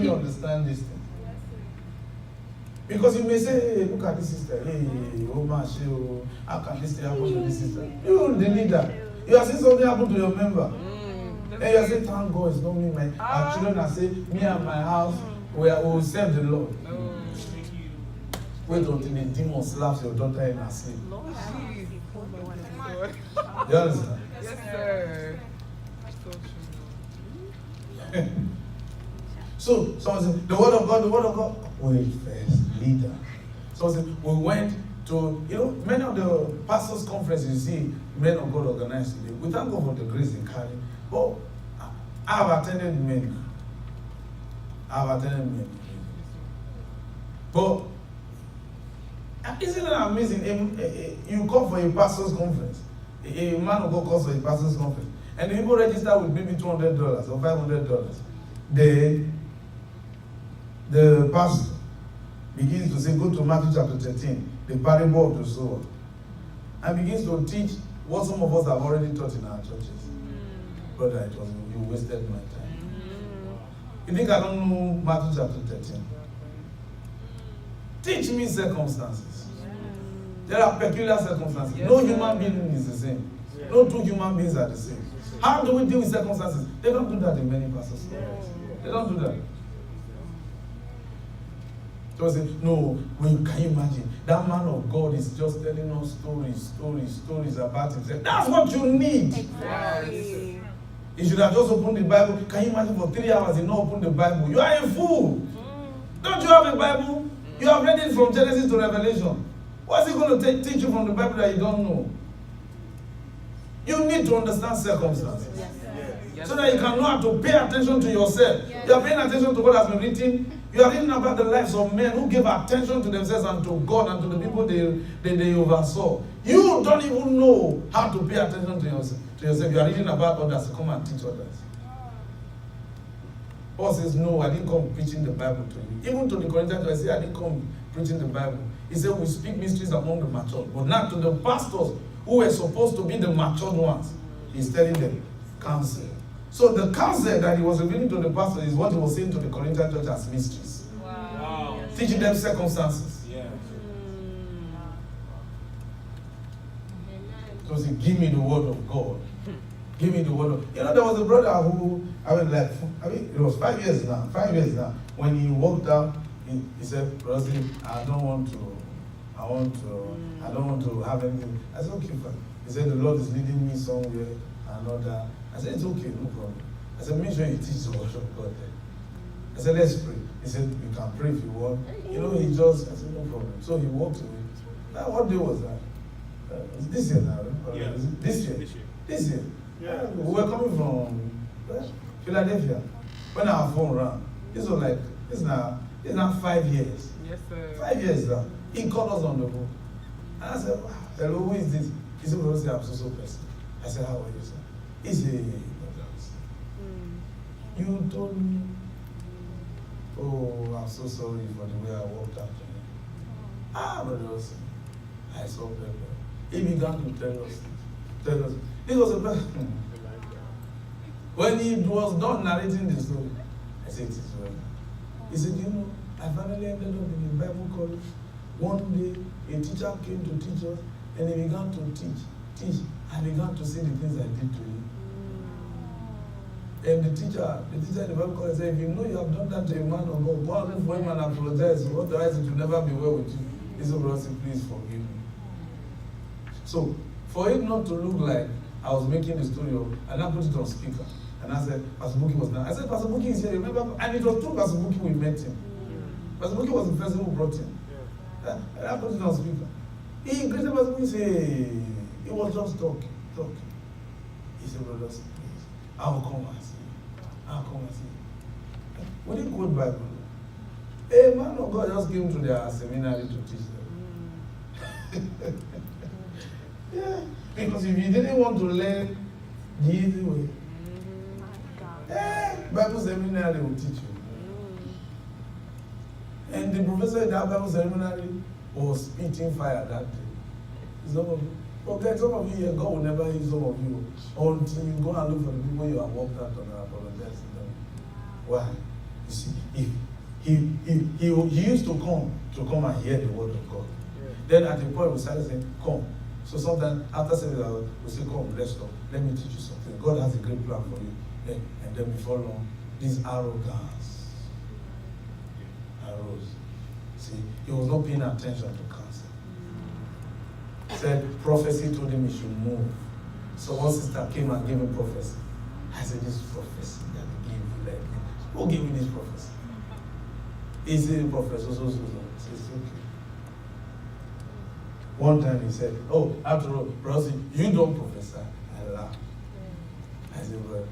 understand this thing. Because you may say, hey, look at this sister. Hey, oh my show, how can this thing happen to this sister? You're the leader. You are saying something happen to your member. And you are saying, thank God, it's not me. Our children are saying, me and my house, we will serve the Lord. Wait until the demon slaps your daughter in her sleep. You understand? Yes, sir. So someone said, the word of God. Wait first, leader. So we went to, you know, many of the pastors' conferences you see men of God organized today. We thank God for the grace in carrying. But I have attended many. But isn't it amazing? You come for a pastor's conference. A man of God comes for a pastor's conference. And the people register with maybe $200 or $500. Then the pastor begins to say, go to Matthew chapter 13, the parable of the sower, and begins to teach what some of us have already taught in our churches. Brother, you wasted my time. You think I don't know Matthew chapter 13? Teach me circumstances. There are peculiar circumstances. No human being is the same. No two human beings are the same. How do we deal with circumstances? They don't do that in many pastors. They don't do that. So I say, no, can you imagine? That man of God is just telling us stories about himself. That's what you need. Exactly. He should have just opened the Bible. Can you imagine for 3 hours he not open the Bible? You are a fool. Don't you have a Bible? You have read it from Genesis to Revelation. What's he going to teach you from the Bible that you don't know? You need to understand circumstances. Yes, so that you can know how to pay attention to yourself. You are paying attention to what has been written. You are reading about the lives of men who gave attention to themselves and to God and to the people they oversaw. You don't even know how to pay attention to yourself. You are reading about others. Come and teach others. Paul says, no, I didn't come preaching the Bible to you. Even to the Corinthians, I say, I didn't come preaching the Bible. He said, we speak mysteries among the matured. But not to the pastors who were supposed to be the matured ones. He's telling them, counsel. So the counsel that he was revealing to the pastor is what he was saying to the Corinthian church as mysteries. Wow. Teaching them circumstances. Yeah. So he said, give me the word of God. Give me the word of... there was a brother who, it was 5 years now. 5 years now. When he walked out, he said, Bro.Osi, I don't want to have anything. I said, okay, fine. He said, the Lord is leading me somewhere and all that. I said, it's okay, no problem. I said, make sure you teach the word of God there. I said, let's pray. He said, you can pray if you want. I said, no problem. So he walked away. Now, what day was that? This year now, right? Yeah. This year. Yeah. We were coming from Philadelphia. When our phone rang, this is now 5 years. Yes, sir. 5 years now. He called us on the phone. And I said, wow, hello, who is this? He said, Bro.Osi, I'm so person. I said, how are you, sir? He said, you told me, oh, I'm so sorry for the way I walked out to you. Bro.Osi, I saw Pepper. He began to tell us. This was a person. When he was done narrating the story, I said, it is well. He said, I finally ended up in a Bible college. One day, a teacher came to teach us, and he began to teach. I began to see the things I did to you. And the teacher in the Bible college said, if you know you have done that to a man of God, go out for him and apologize. Otherwise, it will never be well with you. He said, Bro.Osi, please forgive me. So, for it not to look like I was making the story up, and I put it on speaker. And I said, Pastor Buki was there. I said, Pastor Buki is here, remember? And it was through Pastor Buki we met him. Pastor Buki was the person who brought him. And I put it on speaker. He greeted Pastor Buki and said, he was just talking. He said, Bro.Osi, please, I will come and see you. We didn't quote Bible. A man of God just came to their seminary to teach them. Yeah, because if you didn't want to learn the easy way, Bible seminary will teach you. And the professor in that Bible seminary was spitting fire that day. Some of you here, God will never use some of you until you go and look for the people you have walked out on and apologize to them. Why? You see, if he used to come and hear the word of God. Then at the point we started saying, come. So sometimes after service, we say, come, let's talk. Let me teach you something. God has a great plan for you. And then before long, this arrogance arose. See, he was not paying attention to counsel. He said, prophecy told him he should move. So one sister came and gave him prophecy. I said, this prophecy that he gave you, like, who gave you this prophecy? He said, Professor, so. He said, okay. One time he said, oh, after all, Bro.Osi, you don't prophesy. I laughed. I said, well,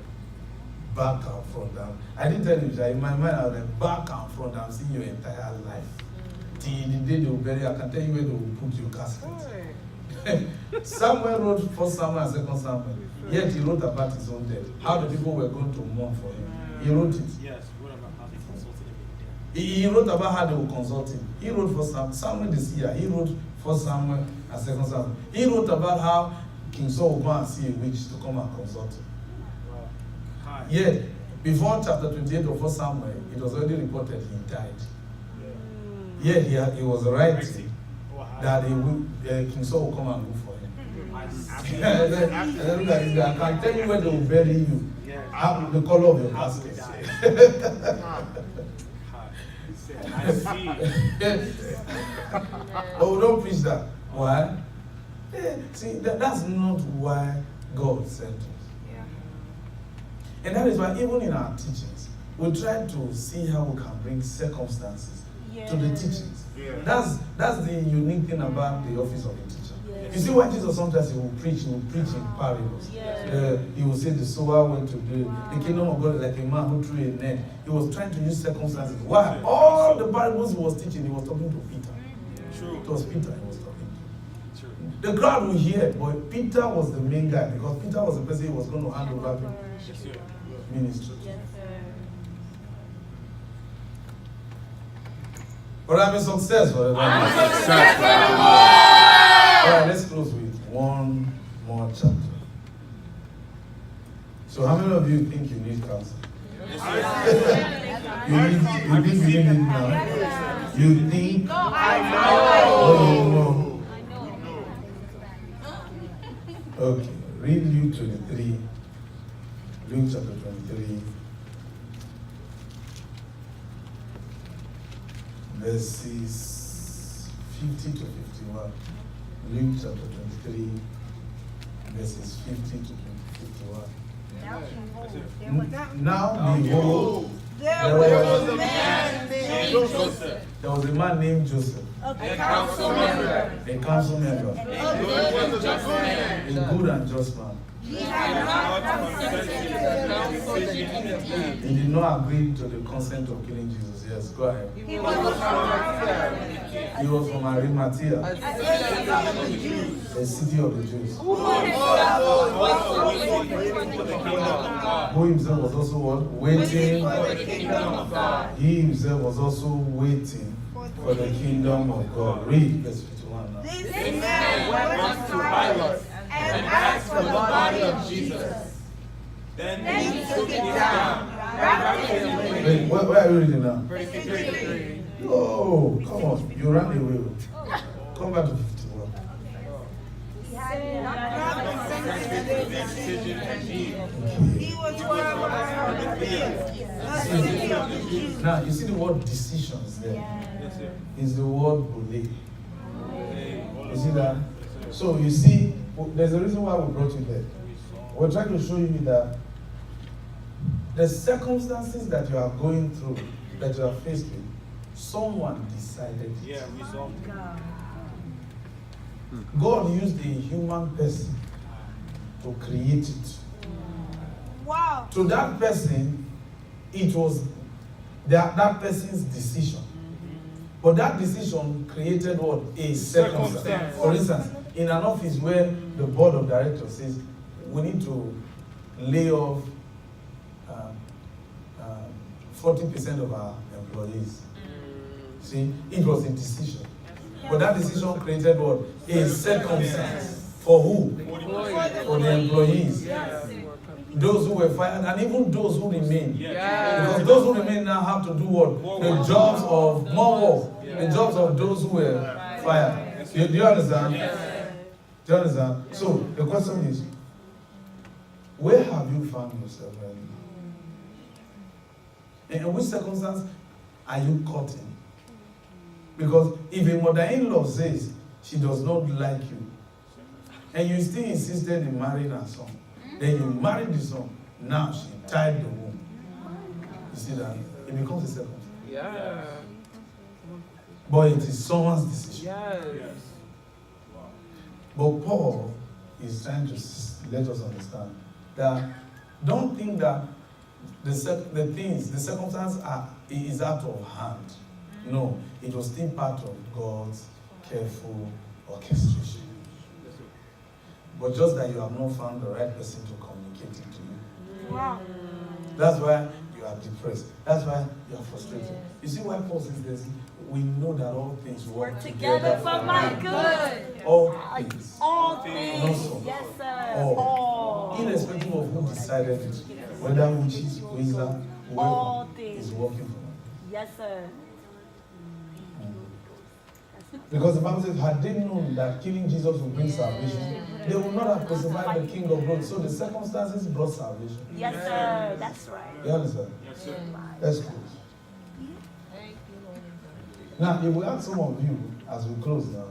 back and front. I didn't tell you that. In my mind, I was like, back and front. I'm seeing your entire life. Till the day they will bury you, I can tell you where they will put your casket. Samuel wrote 1 Samuel and 2 Samuel. Yet he wrote about his own death. How the people were going to mourn for him. He wrote it. Yes, what about how they consulted him in He wrote about how they were consulting. He wrote for Samuel the seer. He wrote for Samuel and 2 Samuel. He wrote about how King Saul would go and see a witch to come and consult him. Yet, before chapter 28 of 1 Samuel, it was already reported he died. Yet he was writing that King Saul will come and look for him. I can tell you where they will bury you. Have the color of your casket. I see. Oh, don't preach that. Why? See, that's not why God sent us. And that is why even in our teachings, we try to see how we can bring circumstances to the teachings. That's the unique thing about the office of a teacher. You see why Jesus sometimes he will preach in parables. He will say the sower went to the kingdom of God is like a man who threw a net. He was trying to use circumstances. Why? All the parables he was teaching, he was talking to Peter. True. It was Peter he was talking to. True. The crowd will hear, but Peter was the main guy because Peter was the person who was going to hand over ministry. But I'm a success. All right, let's close with one more chapter. So how many of you think you need counsel? You think you need it now? You think? No, I know. Okay, read Luke 23. Luke chapter 23. Verses 50 to 51. Luke chapter 23, verses 50 to 51. Now behold, there was a man named Joseph. There was a man named Joseph. A council member. A council member. A good and just man. He had not consented to the counsel of the He did not agree to the consent of killing Jesus. Yes, go ahead. He was from Arimathea, a city of the Jews. Who Himself was also what? Waiting for the kingdom of God. He himself was also waiting for the kingdom of God. Read verse 51 now. This man went to Pilate and asked for the body of Jesus. Then he took it down, wrapped it in linen. Wait, where are you reading now? 53. Oh, come on. You ran away. Come back to 51. He had not consented to the decision. He was Now, you see the word decisions there. Is the word bole. You see that? So, you see, there's a reason why we brought you there. We're trying to show you that the circumstances that you are going through, that you are faced with, someone decided it. Yeah, resolved. God used a human person to create it. Wow. To that person, it was that person's decision. But that decision created what? A circumstance. For instance, in an office where the board of directors says, we need to lay off 40% of our employees. See, it was a decision. But that decision created what? A circumstance. For who? For the employees. Those who were fired and even those who remain. Because those who remain now have to do what? The jobs of more work. The jobs of those who were fired. Do you understand? Do you understand? So the question is, where have you found yourself right now? And in which circumstance are you caught in? Because if a mother-in-law says she does not like you, and you still insisted in marrying her son, then you married the son, now she tied the womb. You see that? It becomes a circumstance. Yeah. But it is someone's decision. Yes. But Paul is trying to let us understand that don't think that the circumstance is out of hand. No, it was still part of God's careful orchestration. But just that you have not found the right person to communicate it to you. Wow. That's why you You are depressed. That's why you are frustrated. You see why Paul says this? We know that all things work together for my good. All things. All things. Not some. Yes, sir. All. Irrespective of who decided it, whether witches, wizards, All whoever things. is working for them. Yes, sir. Because the Bible says, had they known that killing Jesus would bring salvation, they would not have crucified the King of Glory. So the circumstances brought salvation. Yes, sir. That's right. You understand? Yes, sir. Let's close. Now, if we ask some of you, as we close now,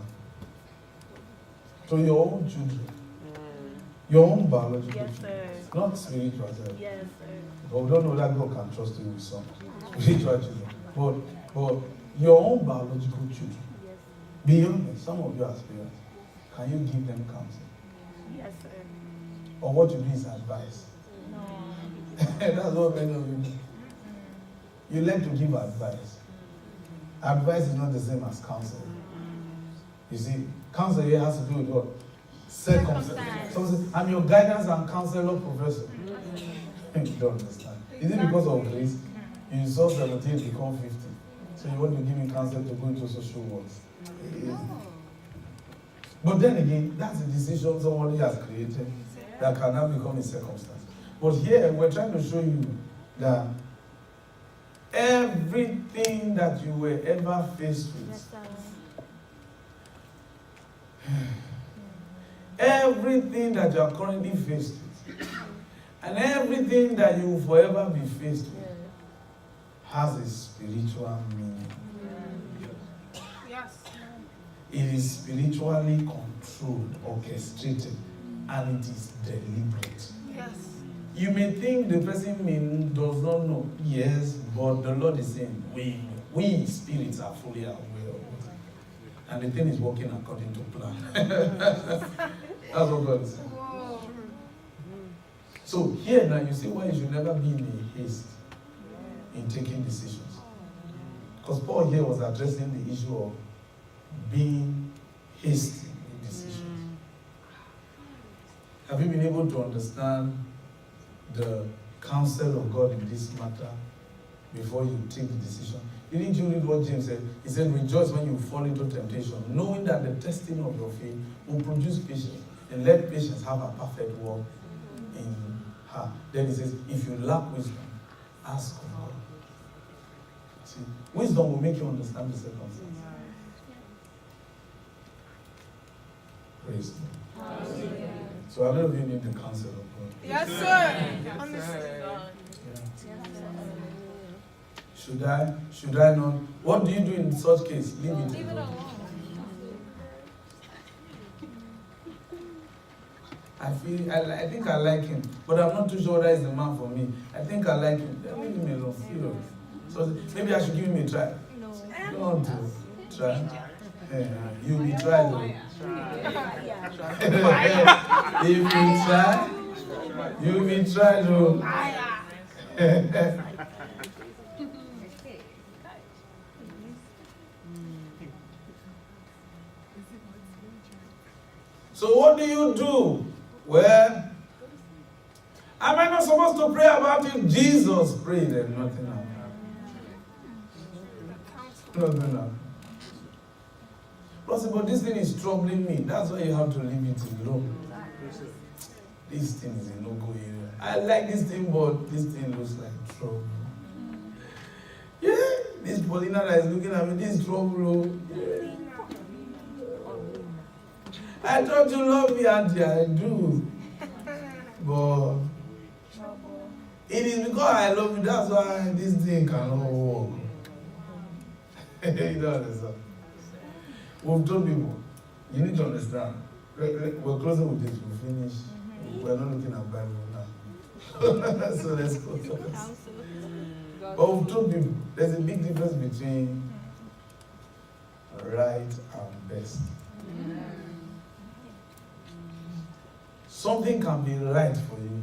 to your own children, your own biological Yes, children, sir. not spiritual children. Yes, sir. But we don't know that God can trust you with some spiritual children. But your own biological children, Yes, be honest, some of you as parents, can you give them counsel? yes, sir. Or what you do is advice? No. That's what many of you do. You learn to give advice. Advice is not the same as counsel. You see, counsel here has to do with what? Circumstance. So I'm your guidance and counselor professor. You don't understand. Is it because of grace? You saw 17 become 50. So you want to give me counsel to go into social works. But then again, that's a decision somebody has created that can now become a circumstance. But here, we're trying to show you that everything that you were ever faced with, everything that you are currently faced with, and everything that you will forever be faced with, has a spiritual meaning. Yes. It is spiritually controlled, orchestrated, and it is deliberate. Yes. You may think the person does not know. Yes, but the Lord is saying, we spirits are fully aware of it. And the thing is working according to plan. That's what God is saying. So here now, you see why you should never be in a haste in taking decisions. Because Paul here was addressing the issue of being hasty in decisions. Have you been able to understand the counsel of God in this matter before you take the decision? Didn't you read what James said? He said, rejoice when you fall into temptation, knowing that the testing of your faith will produce patience, and let patience have a perfect work in her. Then he says, if you lack wisdom, ask of God. See, wisdom will make you understand the circumstances. Praise God. So how many of you need the counsel of God? Yes, sir. Understood. Should I not? What do you do in such case? Leave it alone. I think I like him, but I'm not too sure whether he's the man for me. I think I like him. Then leave him alone. Serious. So maybe I should give him a try. No. Don't try. You'll be tried though. If you try, you'll be tried though. So what do you do? Well, am I not supposed to pray about it? Jesus prayed and nothing happened. Nothing happened. But this thing is troubling me. That's why you have to leave it alone. This thing is a no-go area. I like this thing, but this thing looks like trouble. Yeah, this Paulina that is looking at me, this is trouble. Yeah. I thought you love me, Auntie, I do. But it is because I love you, that's why this thing cannot work. You don't understand. We've told people, you need to understand. We're closing with this, we'll finish. We're not looking at Bible now. So let's go first. But we've told people, there's a big difference between right and best. Something can be right for you,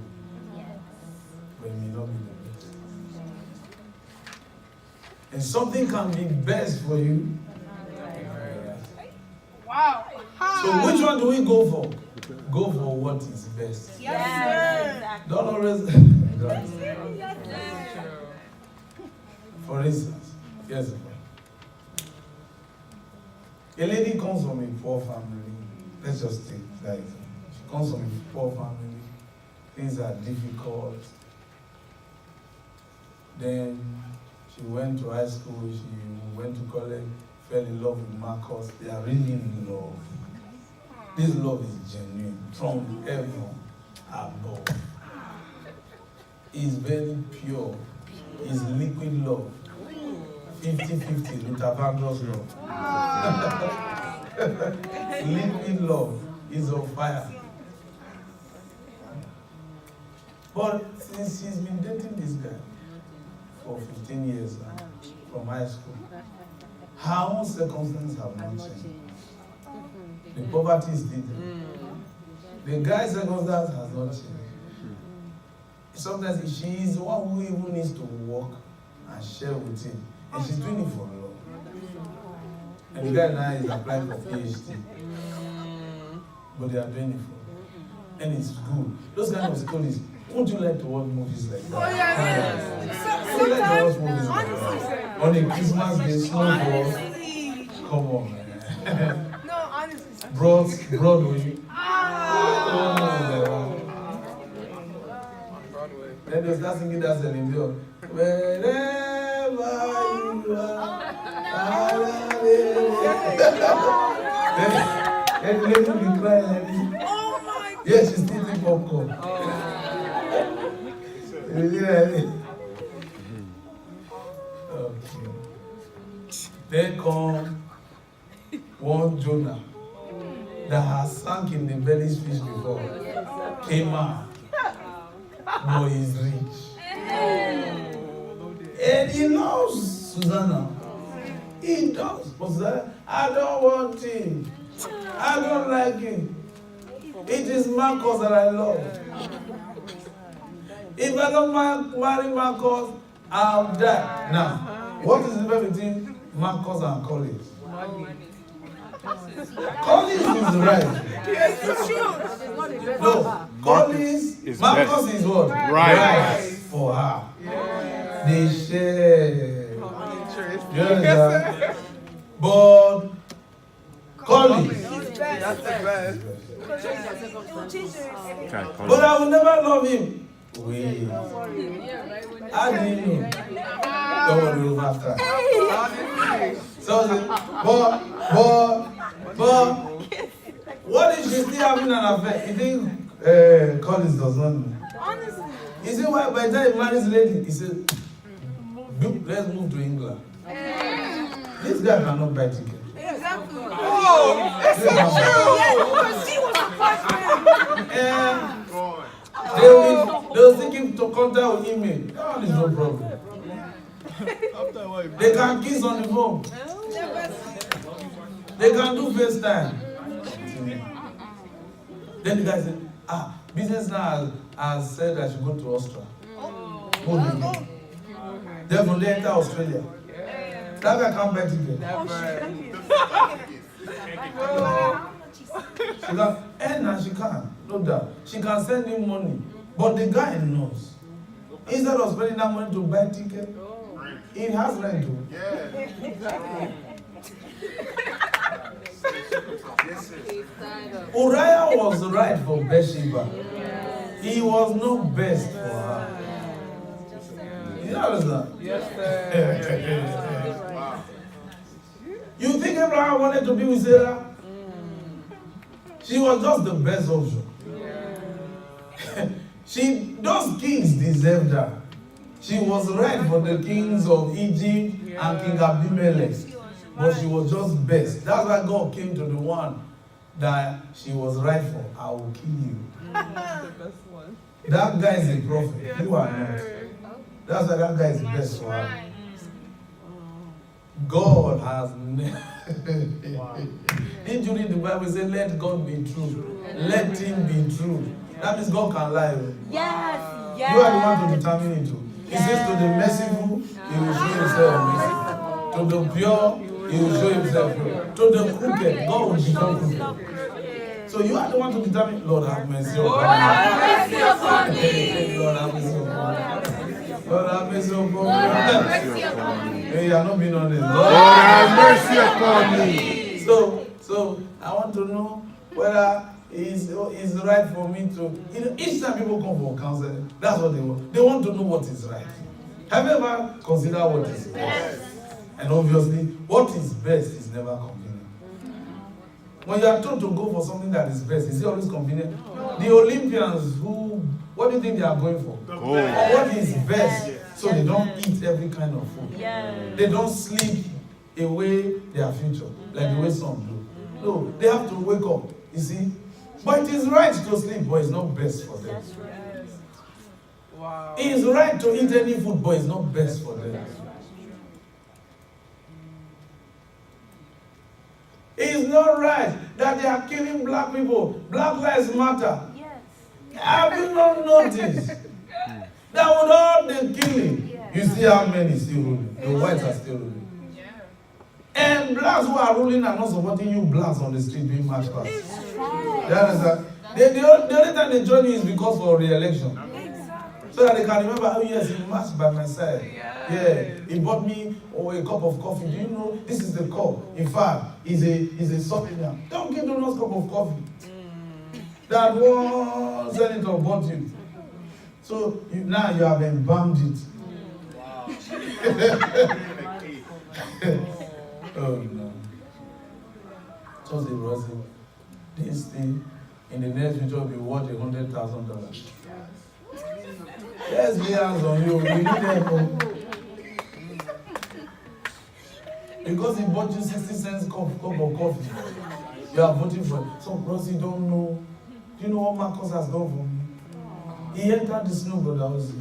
but it may not be the best. And something can be best for you. Wow. So which one do we go for? Go for what is best. Yes, sir. Exactly. Don't always. For instance, here's a point. A lady comes from a poor family. Let's just take that example. She comes from a poor family. Things are difficult. Then she went to high school, she went to college, fell in love with Marcus. They are really in love. This love is genuine, from heaven above. It's very pure. It's liquid love. 50-50, Luther Vandross love. Liquid love is on fire. But since she's been dating this guy for 15 years now, from high school, her own circumstances have not changed. The poverty is still there. The guy's circumstance has not changed. Sometimes she is the one who even needs to work and share with him. And she's doing it for love. And the guy now is applying for PhD. But they are doing it for love. And it's good. Those kind of stories, won't you like to watch movies like that? Oh, yeah. You like to watch movies like that? On a Christmas day, snowball. Come on, man. No, honestly. Bro.Osi. Then they start singing that song. Wherever you are. Then the lady will be crying like this. Oh my God. Yes, she's still eating popcorn. Okay. Then come one Jonah that has sunk in the belly's fish before. Came out. But he's rich. And he loves Susanna. He does. But Susanna, I don't want him. I don't like him. It is Marcus that I love. If I don't marry Marcus, I'll die. Now, what is the difference between Marcus and Collins? Collins is right. No, Collins, Marcus is what? Right. For her. They share. You understand? But Collins. That's the best. But I will never love him. Wait. How do you know? Don't worry over that. So, but, what if she's still having an affair? You think Collins does not know? Honestly. You see why by the time he marries the lady, he says, let's move to England. This guy cannot buy tickets. Exactly. Oh, it's so true. Because she was the first man. They will think him to contact with email. That is no problem. They can kiss on the phone. They can do FaceTime. Then the guy said, business now has said I should go to Austria. Then from there enter Australia. That guy can't buy ticket. She can, and she can, no doubt. She can send him money. But the guy knows. Instead of spending that money to buy ticket, he has rent to. Uriah was right for Bathsheba. He was not best for her. You understand? Yes, sir. You think Abraham wanted to be with Sarah? She was just the best option. Those kings deserved her. She was right for the kings of Egypt and King Abimelech. But she was just best. That's why God came to the one that she was right for. I will kill you. The best one. That guy is a prophet. You are not. That's why that guy is the best for her. God has never. Didn't you read the Bible? It said, let God be true. Let him be true. That means God can lie. Yes. You are the one to determine it. He says to the merciful, he will show himself merciful. To the pure, he will show himself pure. To the crooked, God will become crooked. So you are the one to determine, Lord have mercy upon me. Lord have mercy upon me. Lord have mercy upon me. Lord have mercy upon me. Hey, you are not being honest. Lord have mercy upon me. So I want to know whether it's right for me to. You know, each time people come for counseling, that's what they want. They want to know what is right. Have you ever considered what is best? And obviously, what is best is never convenient. When you are told to go for something that is best, is it always convenient? The Olympians, what do you think they are going for? Or what is best? So they don't eat every kind of food. They don't sleep away their future, like the way some do. No, they have to wake up, you see. But it is right to sleep, but it's not best for them. Wow. It is right to eat any food, but it's not best for them. It is not right that they are killing black people. Black lives matter. Have you not noticed that with all the killing, you see how many still ruling? The whites are still ruling. And blacks who are ruling are not supporting you blacks on the street doing march past. You understand? The only time they join you is because for re-election. So that they can remember, oh yes, he marched by my side. Yeah, he bought me a cup of coffee. Do you know this is the cup? In fact, is a souvenir. Don't give them a cup of coffee. That one senator bought you. So now you have embalmed it. Wow. Oh no. Just a Bro.Osi. This thing in the next future will be worth $100,000. Let's lay hands on you. We need help. Because he bought you 60 cents cup of coffee. You are voting for it. So Bro.Osi don't know. Do you know what Marcus has done for me? He entered the snow, Bro.Osi.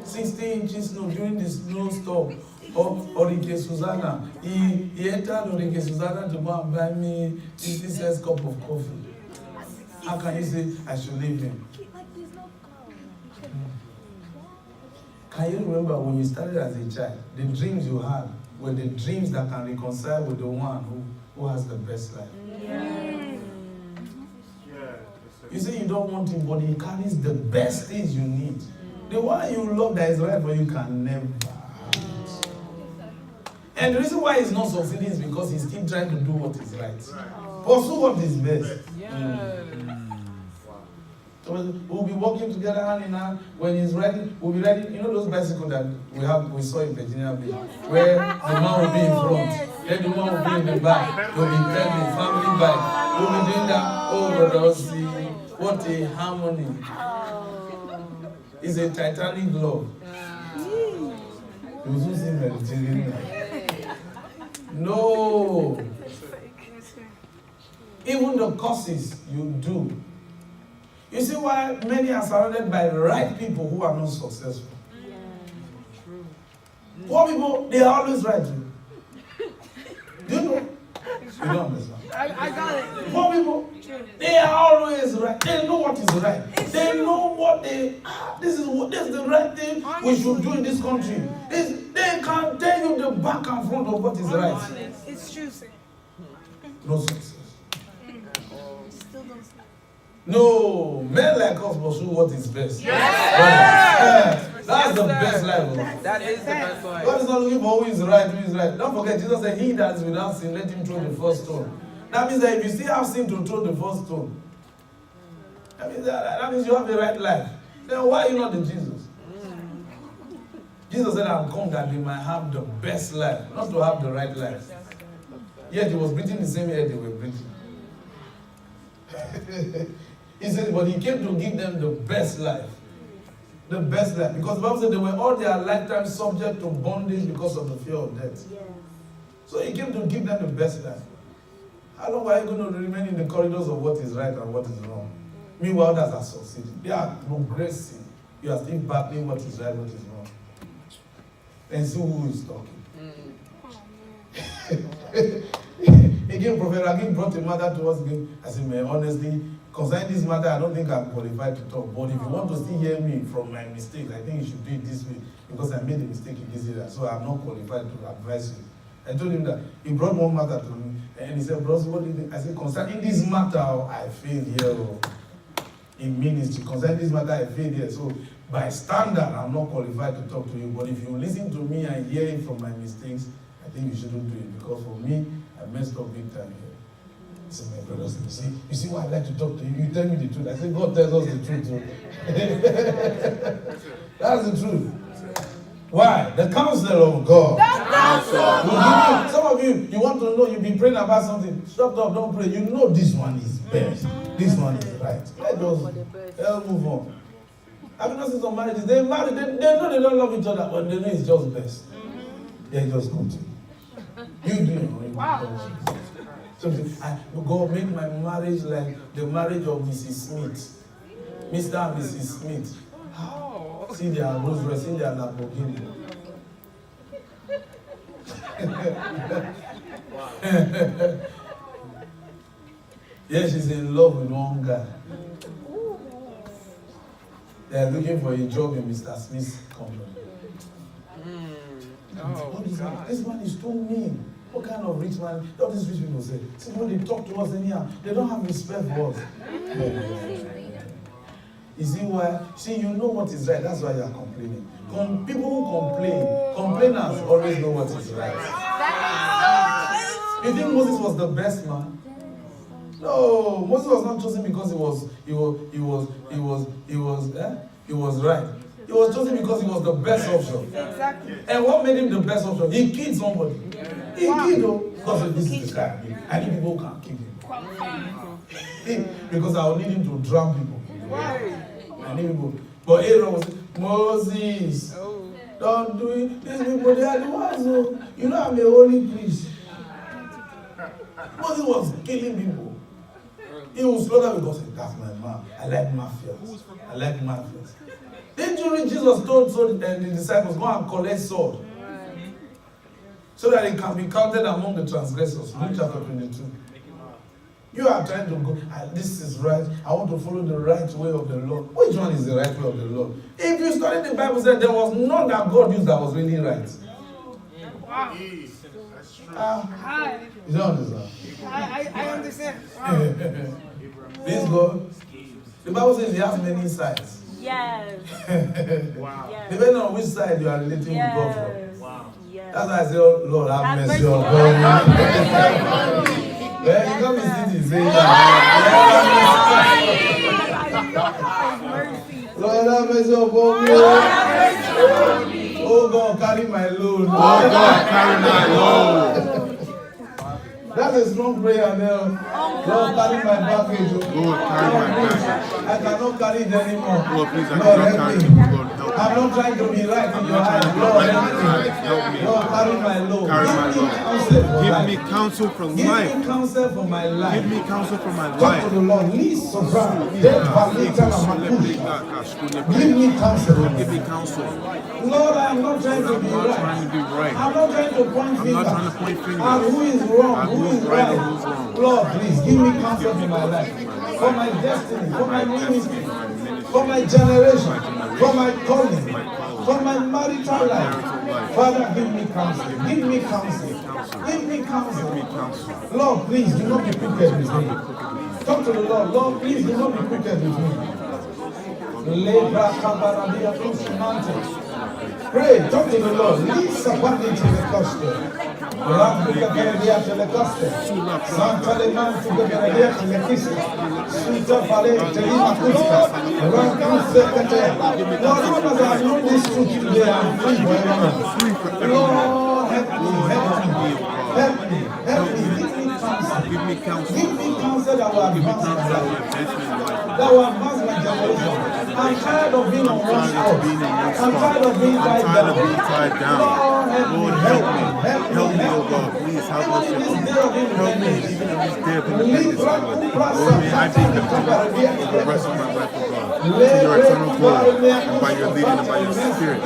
60 inches snow during the snowstorm of Hurricane Susanna. He entered Hurricane Susanna to go and buy me 60 cents cup of coffee. How can you say I should leave him? Can you remember when you started as a child, the dreams you had were the dreams that can reconcile with the one who has the best life? You say you don't want him, but he carries the best things you need. The one you love that is right for you can never. And the reason why he's not succeeding is because he's still trying to do what is right. Pursue what is best. So we'll be working together hand in hand. When he's ready, we'll be ready. You know those bicycles that we saw in Virginia Beach, where the man will be in front, then the woman will be in the back. We'll be the family bike. We'll be doing that. Oh, Bro.Osi, what a harmony! It's a Titanic love. You will soon see Mediterranean. No. Even the courses you do. You see why many are surrounded by the right people who are not successful. Poor people, they are always right. Do you know? You don't understand. I got it. Poor people, they are always right. They know what is right. They know what this is the right thing we should do in this country. They can tell you the back and front of what is right. It's true. No success. No, men like us pursue what is best. That's the best life. That is the best life. God is not looking for who is right, who is right. Don't forget, Jesus said, he that is without sin, let him throw the first stone. That means that if you still have sin to throw the first stone, that means you have the right life. Then why are you not the Jesus? Jesus said, I'm come that they might have the best life, not to have the right life. Yet he was breathing the same air they were breathing. He said, but he came to give them the best life. The best life. Because the Bible said they were all their lifetime subject to bondage because of the fear of death. Yes. So he came to give them the best life. How long are you going to remain in the corridors of what is right and what is wrong? Meanwhile, others are succeeding. They are progressing. You are still battling what is right, what is wrong. And see who is talking. Again, Prophet Agin brought a matter to us again. I said, man, honestly, concerning this matter, I don't think I'm qualified to talk. But if you want to still hear me from my mistakes, I think you should do it this way. Because I made a mistake in this area. So I'm not qualified to advise you. I told him that. He brought one matter to me. And he said, Bro.Osi, what do you think? I said, concerning this matter, I failed here. In ministry. Concerning this matter, I failed here. So by standard, I'm not qualified to talk to you. But if you listen to me and hear it from my mistakes, I think you shouldn't do it. Because for me, I messed up big time here. So my brothers, you see why I like to talk to you? You tell me the truth. I say, God tells us the truth. So. That's the truth. Why? The counsel of God. Some of you, you want to know, you've been praying about something. Stop, don't pray. You know this one is best. This one is right. Let's move on. I've not seen some marriages. They married, they know they don't love each other, but they know it's just best. They just continue. You do it. Wow. So God, make my marriage like the marriage of Mrs. Smith. Mr. and Mrs. Smith. Oh. See their rosary, see their Lamborghini. Yeah, she's in love with one guy. They are looking for a job in Mr. Smith's company. Oh, this man is too mean. What kind of rich man? All these rich people say, see, when they talk to us anyhow, they don't have respect for us. You see why? See, you know what is right. That's why you are complaining. People who complainers always know what is right. You think Moses was the best man? No, Moses was not chosen because he was right. He was chosen because he was the best option. Exactly. And what made him the best option? He killed somebody. He killed because this is the guy. I need people who can kill him. Because I will need him to drown people. I need people. But Aaron was Moses. Don't do it. These people, they are the ones who, you know, I'm a holy priest. Moses was killing people. He was slaughter because that's my man. I like mafias. Then during Jesus told the disciples, go and collect sword. So that it can be counted among the transgressors. Luke chapter 22. You are trying to go, this is right. I want to follow the right way of the Lord. Which one is the right way of the Lord? If you study the Bible, said there was none that God used that was really right. Wow. You don't understand? I understand. This God, the Bible says he has many sides. Yes. Wow. Yes. Depending on which side you are relating with God from. Wow. Yes. That's why I say, oh, Lord, have mercy on God. Well, you can't be sitting saying that. Lord, have mercy upon me. Oh God, carry my load. Oh God, carry my load. That's a strong prayer now. Lord, carry my baggage. Lord, carry my baggage. I cannot carry it anymore. Lord, please, I Lord, cannot help carry me. it. Lord, help me. I'm not trying to be right in your eyes. Lord, help me. Lord, carry my load. Carry my load. Give me counsel for life. Give me counsel for my life. Give me counsel for my Talk life. to the Lord. Listen, brother. Give me counsel. Give me counsel. Lord, I am not trying to be I'm not right. trying to be right. I'm not trying to point fingers. I'm not trying to point fingers. And who is wrong? And Who is right? and who's wrong? Lord, please give me counsel for my life, for my destiny, for my ministry, for my generation, for my calling, for my marital life. Father, give me counsel. Give me counsel. Give me counsel. Lord, please do not be crooked with me. Talk to the Lord. Lord, please do not be crooked with me. Pray, talk to the Lord. Lead somebody to the gospel. Santa le man to the Garadia to the Kista. Santa Vale to the Makuska. Rankin Secretary. Lord, as I know this truth today, I'm free forever. Lord, help me. Give me counsel. Give me counsel that will advance my life. That will advance my generation. I'm tired of being on one spot. I'm tired of being tied down. Lord, help me. Help me, oh God. Please help us. Help me. Even in this day of independence, Lord, may I be dependent for the rest of my life, oh God. To your eternal glory, and by your leading and by your spirit.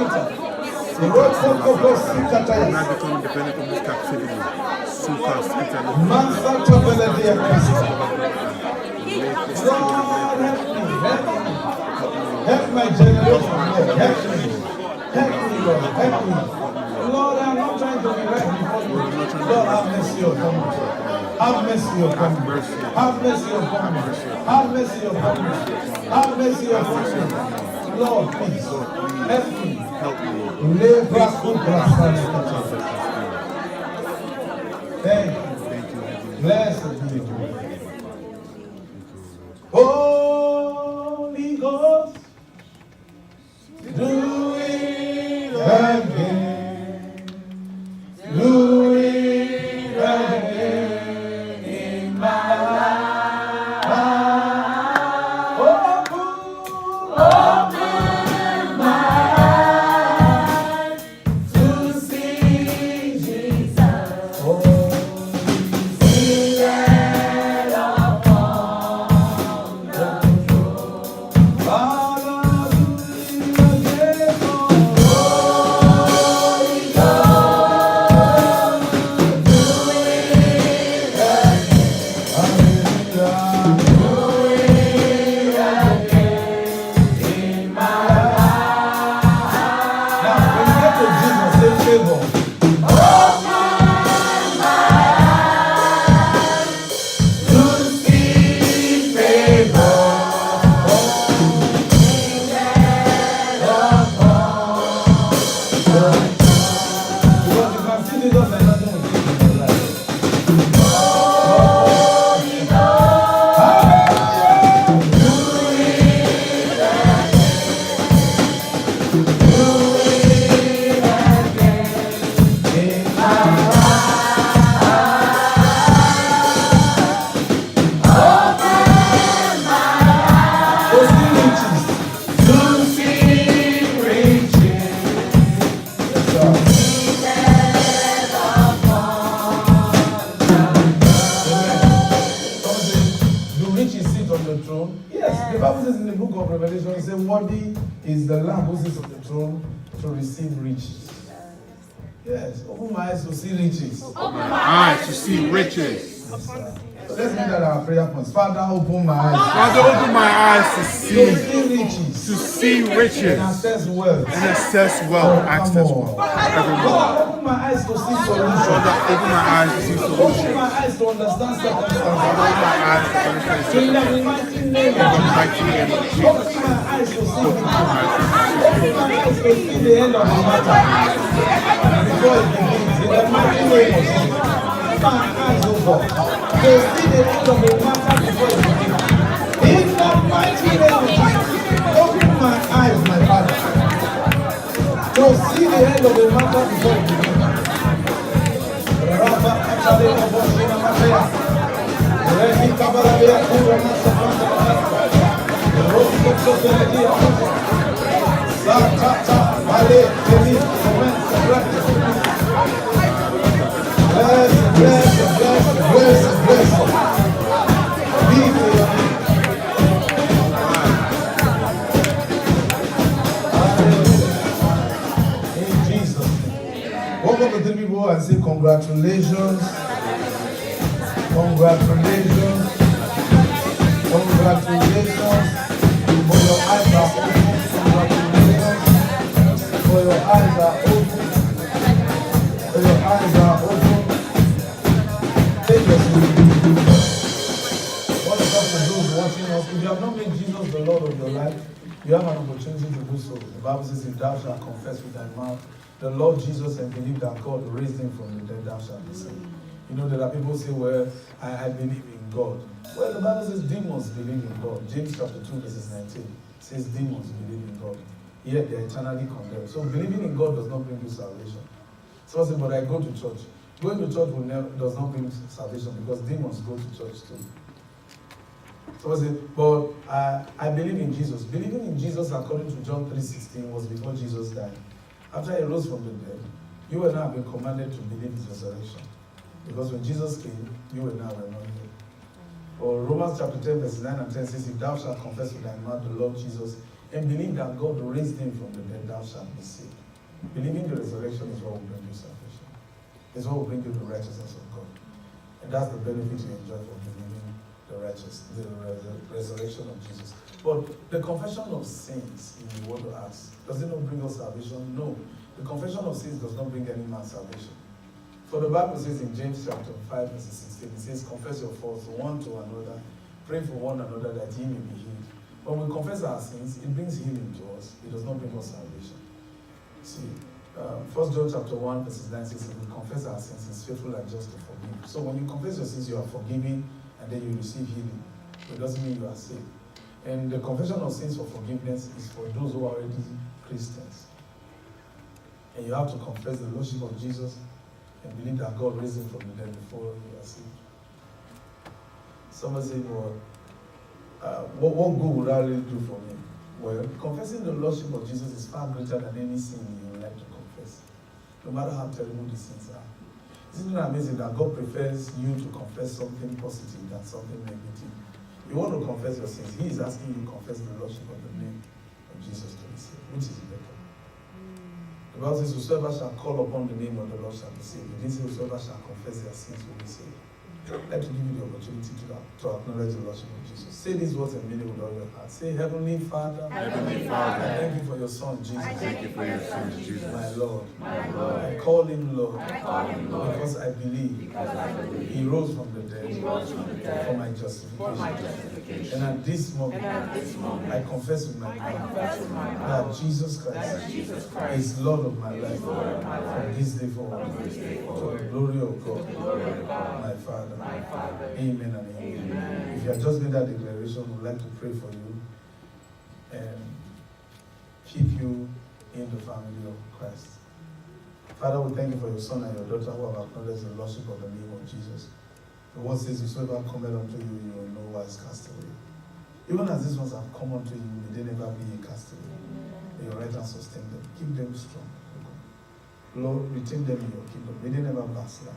I'm not becoming dependent on this captivity. Help my generation, Lord. Help me. Help me, Lord. Help me. Lord, I'm not trying to be right before you. Lord, have mercy upon me. Have mercy upon me. Have mercy upon me. Have mercy upon me. Have mercy upon me. Lord, please. Help me. Help me. Thank you. Blessed be your name. Holy Ghost, do it again. Do it again in my life. Open my eyes to see Jesus. The Bible says in the book of Revelation, it says, worthy is the Lamb who sits on the throne to receive riches. Yes, open my eyes to see riches. Open my eyes to see riches. Yes, so let's make that our prayer points. Father, open my eyes. Father, open my eyes to see riches. To see riches. And access wealth. And access wealth. Access wealth. Father, open my eyes to see solutions. Father, open my eyes to see solutions. Open my eyes to understand circumstances. Open my eyes to understand In the mighty name of Jesus. Open my eyes to see victory. Open my eyes to see the end of the matter. Before it begins. In the mighty name of Jesus. Open my eyes, O God, to see the end of the matter before it begins. In the mighty name of Jesus. Open my eyes, my Father, to see the end of the matter before it begins. Walk up to three people and say congratulations. Congratulations. Congratulations. For your eyes are open. Congratulations. For your eyes are open. For your eyes are open. Take your seat. What is up to those watching us? If you have not made Jesus the Lord of your life, you have an opportunity to do so. The Bible says, if thou shalt confess with thy mouth the Lord Jesus and believe that God raised him from the dead, thou shalt be saved. You know, there are people who say, well, I believe in God. Well, the Bible says demons believe in God. James chapter 2 verses 19 says demons believe in God. Yet they are eternally condemned. So believing in God does not bring you salvation. So I say, but I go to church. Going to church does not bring salvation because demons go to church too. So I say, but I believe in Jesus. Believing in Jesus according to John 3:16 was before Jesus died. After he rose from the dead, you and I have been commanded to believe his resurrection. Because when Jesus came, you and I were not here. Or Romans chapter 10, verses 9 and 10 says, if thou shalt confess with thy mouth the Lord Jesus and believe that God raised him from the dead, thou shalt be saved. Believing the resurrection is what will bring you salvation. It's what will bring you the righteousness of God. And that's the benefit you enjoy from believing the resurrection of Jesus. But the confession of sins, if you want to ask, does it not bring us salvation? No. The confession of sins does not bring any man salvation. For the Bible says in James chapter 5, verse 16, it says, confess your faults one to another, pray for one another that ye may be healed. When we confess our sins, it brings healing to us. It does not bring us salvation. See, 1 John chapter 1, verses 9 says, if we confess our sins, He's faithful and just to forgive. So when you confess your sins, you are forgiven, and then you receive healing. It doesn't mean you are saved. And the confession of sins for forgiveness is for those who are already Christians. And you have to confess the Lordship of Jesus and believe that God raised Him from the dead before you are saved. Somebody said, well, what good would that really do for me? Well, confessing the Lordship of Jesus is far greater than any sin you would like to confess, no matter how terrible the sins are. Isn't it amazing that God prefers you to confess something positive than something negative? You want to confess your sins, He is asking you to confess the Lordship of the name of Jesus to be saved, which is better. The Bible says, whosoever shall call upon the name of the Lord shall be saved. It didn't say whosoever shall confess their sins will be saved. I'd like to give you the opportunity to acknowledge the Lordship of Jesus. Say these words and mean it with all your heart. Say, Heavenly Father, Heavenly Father, I thank you for your Son, Jesus. I thank you for your Son, Jesus. My Lord. My Lord. I call Him Lord. I call Him Lord. Because I believe He rose from the dead for my justification. And at this moment, I confess with my mouth that Jesus Christ is Lord of my life from this day forward to the glory of God, my Father. Amen and amen. If you have just made that declaration, we'd like to pray for you and keep you in the family of Christ. Father, we thank you for your son and your daughter who have acknowledged the Lordship of the name of Jesus. The word says, whosoever cometh unto you, you will no wise cast away. Even as these ones have come unto you, may they never be a castaway. May your right hand sustain them. Keep them strong. Lord, retain them in your kingdom. May they never backslide.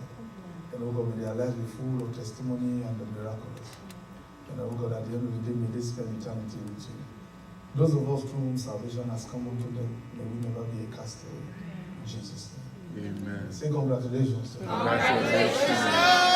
And oh God, may their lives be full of testimony and the miraculous. And oh God, at the end of the day, may they spend eternity with you. Those of us through whom salvation has come unto them, may we never be a castaway. In Jesus' name. Amen. Say congratulations to them. Congratulations.